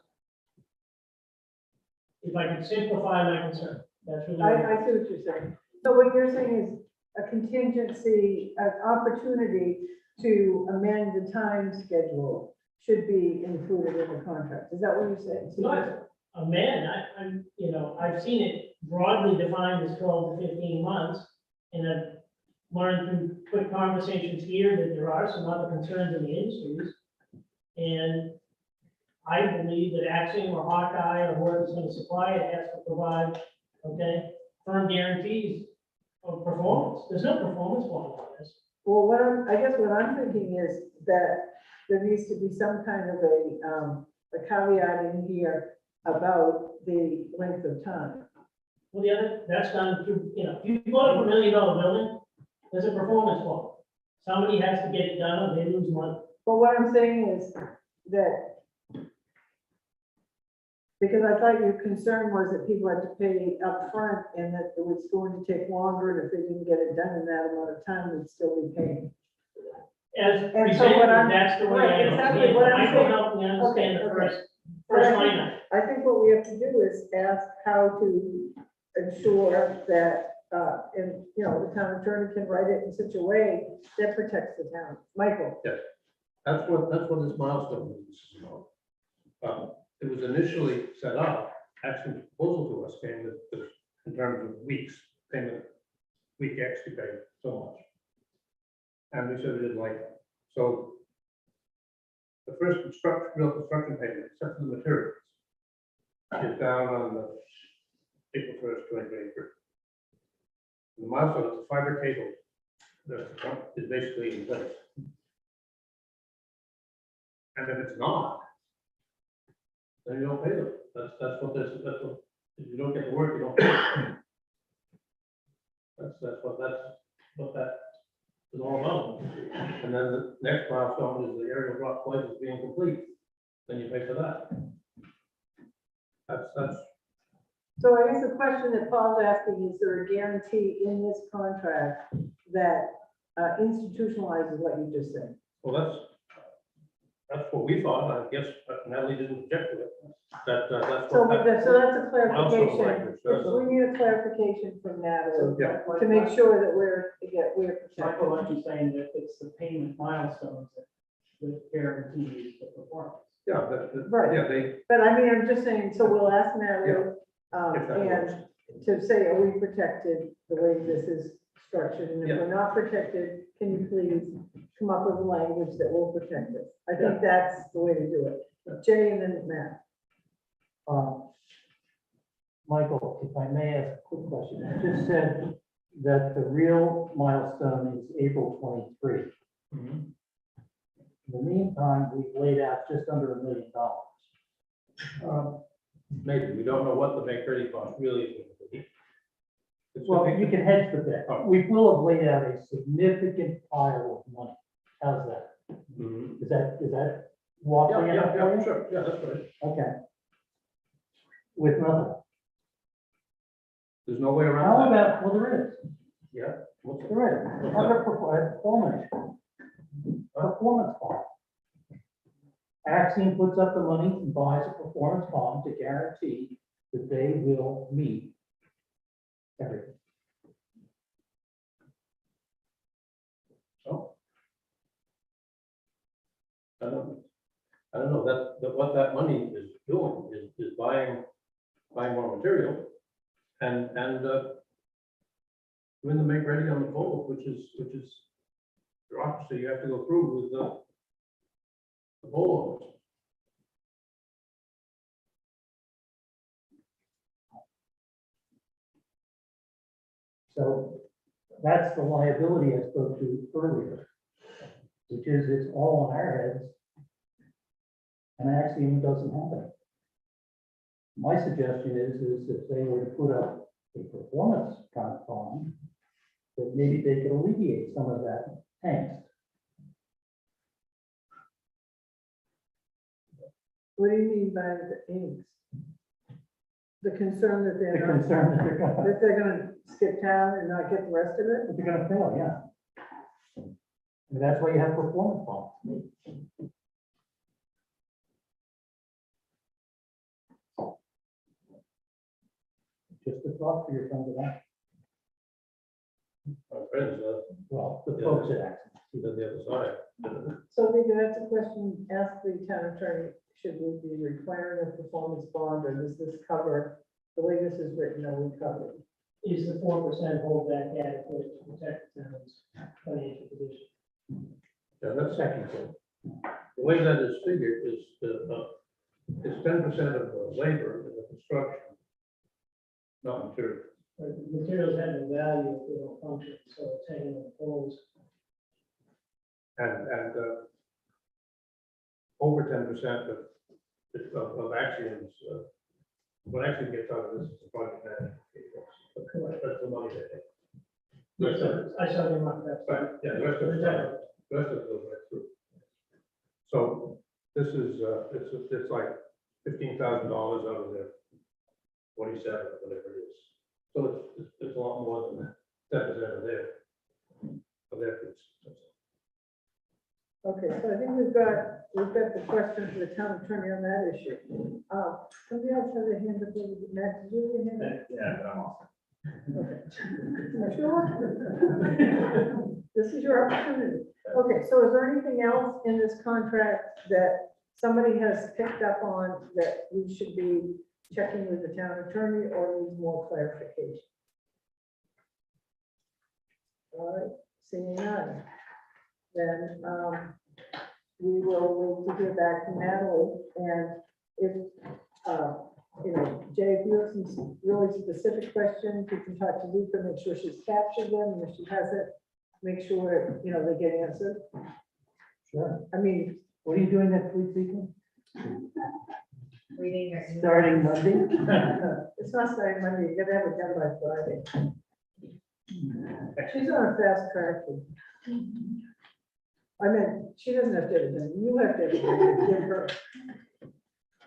S15: If I could simplify my concern, that's really.
S6: I see what you're saying. So what you're saying is a contingency, an opportunity to amend the time schedule should be included in the contract. Is that what you're saying?
S15: It's not a man, I've seen it broadly defined as 12 to 15 months. And I've learned through quick conversations here that there are some other concerns in the industries. And I believe that Axiom or Hawkeye or whoever's going to supply it has to provide, firm guarantees of performance. There's no performance bond on this.
S6: Well, I guess what I'm thinking is that there needs to be some kind of a caveat in here about the length of time.
S15: Well, that's done through, if you put up $1 million building, there's a performance bond. Somebody has to get it done or they lose money.
S6: But what I'm saying is that Because I thought your concern was that people had to pay up front and that it was going to take longer, and if they didn't get it done in that amount of time, they'd still be paying.
S15: As
S6: And so what I'm-
S15: presented, that's the way
S6: right,
S15: I
S6: exactly
S15: understand it.
S6: what I'm
S15: Michael
S6: saying.
S15: helped me understand the
S6: Okay,
S15: first
S6: But I
S15: line.
S6: think- I think what we have to do is ask how to ensure that, and, you know, the town attorney can write it in such a way that protects the town. Michael?
S3: That's what this milestone is about. It was initially set up, actually, the proposal to us came with, in terms of weeks, payment, week X, you pay so much. And we said we didn't like it. So the first real construction payment, except for the materials, is down on the April 1st, 2023. The milestone is the fiber cable that is basically in place. And if it's not, then you don't pay them. That's what this, that's what, if you don't get the work, you don't pay them. That's what that is all about. And then the next milestone is the aerial rock plate is being complete, then you pay for that. That's,
S6: So I guess the question that Paul's asking, is there a guarantee in this contract that institutionalizes what you just said?
S3: well, that's what we thought, I guess Natalie didn't object to it. That's
S6: So
S3: what.
S6: that's a
S3: milestone
S6: clarification.
S3: language does.
S6: We need a clarification from Natalie
S3: Yeah.
S6: to make sure that we're
S15: Michael,
S6: protected.
S15: aren't you saying that it's the payment milestones that guarantee the performance?
S3: Yeah,
S6: Right.
S3: yeah, they,
S6: But I mean, I'm just saying, so we'll ask Natalie,
S3: if that works.
S6: and to say, are we protected the way this is structured? And if
S3: Yeah.
S6: we're not protected, can you please come up with a language that will protect us? I think that's the way to do it. Jay and then Matt.
S7: Michael, if I may ask a quick question, you just said that the real milestone is April 23.
S3: Mhm.
S7: In the meantime, we've laid out just under $1 million.
S3: Maybe, we don't know what the make ready cost really is going to be. It's
S7: Well,
S3: gonna be-
S7: you can hedge the bet. We will have laid out a significant pile of money. How's that?
S3: Mhm.
S7: Is that
S3: Yeah,
S7: walking it
S3: yeah,
S7: out for
S3: yeah,
S7: you?
S3: sure, yeah, that's right.
S7: Okay. With nothing.
S3: There's no way
S7: How
S3: around that.
S7: about, well, there is.
S3: Yeah. What's the-
S7: There is. Under performance. Performance bond. Axiom puts up the money and buys a performance bond to guarantee that they will meet everything.
S3: Oh. I don't know, that what that money is doing is buying more material and doing the make ready on the pole, which is bureaucracy you have to go through with the pole owners.
S7: So that's the liability I spoke to earlier, which is it's all on our heads. And Axiom doesn't have it. My suggestion is if they were to put up a performance kind of bond, that maybe they could alleviate some of that angst.
S6: What do you mean by the inks? The concern that
S7: The
S6: they're not,
S7: concern that they're
S6: gonna skip town and not get the rest of it?
S7: gonna fail, yeah. And that's why you have performance bonds. Just a thought for your friends of that.
S3: My friends,
S7: Well, the
S3: Yeah.
S7: folks at Axiom.
S3: he's on the other side.
S6: So maybe that's a question, ask the town attorney, should we be requiring a performance bond, or does this cover, the way this is written, are we covered?
S15: Is the 4% holdback adequate to protect the town's financial position?
S3: Yeah, that's
S7: Second thing.
S3: the way that is figured is it's 10% of the labor in the construction, not material.
S15: Or the materials have no value if they don't function, so it's hanging on poles.
S3: And over 10% of Axiom's, what Axiom gets out of this is the project management. That's the money they take.
S15: Yes, I saw them on that.
S3: Right, yeah, the rest of it goes right through. So this is, it's like $15,000 out of their 47, whatever it is. So it's a lot more than 10% of their fees.
S6: Okay, so I think we've got the question for the town attorney on that issue. Somebody else has a hand up there. Matt, did you have a hand up?
S8: Yeah, but I'm all
S6: Okay. Sure. This is your opportunity. Okay, so is there anything else in this contract that somebody has picked up on that we should be checking with the town attorney or needs more clarification? All right, seeing none. Then we will wait to hear back from Natalie, and if, you know, Jay, if you have some really specific questions, you can talk to Lisa, make sure she's captured them, and if she hasn't, make sure, you know, they get answered.
S15: Sure.
S6: I mean,
S15: What are you doing next week, Deacon?
S1: Reading your email.
S15: Starting Monday?
S6: it's not starting Monday, you gotta have it done by Friday. She's on a fast track. I mean, she doesn't have to have it done, you have to have it done, give her.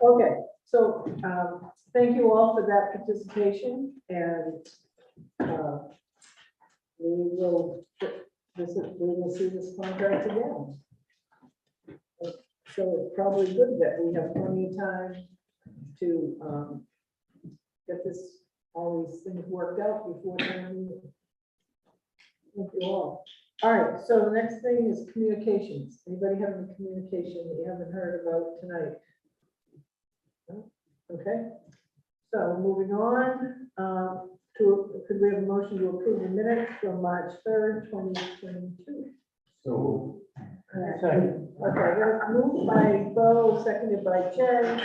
S6: Okay, so, thank you all for that participation, and, we will see this contract again. So it's probably good that we have plenty of time to, get this, all these things worked out before then. Thank you all. All right, so the next thing is communications. Anybody have any communication that you haven't heard about tonight? No? Okay, so moving on, could we have a motion to approve the minutes from March 3rd, 2022?
S4: So,
S6: Okay, that's moved by Bo, seconded by Jay.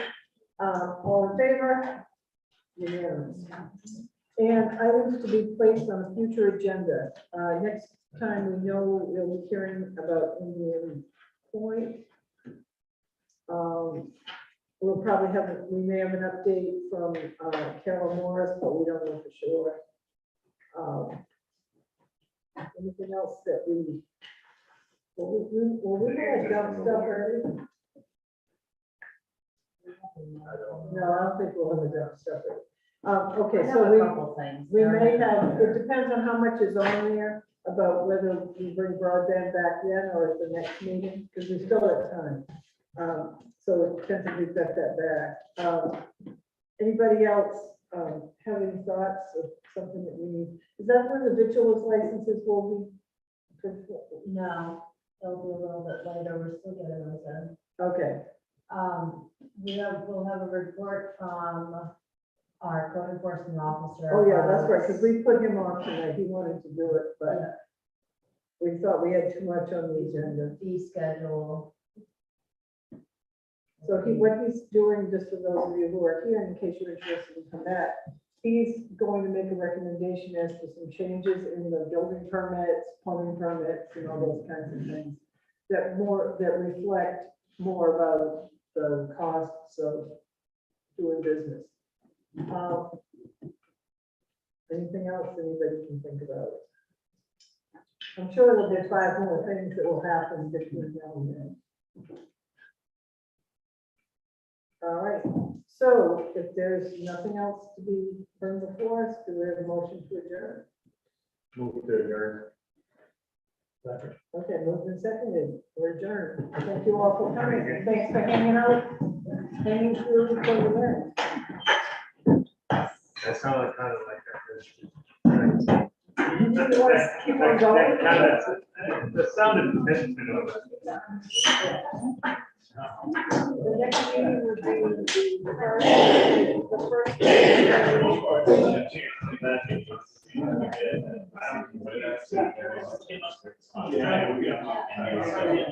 S6: All in favor? Unanimous. And items to be placed on a future agenda. Next time we know we'll be hearing about Indian Point. We'll probably have, we may have an update from Carol Morris, but we don't know for sure. Anything else that we, we had dump stuff already? No, I don't think we'll have a dump stuff already. Okay, so we may have, it depends on how much is on there about whether we bring broadband back then or at the next meeting, because we still have time. So it depends if we've got that back. Anybody else have any thoughts of something that we need? Is that when the victuals licenses will be?
S1: No, it'll be a little bit later, we're still getting those in.
S6: Okay,
S1: We'll have a report from our code enforcement officer.
S6: oh yeah, that's right, because we put him on tonight, he wanted to do it, but we thought we had too much on the agenda.
S1: Fee schedule.
S6: So what he's doing, just for those of you who are here, in case you're interested in come back, he's going to make a recommendation as to some changes in the building permits, plumbing permits, and all those kinds of things that reflect more about the costs of doing business. Anything else anybody can think about? I'm sure there'll be 5 more things that will happen between now and then. All right, so if there's nothing else to be bring before us, do we have a motion to adjourn?
S4: move to adjourn.
S6: Okay, moved and seconded, we're adjourned. Thank you all for coming, thanks for hanging out, hanging through the event.
S10: That sounded kind of like that.
S6: You want to keep on going?
S10: That sounded interesting.
S6: The next meeting would be the first.
S8: Yeah.